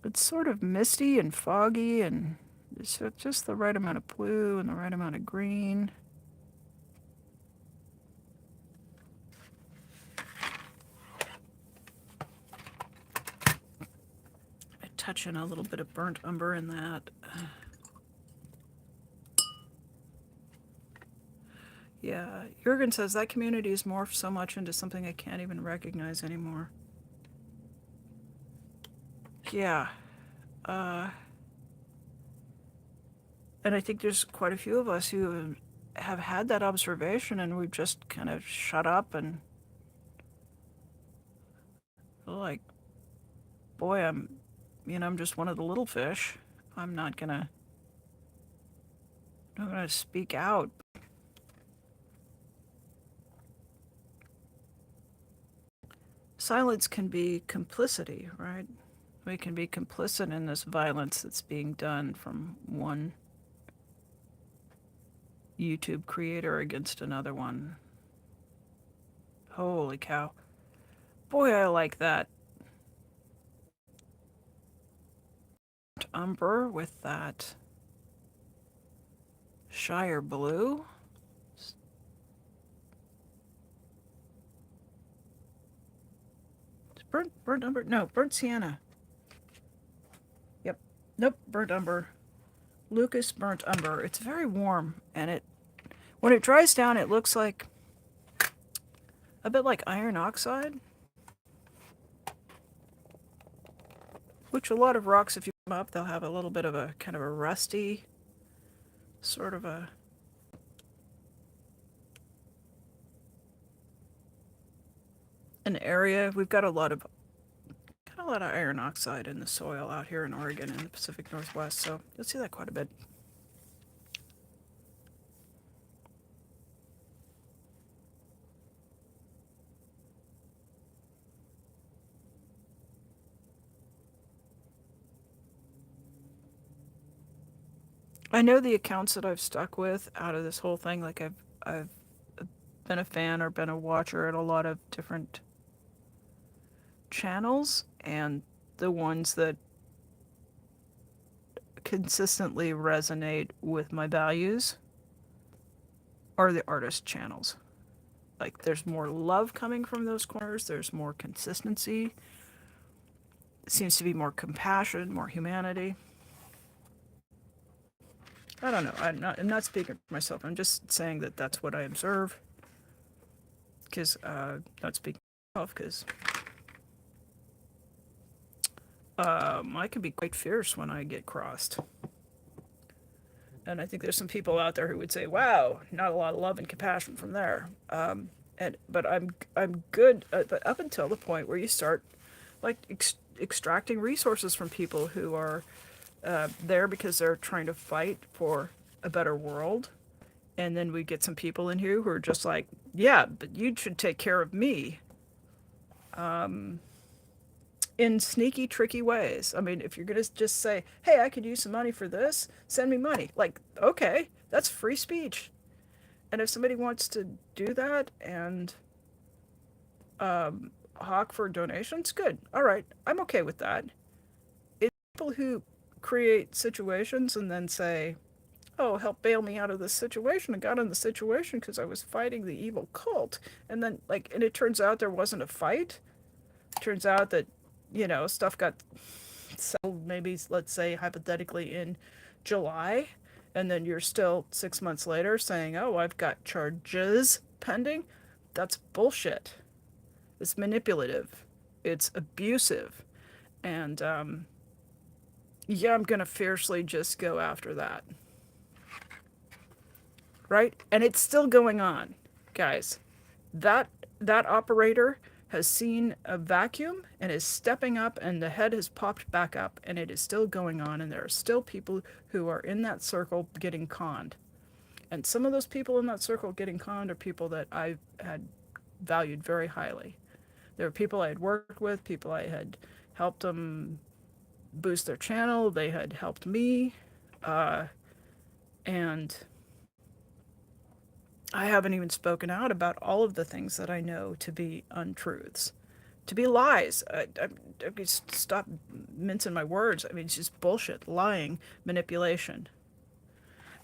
It's sort of misty and foggy, and it's just the right amount of blue and the right amount of green. I touch in a little bit of burnt umber in that. Yeah, Jurgen says that community has morphed so much into something I can't even recognize anymore. Yeah, uh, and I think there's quite a few of us who have had that observation, and we've just kind of shut up and like, boy, I'm just one of the little fish. I'm not gonna speak out. Silence can be complicity, right? We can be complicit in this violence that's being done from one YouTube creator against another one. Holy cow. Boy, I like that umber with that Shire Blue. Burnt umber? No, burnt sienna. Yep. Nope, burnt umber. Lucas burnt umber. It's very warm, and when it dries down, it looks like a bit like iron oxide, which a lot of rocks, if you come up, they'll have a little bit of a kind of a rusty sort of an area. We've got a lot of iron oxide in the soil out here in Oregon and the Pacific Northwest, so you'll see that quite a bit. I know the accounts that I've stuck with out of this whole thing, like I've been a fan or been a watcher at a lot of different channels, and the ones that consistently resonate with my values are the artist channels. Like there's more love coming from those corners, there's more consistency, it seems to be more compassion, more humanity. I don't know. I'm not speaking for myself. I'm just saying that that's what I observe. Because not speaking for myself, because I can be quite fierce when I get crossed. And I think there's some people out there who would say, "Wow, not a lot of love and compassion from there." But I'm good. But up until the point where you start like extracting resources from people who are there because they're trying to fight for a better world. And then we get some people in here who are just like, yeah, but you should take care of me in sneaky, tricky ways. I mean, if you're going to just say, hey, I could use some money for this, send me money. Like, okay, that's free speech. And if somebody wants to do that and hawk for donations, good. All right, I'm okay with that. It's people who create situations and then say, oh, help bail me out of this situation. I got in the situation because I was fighting the evil cult. And then, and it turns out there wasn't a fight. It turns out that, stuff got settled, maybe, let's say, hypothetically in July. And then you're still 6 months later saying, oh, I've got charges pending. That's bullshit. It's manipulative. It's abusive. And, yeah, I'm going to fiercely just go after that. Right? And it's still going on, guys. That operator has seen a vacuum and is stepping up, and the head has popped back up, and it is still going on, and there are still people who are in that circle getting conned. And some of those people in that circle getting conned are people that I had valued very highly. There were people I had worked with, people I had helped them boost their channel, they had helped me, and I haven't even spoken out about all of the things that I know to be untruths, to be lies. I stop mincing my words. I mean, it's just bullshit, lying, manipulation.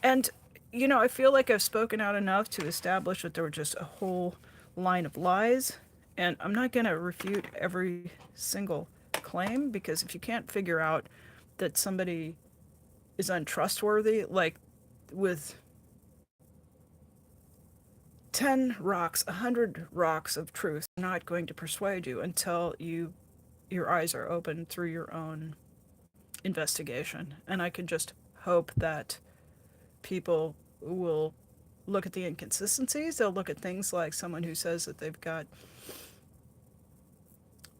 And, I feel like I've spoken out enough to establish that there were just a whole line of lies. And I'm not going to refute every single claim, because if you can't figure out that somebody is untrustworthy, like with 10 rocks, 100 rocks of truth are not going to persuade you until your eyes are open through your own investigation. And I can just hope that people will look at the inconsistencies. They'll look at things like someone who says that they've got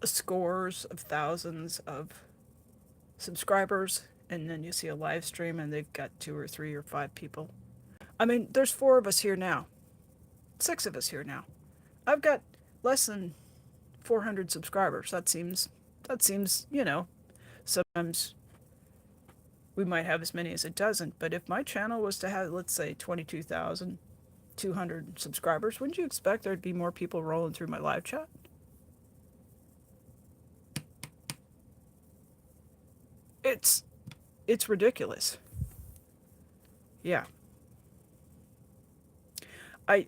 scores of thousands of subscribers, and then you see a live stream and they've got 2 or 3 or 5 people. I mean, there's 4 of us here now. 6 of us here now. I've got less than 400 subscribers. That seems, sometimes we might have as many as it doesn't. But if my channel was to have, let's say, 22,200 subscribers, wouldn't you expect there'd be more people rolling through my live chat? It's ridiculous. Yeah.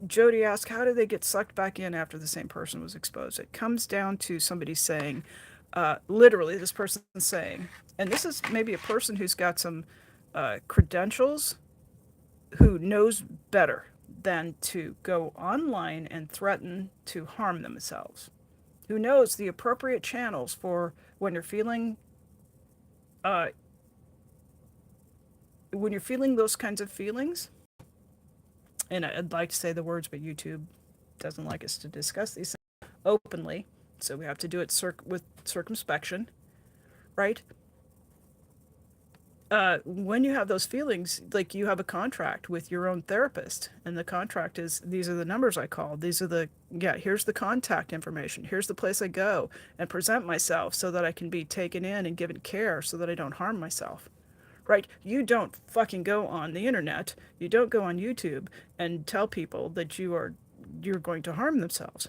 Jody asked, how do they get sucked back in after the same person was exposed? It comes down to somebody saying, literally, this person saying, and this is maybe a person who's got some credentials, who knows better than to go online and threaten to harm themselves, who knows the appropriate channels for uh, when you're feeling those kinds of feelings. And I'd like to say the words, but YouTube doesn't like us to discuss these things openly, so we have to do it with circumspection, right? When you have those feelings, like you have a contract with your own therapist, and the contract is, these are the numbers I called, these are the, yeah, here's the contact information, here's the place I go and present myself so that I can be taken in and given care so that I don't harm myself. Right? You don't fucking go on the internet, you don't go on YouTube and tell people that you're going to harm themselves.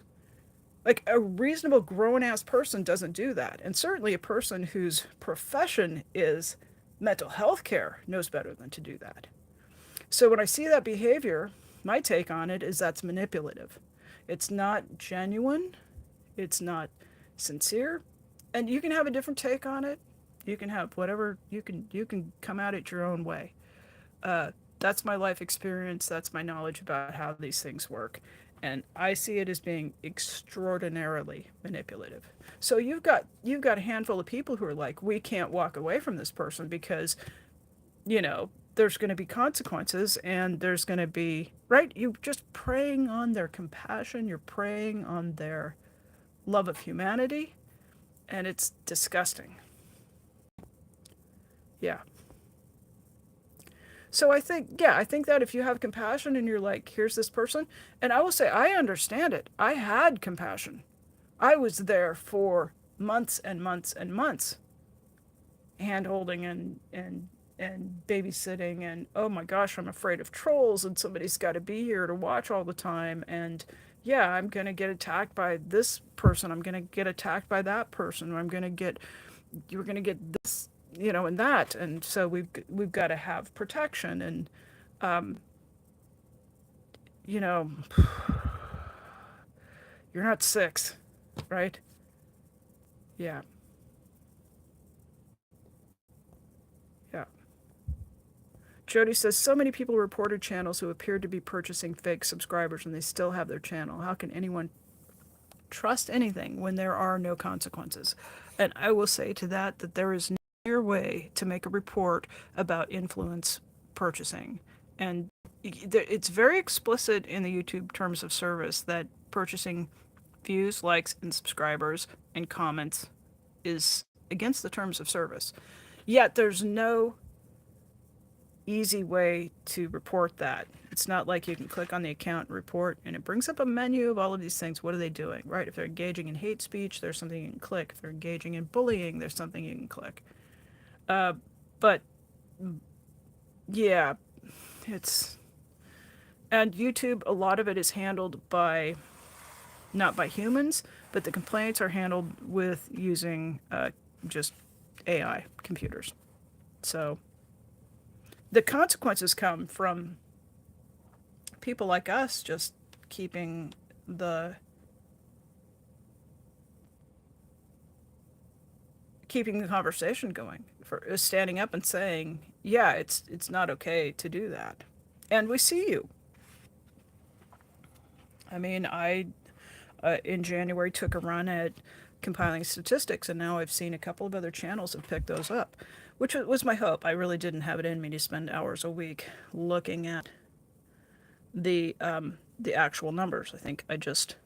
Like a reasonable grown ass person doesn't do that. And certainly a person whose profession is mental health care knows better than to do that. So when I see that behavior, my take on it is that's manipulative. It's not genuine, it's not sincere, and you can have a different take on it. You can have whatever, you can come at it your own way. Uh, that's my life experience. That's my knowledge about how these things work, and I see it as being extraordinarily manipulative. So you've got a handful of people who are like, we can't walk away from this person because there's going to be consequences, and there's going to be, right. You just preying on their compassion. You're preying on their love of humanity, and it's disgusting. Yeah. So I think that if you have compassion and you're like, here's this person, and I will say, I understand it. I had compassion. I was there for months and months and months, hand holding and babysitting, and oh my gosh, I'm afraid of trolls, and somebody's got to be here to watch all the time, and yeah, I'm gonna get attacked by this person. I'm gonna get attacked by that person. You're gonna get this, and that, and so we've got to have protection, and you know, you're not six, right? Yeah, yeah. Jody says so many people reported channels who appeared to be purchasing fake subscribers and they still have their channel. How can anyone trust anything when there are no consequences? And I will say to that there is no clear way to make a report about influence purchasing. And it's very explicit in the YouTube terms of service that purchasing views, likes, and subscribers and comments is against the terms of service. Yet there's no easy way to report that. It's not like you can click on the account and report, and it brings up a menu of all of these things. What are they doing, right? If they're engaging in hate speech, there's something you can click. If they're engaging in bullying, there's something you can click. Uh, but yeah, it's, and YouTube, a lot of it is handled by, not by humans, but the complaints are handled with using just AI computers. So the consequences come from people like us just keeping the keeping the conversation going, for standing up and saying, yeah, it's not okay to do that. And we see you. I mean, I in January took a run at compiling statistics, and now I've seen a couple of other channels have picked those up, which was my hope. I really didn't have it in me to spend hours a week looking at the actual numbers. I think I just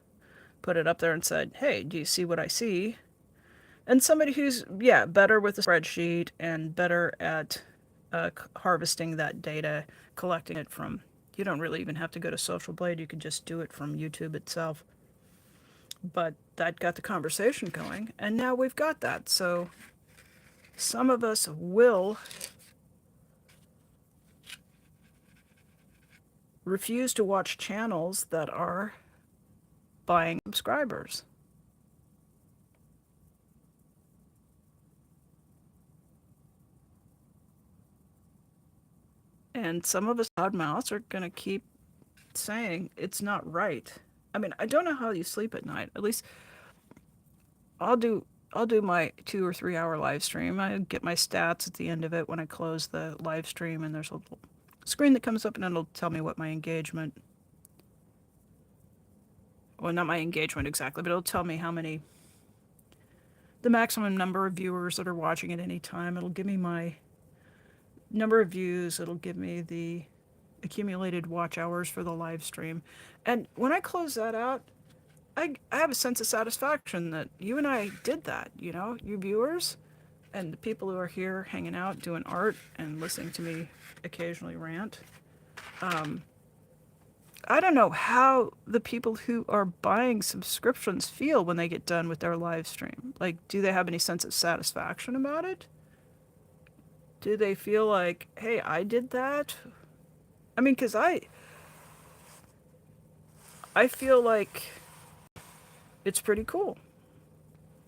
put it up there and said, "Hey, do you see what I see?" And somebody who's, yeah, better with a spreadsheet and better at harvesting that data, collecting it from. You don't really even have to go to Social Blade. You can just do it from YouTube itself. But that got the conversation going, and now we've got that. So some of us will refuse to watch channels that are buying subscribers. And some of us loud mouths are going to keep saying it's not right. I mean, I don't know how you sleep at night. At least I'll do I'll do my 2 or 3 hour live stream. I get my stats at the end of it when I close the live stream, and there's a little screen that comes up and it'll tell me what my engagement, well, not my engagement exactly, but it'll tell me how many, the maximum number of viewers that are watching at any time. It'll give me my number of views. It'll give me the accumulated watch hours for the live stream. And when I close that out, I have a sense of satisfaction that you and I did that, you know, you viewers and the people who are here hanging out doing art and listening to me occasionally rant. I don't know how the people who are buying subscriptions feel when they get done with their live stream. Like, do they have any sense of satisfaction about it? Do they feel like, hey, I did that? I mean, because I feel like it's pretty cool.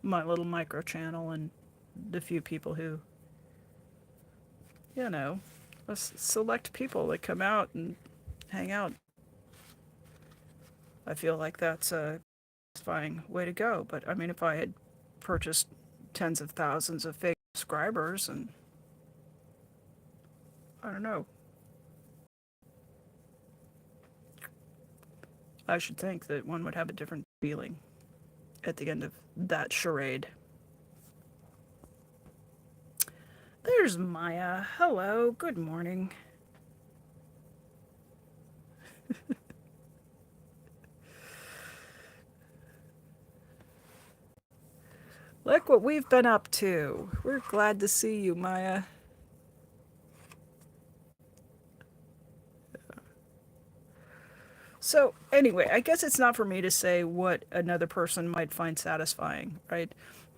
My little micro channel and the few people who, you know, select people that come out and hang out. I feel like that's a satisfying way to go. But I mean, if I had purchased tens of thousands of fake subscribers, and I don't know, I should think that one would have a different feeling at the end of that charade. There's Maya. Hello, good morning. Look what we've been up to. We're glad to see you, Maya. So, anyway, I guess it's not for me to say what another person might find satisfying, right?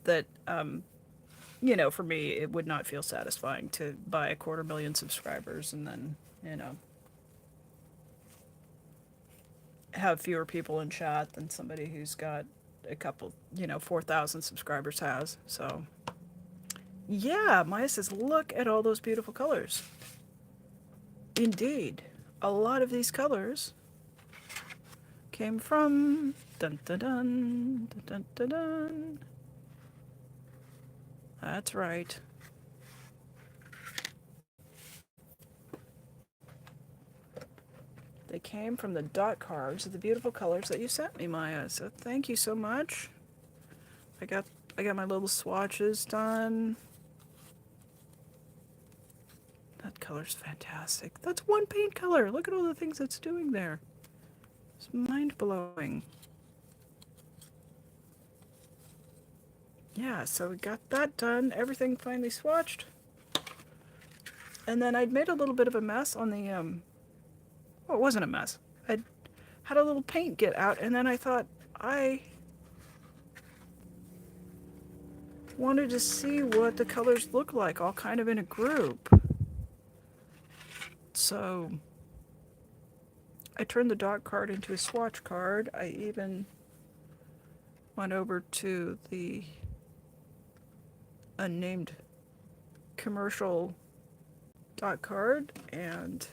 That, you know, for me, it would not feel satisfying to buy 250,000 subscribers and then, you know, have fewer people in chat than somebody who's got a couple, you know, 4,000 subscribers has. So, yeah, Maya says, look at all those beautiful colors. Indeed, a lot of these colors came from dun dun dun dun dun dun dun. That's right. They came from the dot cards of the beautiful colors that you sent me, Maya. So thank you so much. I got my little swatches done. That color's fantastic. That's one paint color. Look at all the things it's doing there. It's mind-blowing. Yeah, so we got that done. Everything finally swatched. And then I'd made a little bit of a mess on the, well, it wasn't a mess. I had a little paint get out, and then I thought I wanted to see what the colors look like, all kind of in a group. So I turned the dot card into a swatch card. I even went over to the unnamed commercial dot card, and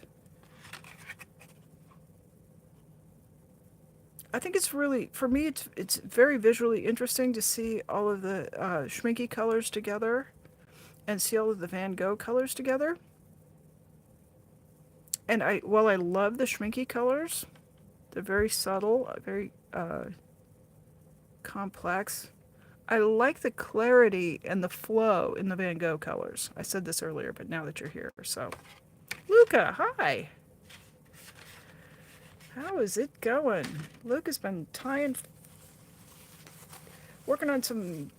I think it's really, for me, it's very visually interesting to see all of the Schminky colors together and see all of the Van Gogh colors together. And while I love the Schminky colors, they're very subtle, very complex. I like the clarity and the flow in the Van Gogh colors. I said this earlier, but now that you're here, so. Luca, hi. How is it going? Luca's been working on some,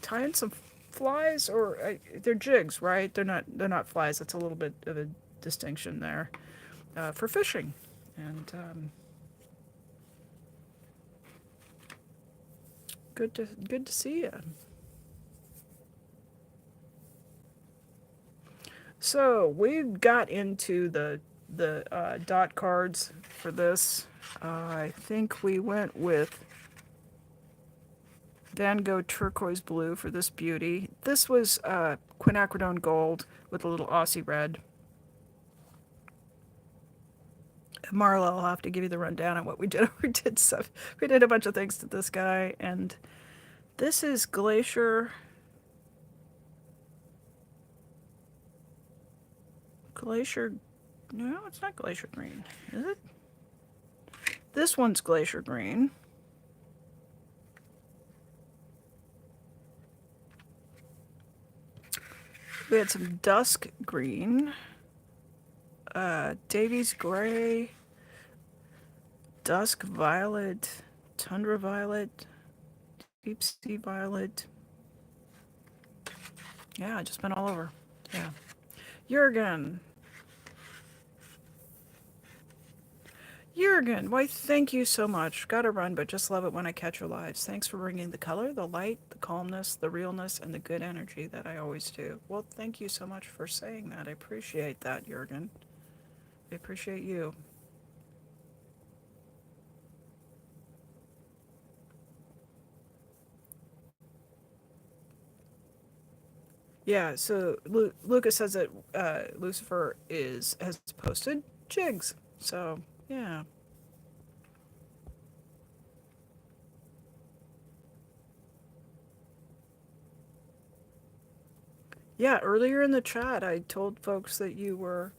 tying some flies, or they're jigs, right? They're not flies. That's a little bit of a distinction there, for fishing, and good to see you. So we got into the dot cards for this. I think we went with Van Gogh turquoise blue for this beauty. This was quinacridone gold with a little Aussie red. Marla, I'll have to give you the rundown on what we did. We did stuff. We did a bunch of things to this guy, and this is Glacier. Glacier. No, it's not Glacier Green, is it? This one's Glacier Green. We had some Dusk Green, Davies Gray, Dusk Violet, Tundra Violet, Deep Sea Violet. Yeah, just been all over. Yeah. Jurgen. Jurgen, why thank you so much. Gotta run, but just love it when I catch your lives. Thanks for bringing the color, the light, the calmness, the realness, and the good energy that I always do. Well, thank you so much for saying that. I appreciate that, Jurgen. I appreciate you. Yeah, so Lucas says that Lucifer has posted jigs. So, yeah. Yeah, earlier in the chat, I told folks that you were,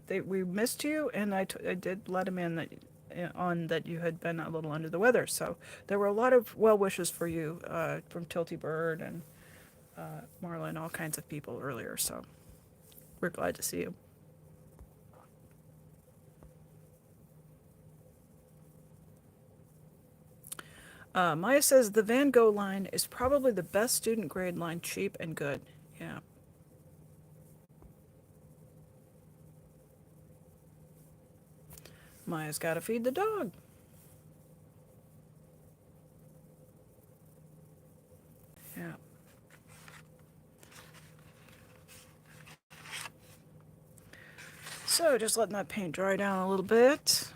we missed you, and I did let them in that on that you had been a little under the weather. So there were a lot of well wishes for you from Tilty Bird and Marla and all kinds of people earlier. So we're glad to see you. Maya says the Van Gogh line is probably the best student grade line, cheap and good. Yeah. Maya's got to feed the dog. Yeah. So just letting that paint dry down a little bit.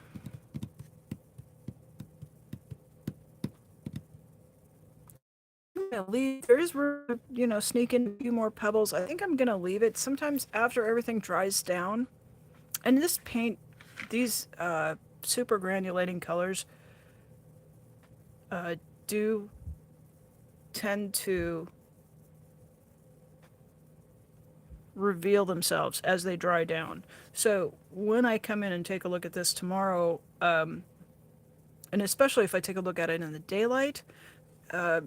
I'm gonna leave. There is room, sneak in a few more pebbles. I think I'm gonna leave it. Sometimes after everything dries down, and this paint, these super granulating colors uh, do tend to reveal themselves as they dry down. So when I come in and take a look at this tomorrow, and especially if I take a look at it in the daylight, uh,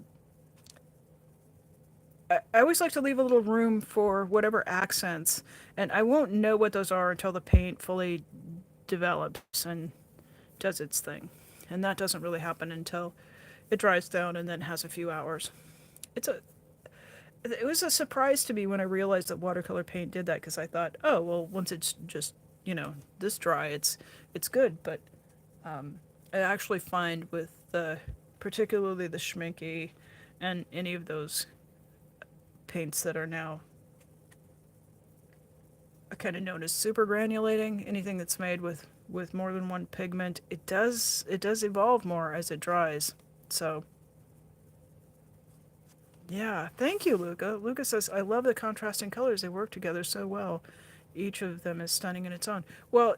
I always like to leave a little room for whatever accents, and I won't know what those are until the paint fully develops and does its thing. And that doesn't really happen until it dries down and then has a few hours. It's a it was a surprise to me when I realized that watercolor paint did that because I thought, oh well, once it's just this dry, it's good. But I actually find with the particularly the Schminky and any of those paints that are now kind of known as super granulating, anything that's made with more than one pigment, it does evolve more as it dries. So yeah, thank you, Luca. Luca says, I love the contrasting colors. They work together so well. Each of them is stunning in its own. Well,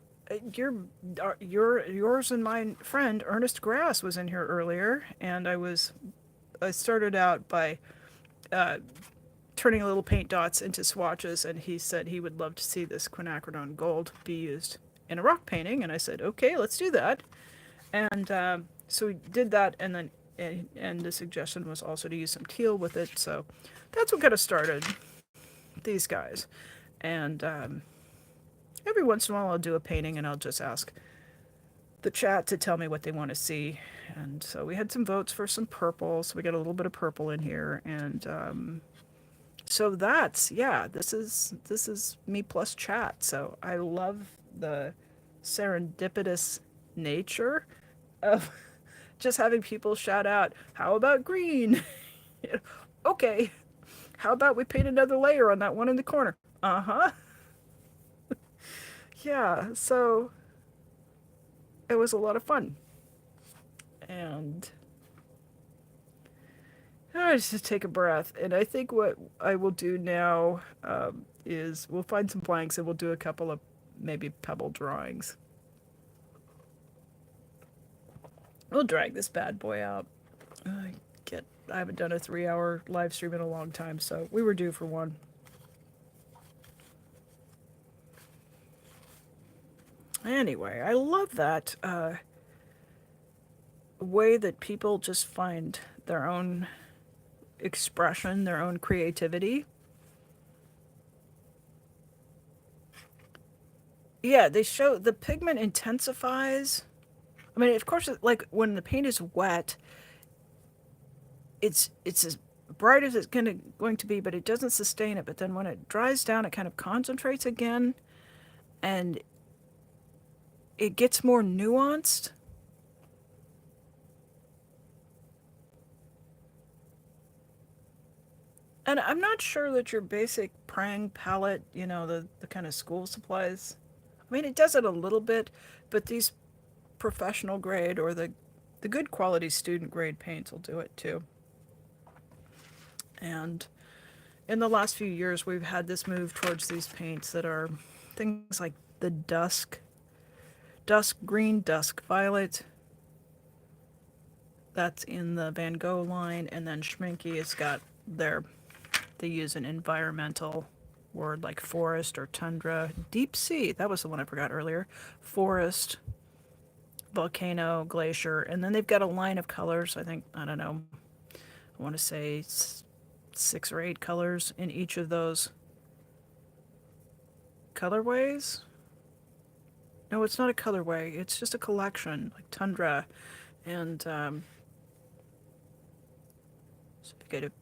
yours and my friend Ernest Grass was in here earlier, and I started out by uh, turning little paint dots into swatches, and he said he would love to see this quinacridone gold be used in a rock painting, and I said, okay, let's do that. And so we did that, and then and the suggestion was also to use some teal with it. So that's what got us started. These guys, and every once in a while I'll do a painting, and I'll just ask the chat to tell me what they want to see. And so we had some votes for some purple, so we got a little bit of purple in here, and so that's yeah. This is me plus chat. So I love the serendipitous nature of just having people shout out, how about green? Okay, how about we paint another layer on that one in the corner? Uh-huh. Yeah, so it was a lot of fun. And I just take a breath. And I think what I will do now is we'll find some blanks and we'll do a couple of maybe pebble drawings. We'll drag this bad boy out. I haven't done a 3-hour live stream in a long time, so we were due for one. Anyway, I love that way that people just find their own expression, their own creativity. Yeah, they show the pigment intensifies. I mean, of course, like when the paint is wet, it's as bright as it's going to be, but it doesn't sustain it. But then when it dries down, it kind of concentrates again, and it gets more nuanced. And I'm not sure that your basic Prang palette, the kind of school supplies, I mean, it does it a little bit, but these professional grade or the good quality student grade paints will do it too. And in the last few years, we've had this move towards these paints that are things like the dusk green, dusk violet. That's in the Van Gogh line, and then Schminke has got they use an environmental word like forest or tundra, deep sea. That was the one I forgot earlier. Forest, volcano, glacier, and then they've got a line of colors. I don't know, I want to say 6 or 8 colors in each of those colorways. No, it's not a colorway. It's just a collection, like tundra, and so you get a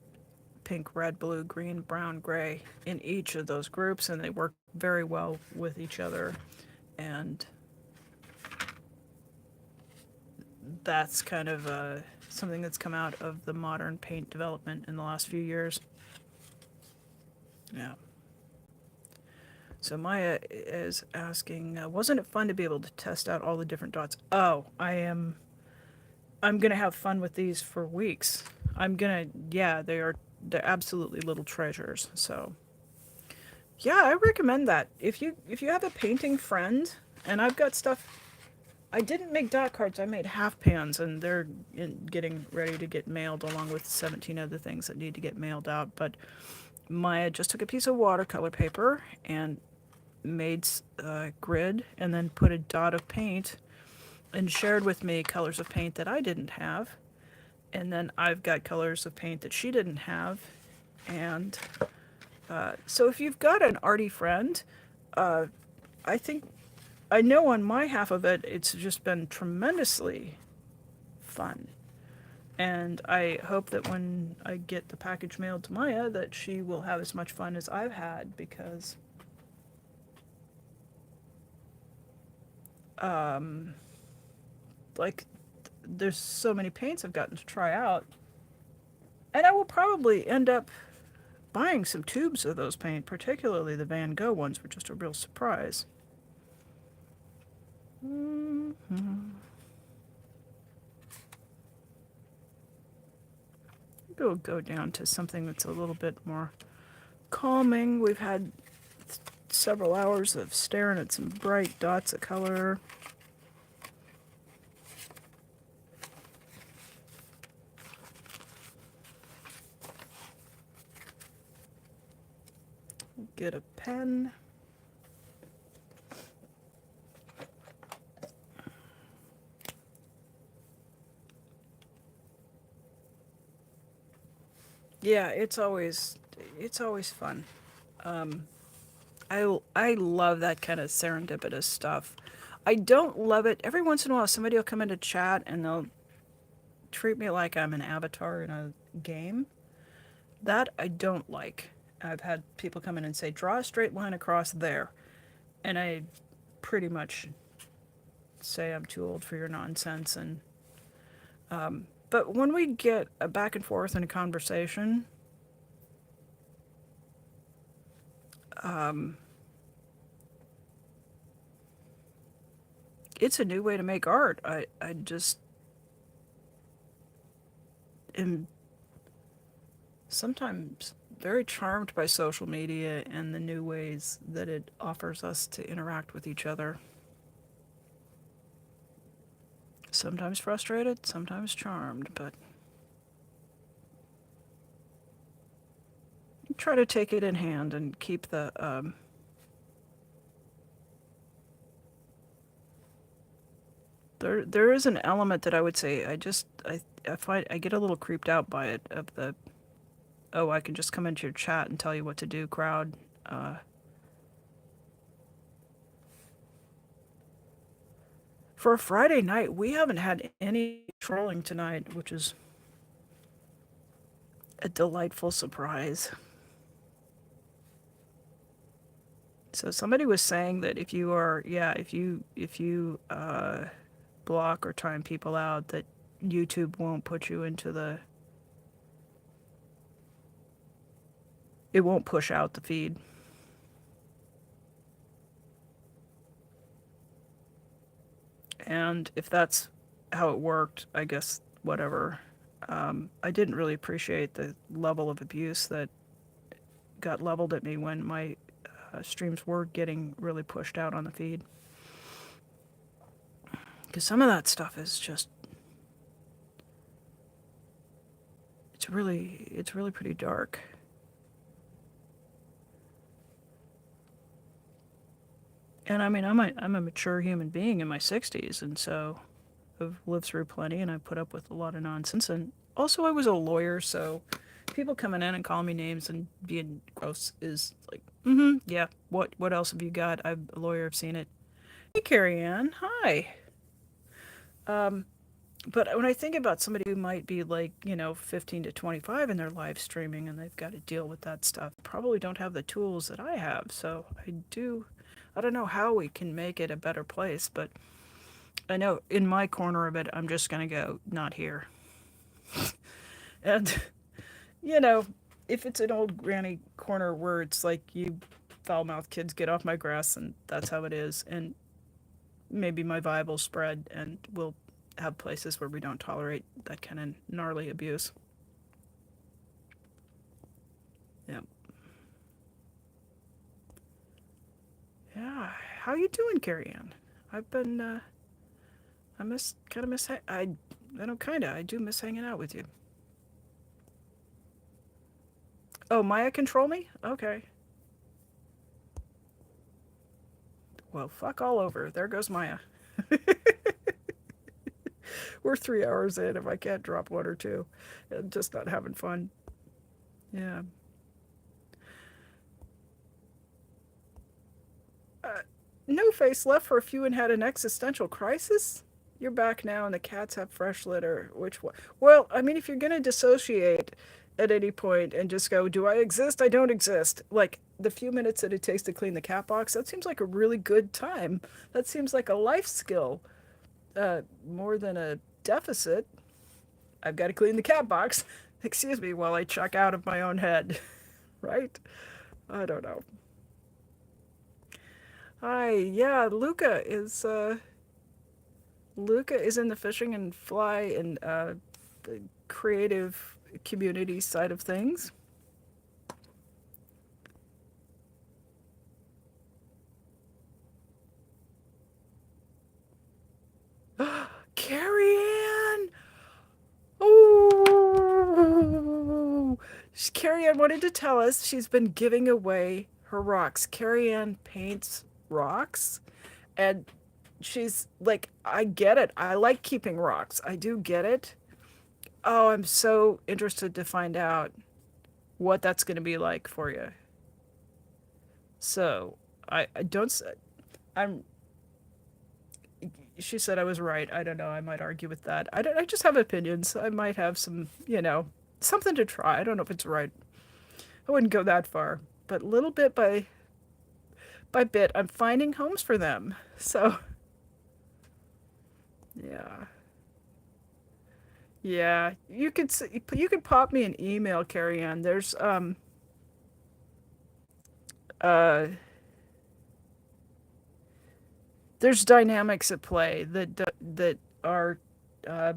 pink, red, blue, green, brown, gray in each of those groups, and they work very well with each other. And that's kind of something that's come out of the modern paint development in the last few years. Yeah. So Maya is asking, wasn't it fun to be able to test out all the different dots? Oh, I'm gonna have fun with these for weeks. Yeah, they're absolutely little treasures. So yeah, I recommend that. If you have a painting friend, and I've got stuff. I didn't make dot cards. I made half pans, and they're getting ready to get mailed, along with 17 other things that need to get mailed out. But Maya just took a piece of watercolor paper and made a grid, and then put a dot of paint, and shared with me colors of paint that I didn't have. And then I've got colors of paint that she didn't have. And so if you've got an arty friend, I think I know on my half of it, it's just been tremendously fun. And I hope that when I get the package mailed to Maya, that she will have as much fun as I've had, because like, there's so many paints I've gotten to try out. And I will probably end up buying some tubes of those paint, particularly the Van Gogh ones, were just a real surprise. Mm-hmm. We'll go down to something that's a little bit more calming. We've had several hours of staring at some bright dots of color. Get a pen. Yeah, it's always fun. I love that kind of serendipitous stuff. I don't love it. Every once in a while, somebody will come into chat and they'll treat me like I'm an avatar in a game. That I don't like. I've had people come in and say, draw a straight line across there. And I pretty much say I'm too old for your nonsense. And but when we get a back and forth in a conversation, it's a new way to make art. I just am sometimes very charmed by social media and the new ways that it offers us to interact with each other. Sometimes frustrated, sometimes charmed, but try to take it in hand and keep the there is an element that I would say I find I get a little creeped out by it of the, oh, I can just come into your chat and tell you what to do crowd. Uh, for a Friday night, we haven't had any trolling tonight, which is a delightful surprise. So somebody was saying that if you are, yeah, if you block or time people out, that YouTube won't put you into the, it won't push out the feed. And if that's how it worked, I guess whatever. I didn't really appreciate the level of abuse that got leveled at me when my streams were getting really pushed out on the feed. Because some of that stuff is just, it's really pretty dark. And I mean, I'm a mature human being in my 60s, and so I've lived through plenty, and I put up with a lot of nonsense. And also, I was a lawyer, so people coming in and calling me names and being gross is like, yeah. What else have you got? I'm a lawyer. I've seen it. Hey, Carrie Ann. Hi. Um, but when I think about somebody who might be like, 15 to 25 and they're live streaming and they've got to deal with that stuff, probably don't have the tools that I have. So I don't know how we can make it a better place, but I know in my corner of it, I'm just going to go, not here. And, you know, if it's an old granny corner where it's like, you foul mouthed kids, get off my grass, and that's how it is. And maybe my vibe will spread and we'll have places where we don't tolerate that kind of gnarly abuse. Yeah. Yeah. How you doing, Carrie Ann? I've been, I miss, kind of miss, I don't kind of, I do miss hanging out with you. Oh, Maya control me? Okay. Well, fuck all over. There goes Maya. We're 3 hours in if I can't drop one or two. I'm just not having fun. Yeah. Uh, no face left for a few and had an existential crisis? You're back now and the cats have fresh litter. Which one? Well, I mean, if you're going to dissociate at any point and just go, do I exist? I don't exist. Like the few minutes that it takes to clean the cat box, that seems like a really good time. That seems like a life skill, more than a deficit. I've got to clean the cat box. Excuse me while I check out of my own head. Right? I don't know. Hi, yeah, Luca is in the fishing and fly and the creative community side of things. Carrie Ann! Oh! Carrie Ann wanted to tell us she's been giving away her rocks. Carrie Ann paints rocks, and she's like, I get it. I like keeping rocks. I do get it. Oh, I'm so interested to find out what that's going to be like for you. So, I don't. I'm. She said I was right. I don't know. I might argue with that. I don't. I just have opinions. I might have some. Something to try. I don't know if it's right. I wouldn't go that far, but little bit by bit, I'm finding homes for them. So, yeah. Yeah, you could pop me an email, Carrie Ann. Uh there's dynamics at play that are, uh,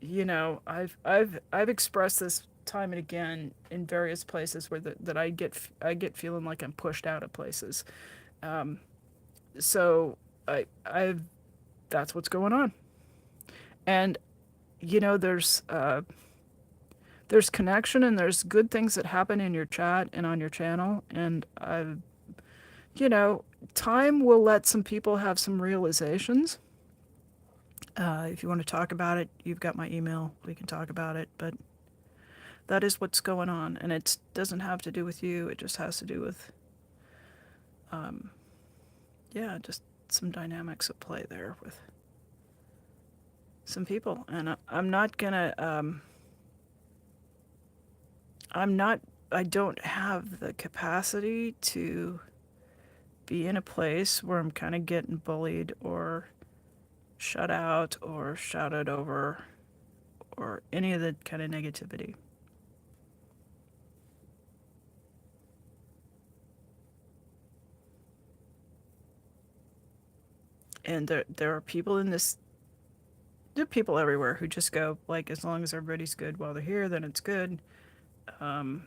I've expressed this time and again in various places where that I get feeling like I'm pushed out of places. Um, so I've that's what's going on. And there's connection and there's good things that happen in your chat and on your channel. And you know, time will let some people have some realizations. If you want to talk about it, you've got my email. We can talk about it. But that is what's going on, and it doesn't have to do with you. It just has to do with, um, yeah, just some dynamics at play there with some people. And I'm not gonna, I'm not, I don't have the capacity to be in a place where I'm kind of getting bullied or shut out or shouted over or any of the kind of negativity. And there are people in this, there are people everywhere who just go like, as long as everybody's good while they're here, then it's good. Um,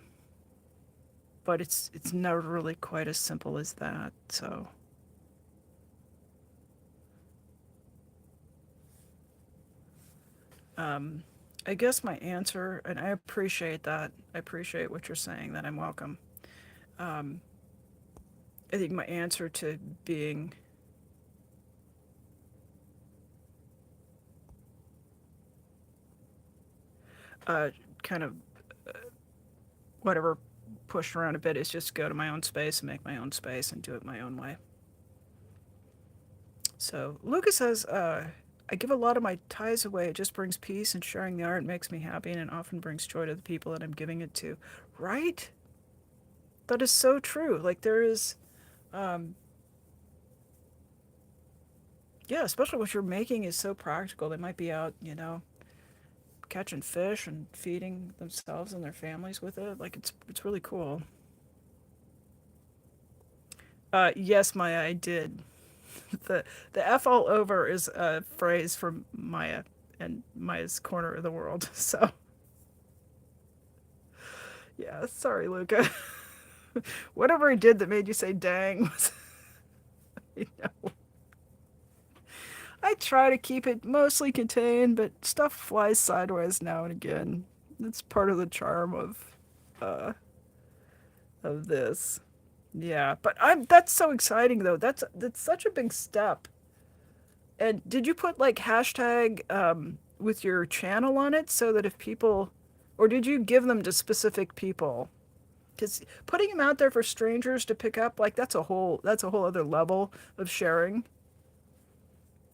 but it's never really quite as simple as that. So um, I guess my answer, and I appreciate that. I appreciate what you're saying. That I'm welcome. Um, I think my answer to being uh, kind of whatever pushed around a bit is just go to my own space and make my own space and do it my own way. So Lucas says, I give a lot of my ties away. It just brings peace, and sharing the art makes me happy, and it often brings joy to the people that I'm giving it to. Right? That is so true. Like there is, um, yeah, especially what you're making is so practical. They might be out, catching fish and feeding themselves and their families with it. Like it's really cool. Yes, Maya, I did. The F all over is a phrase from Maya and Maya's corner of the world. So yeah, sorry, Luca. Whatever I did that made you say dang was, you know, I try to keep it mostly contained, but stuff flies sideways now and again. It's part of the charm uh of this. Yeah, but I'm that's so exciting though. That's such a big step. And did you put like hashtag with your channel on it so that if people, or did you give them to specific people? Because putting them out there for strangers to pick up, like that's a whole other level of sharing.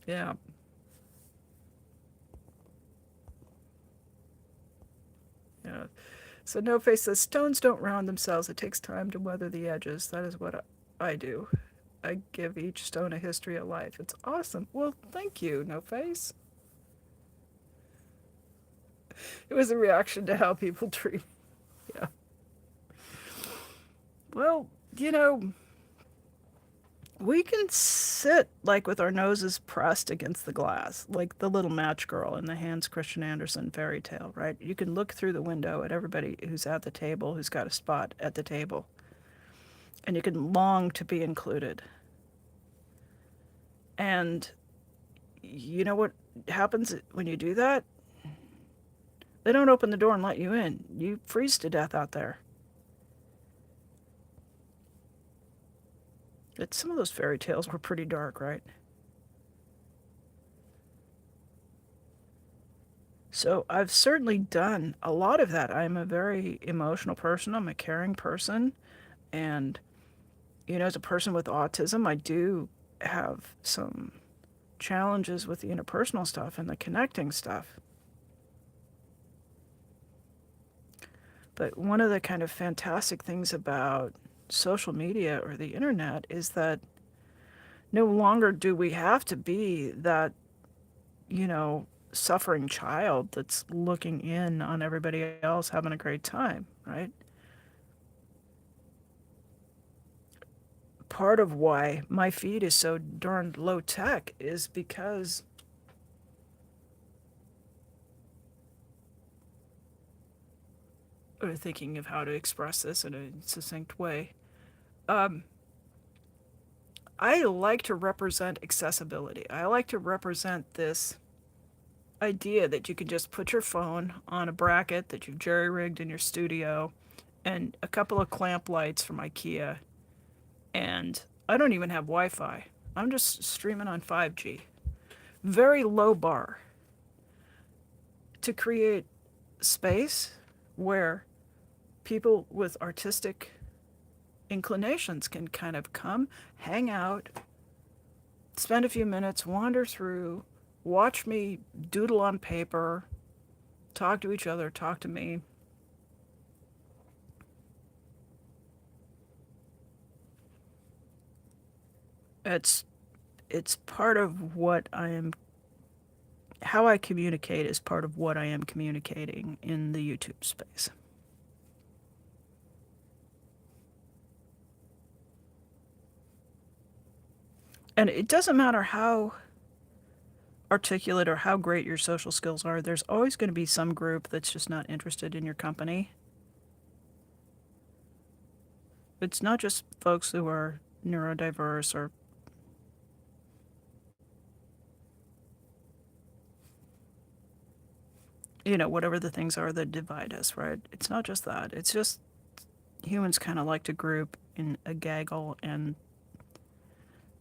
Yeah, yeah. So No Face says stones don't round themselves. It takes time to weather the edges. That is what I do. I give each stone a history of life. It's awesome. Well, thank you, No Face. It was a reaction to how people treat. Yeah. Well, you know, we can sit like with our noses pressed against the glass, like the little match girl in the Hans Christian Andersen fairy tale, right? You can look through the window at everybody who's at the table, who's got a spot at the table, and you can long to be included. And you know what happens when you do that? They don't open the door and let you in. You freeze to death out there. Some of those fairy tales were pretty dark, right? So I've certainly done a lot of that. I'm a very emotional person. I'm a caring person. And, as a person with autism, I do have some challenges with the interpersonal stuff and the connecting stuff. But one of the kind of fantastic things about social media or the internet is that no longer do we have to be that, suffering child that's looking in on everybody else having a great time, right? Part of why my feed is so darn low tech is because we're thinking of how to express this in a succinct way. Um, I like to represent accessibility. I like to represent this. idea that you could just put your phone on a bracket that you've jerry rigged in your studio and a couple of clamp lights from IKEA, and I don't even have Wi Fi. I'm just streaming on 5G. Very low bar to create space where people with artistic inclinations can kind of come, hang out, spend a few minutes, wander through, watch me doodle on paper, talk to each other, talk to me. It's it's part of what I am, how I communicate is part of what I am communicating in the YouTube space. And it doesn't matter how articulate or how great your social skills are, there's always going to be some group that's just not interested in your company. It's not just folks who are neurodiverse or, you know, whatever the things are that divide us, right? It's not just that. It's just humans kind of like to group in a gaggle, and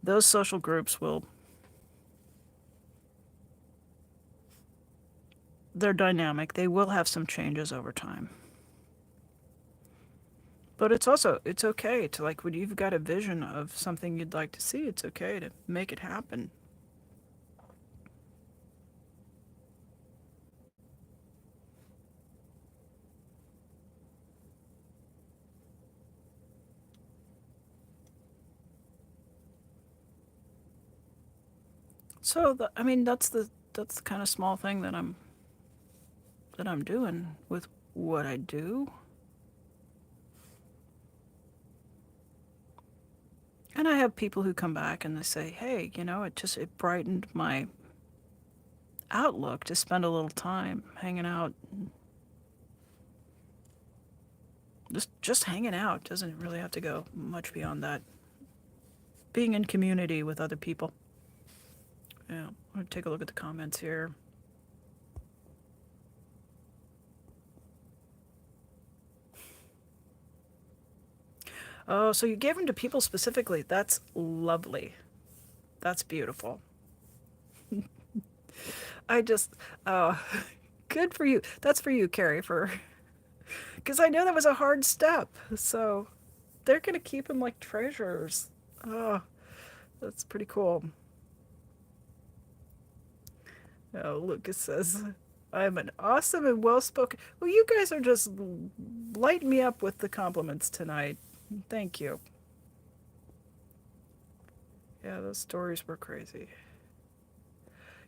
those social groups will, they're dynamic. They will have some changes over time. But it's also, it's okay to, like, when you've got a vision of something you'd like to see, it's okay to make it happen. So, I mean, that's the kind of small thing that I'm doing with what I do. And I have people who come back and they say, "Hey, you know, it brightened my outlook to spend a little time hanging out. Just hanging out doesn't really have to go much beyond that. Being in community with other people." Yeah, I'm gonna take a look at the comments here. Oh, so you gave them to people specifically. That's lovely. That's beautiful. I just, oh, good for you. That's for you, Carrie, for, because I know that was a hard step. So they're going to keep them like treasures. Oh, that's pretty cool. Oh, Lucas says, I'm an awesome and well spoken. Well, you guys are just lighting me up with the compliments tonight. Thank you. Yeah, those stories were crazy.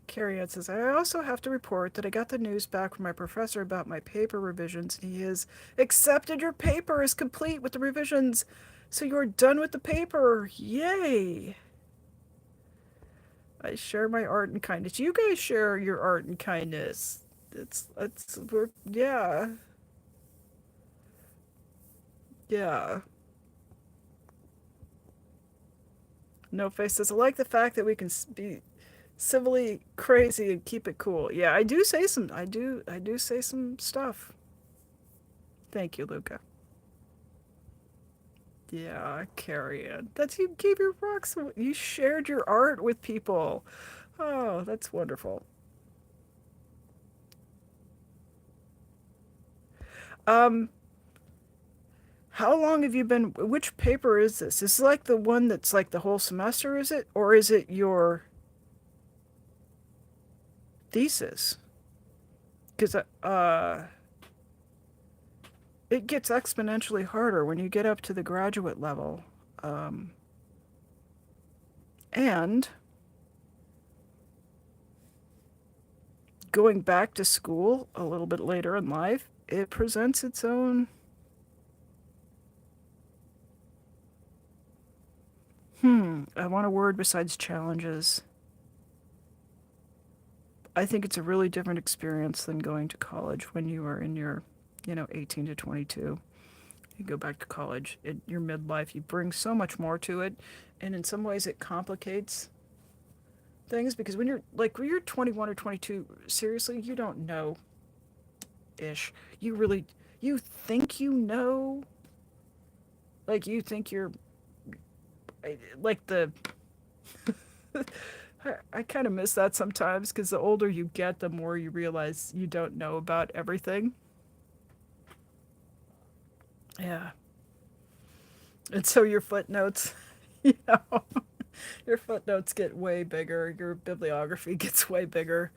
Carrie Ann says, I also have to report that I got the news back from my professor about my paper revisions. He has accepted your paper is complete with the revisions. So you're done with the paper. Yay. I share my art and kindness. You guys share your art and kindness. We're, yeah. Yeah. No Face says, I like the fact that we can be civilly crazy and keep it cool. Yeah, I do say some stuff. Thank you, Luca. Yeah, Carrie Ann. That's you gave your rocks. You shared your art with people. Oh, that's wonderful. Um, how long have you been? Which paper is this? Is this like the one that's like the whole semester? Is it, or is it your thesis? Because it gets exponentially harder when you get up to the graduate level. Um, and going back to school a little bit later in life, it presents its own. I want a word besides challenges. I think it's a really different experience than going to college when you are in your, 18 to 22. You go back to college, your midlife, you bring so much more to it. And in some ways, it complicates things, because when you're 21 or 22, seriously, you don't know ish. You really, you think you know, like you think you're like the I kind of miss that sometimes, because the older you get, the more you realize you don't know about everything. Yeah. And so your footnotes, you know, your footnotes get way bigger. Your bibliography gets way bigger.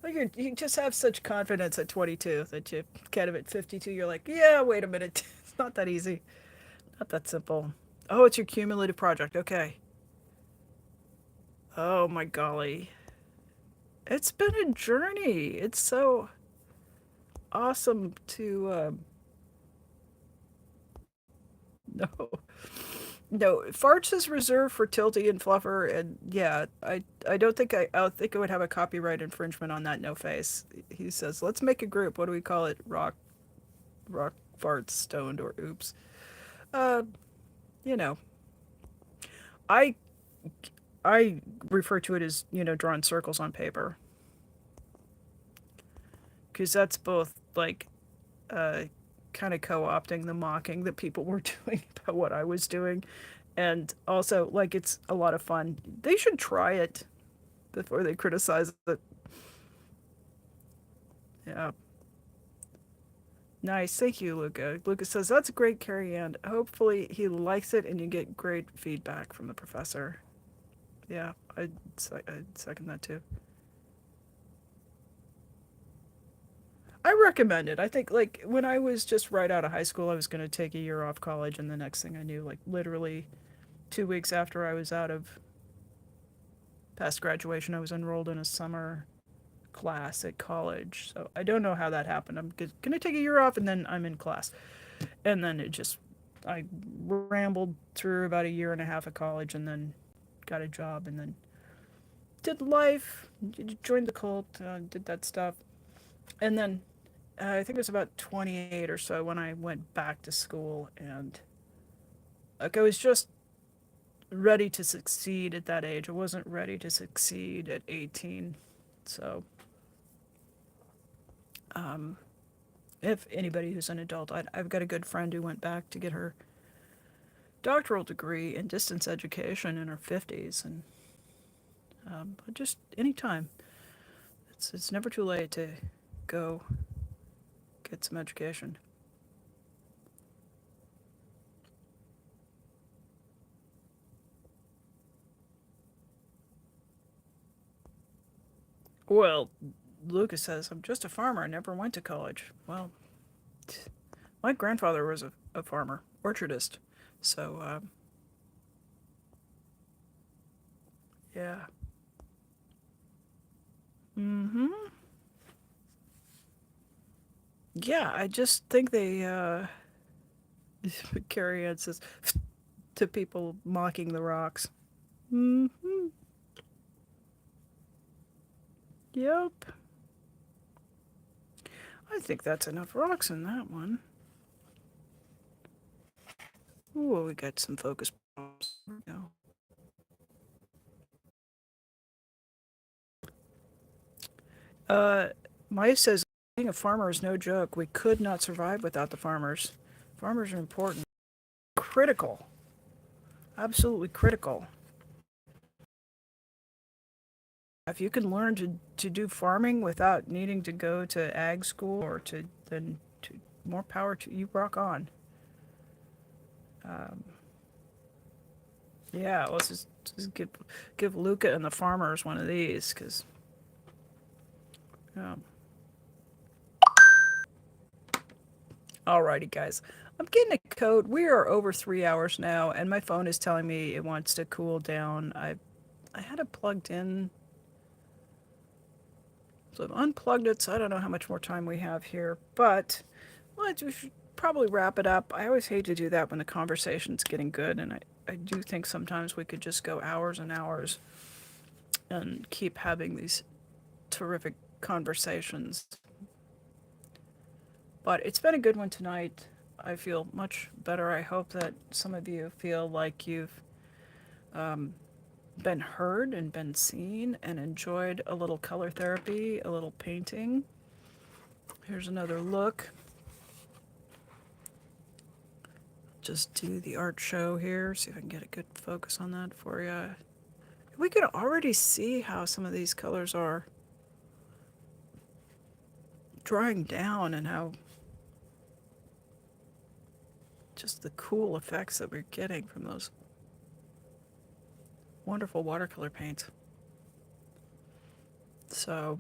Like you just have such confidence at 22 that you kind of at 52, you're like, yeah, wait a minute. It's not that easy. Not that simple. Oh, it's your cumulative project. Okay. Oh my golly. It's been a journey. It's so awesome to no. No, farts is reserved for Tilty and Fluffer, and yeah, I don't think I think I would have a copyright infringement on that. No face. He says, let's make a group. What do we call it? Rock farts stoned or oops. Uh, you know, I I refer to it as drawing circles on paper, because that's both like uh kind of co-opting the mocking that people were doing about what I was doing, and also like it's a lot of fun. They should try it before they criticize it. Yeah. Nice. Thank you, Luca. Luca says, that's a great, Carrie Ann. Hopefully he likes it and you get great feedback from the professor. Yeah, I'd second that too. I recommend it. I think, like, when I was just right out of high school, I was going to take a year off college, and the next thing I knew, like, literally 2 weeks after I was out of past graduation, I was enrolled in a summer class at college. So I don't know how that happened. I'm going to take a year off, and then I'm in class. And then I rambled through about a year and a half of college, and then got a job, and then did life, joined the cult, did that stuff. And then I think it was about 28 or so when I went back to school, and like I was just ready to succeed at that age. I wasn't ready to succeed at 18. So, um, if anybody who's an adult, I've got a good friend who went back to get her doctoral degree in distance education in her 50s, and just anytime. It's never too late to go get some education. Well, Lucas says, I'm just a farmer. I never went to college. Well, my grandfather was a farmer, orchardist. So, yeah. Mm-hmm. Yeah, I just think they, Carrie Ann says, to people mocking the rocks. Mm-hmm. Yep. I think that's enough rocks in that one. Ooh, we got some focus problems. There we go. Uh, Maya says, being a farmer is no joke. We could not survive without the farmers. Farmers are important. Critical. Absolutely critical. If you can learn to do farming without needing to go to ag school or to more power to you, rock on. Um, yeah, let's just give Luca and the farmers one of these, because yeah. Alrighty, guys. I'm getting a code. We are over 3 hours now, and my phone is telling me it wants to cool down. I had it plugged in, so I've unplugged it. So I don't know how much more time we have here, but we should probably wrap it up. I always hate to do that when the conversation's getting good, and I do think sometimes we could just go hours and hours and keep having these terrific conversations. But it's been a good one tonight. I feel much better. I hope that some of you feel like you've been heard and been seen and enjoyed a little color therapy, a little painting. Here's another look. Just do the art show here, see if I can get a good focus on that for you. We can already see how some of these colors are drying down and how just the cool effects that we're getting from those wonderful watercolor paints. So,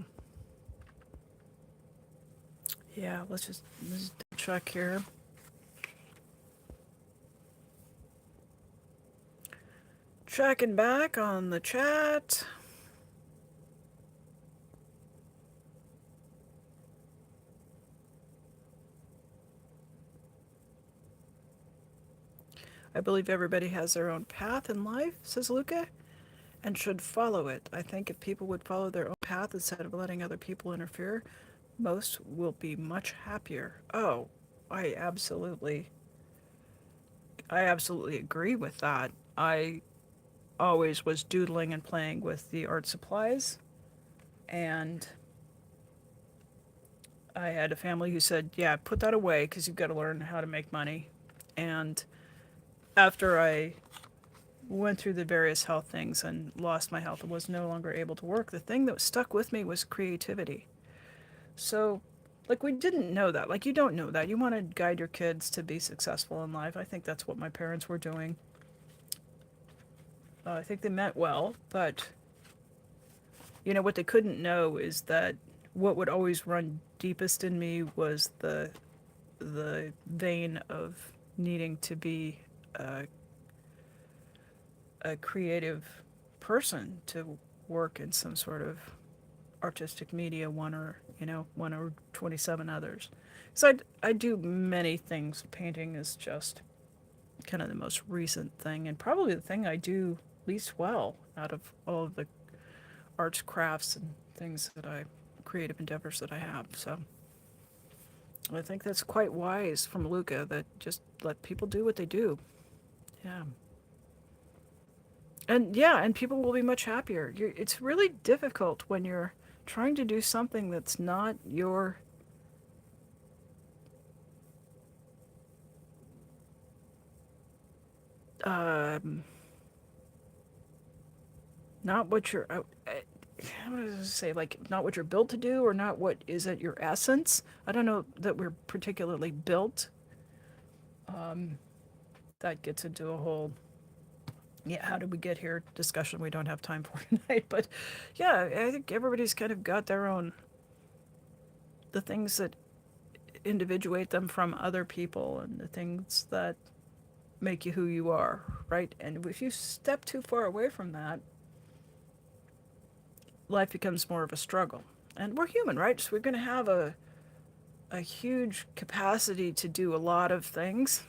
yeah, let's just check here. Checking back on the chat. I believe everybody has their own path in life, says Luca, and should follow it. I think if people would follow their own path instead of letting other people interfere, most will be much happier. Oh, I absolutely I absolutely agree with that. I always was doodling and playing with the art supplies, and I had a family who said, "Yeah, put that away because you've got to learn how to make money." And after I went through the various health things and lost my health and was no longer able to work, the thing that stuck with me was creativity. So, like, we didn't know that. Like, you don't know that. You want to guide your kids to be successful in life. I think that's what my parents were doing. I think they meant well, but, what they couldn't know is that what would always run deepest in me was the vein of needing to be a, a creative person to work in some sort of artistic media, one or 27 others. So I do many things. Painting is just kind of the most recent thing, and probably the thing I do least well out of all of the arts, crafts, and things that creative endeavors that I have. So I think that's quite wise from Luca, that just let people do what they do. Yeah. And people will be much happier. It's really difficult when you're trying to do something that's um, not what you're how does it say, like, not what you're built to do, or not what is at your essence. I don't know that we're particularly built. That gets into a whole, yeah, how did we get here discussion we don't have time for tonight. But yeah, I think everybody's kind of got their own, the things that individuate them from other people and the things that make you who you are, right? And if you step too far away from that, life becomes more of a struggle. And we're human, right? So we're going to have a huge capacity to do a lot of things.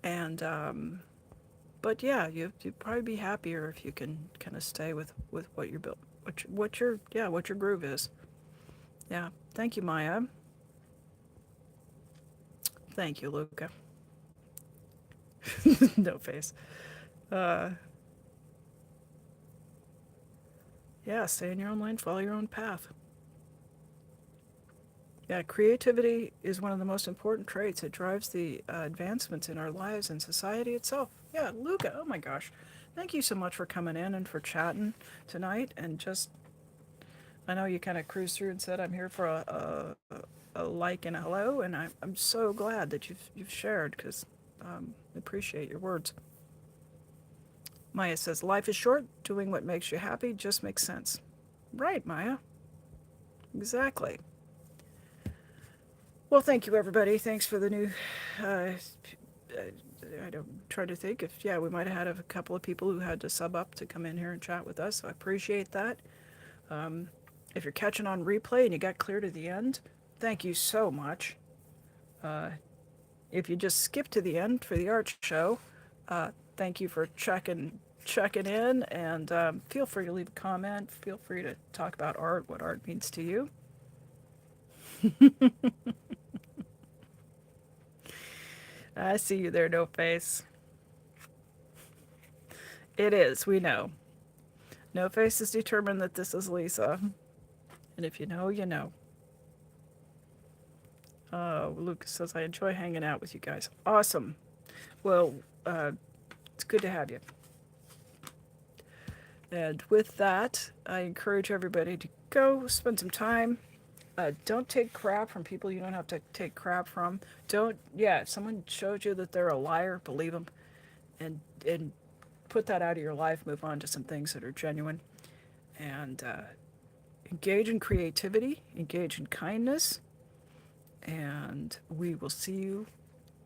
And, but yeah, you'd probably be happier if you can kind of stay with what you're built, what your groove is. Yeah. Thank you, Maya. Thank you, Luca. No face. Uh, yeah, stay in your own lane, follow your own path. Yeah, creativity is one of the most important traits. It drives the advancements in our lives and society itself. Yeah, Luca, oh my gosh. Thank you so much for coming in and for chatting tonight. And just, I know you kind of cruised through and said, I'm here for a like and a hello. And I'm so glad that you've shared, because I appreciate your words. Maya says, life is short. Doing what makes you happy just makes sense. Right, Maya. Exactly. Well, thank you, everybody. Thanks for the new. I don't try to think if, yeah, we might have had a couple of people who had to sub up to come in here and chat with us. So I appreciate that. If you're catching on replay and you got clear to the end, thank you so much. If you just skip to the end for the art show, thank you for checking in, and feel free to leave a comment. Feel free to talk about art, what art means to you. I see you there, No Face. It is, we know. No Face is determined that this is Lisa. And if you know, you know. Lucas says, I enjoy hanging out with you guys. Awesome. Well, it's good to have you. And with that, I encourage everybody to go spend some time. Don't take crap from people you don't have to take crap from. Don't, yeah, if someone shows you that they're a liar, believe them. And put that out of your life. Move on to some things that are genuine. And engage in creativity, engage in kindness. And we will see you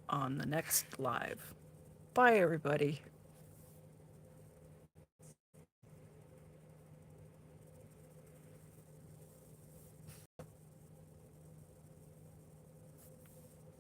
on the next live. Bye, everybody.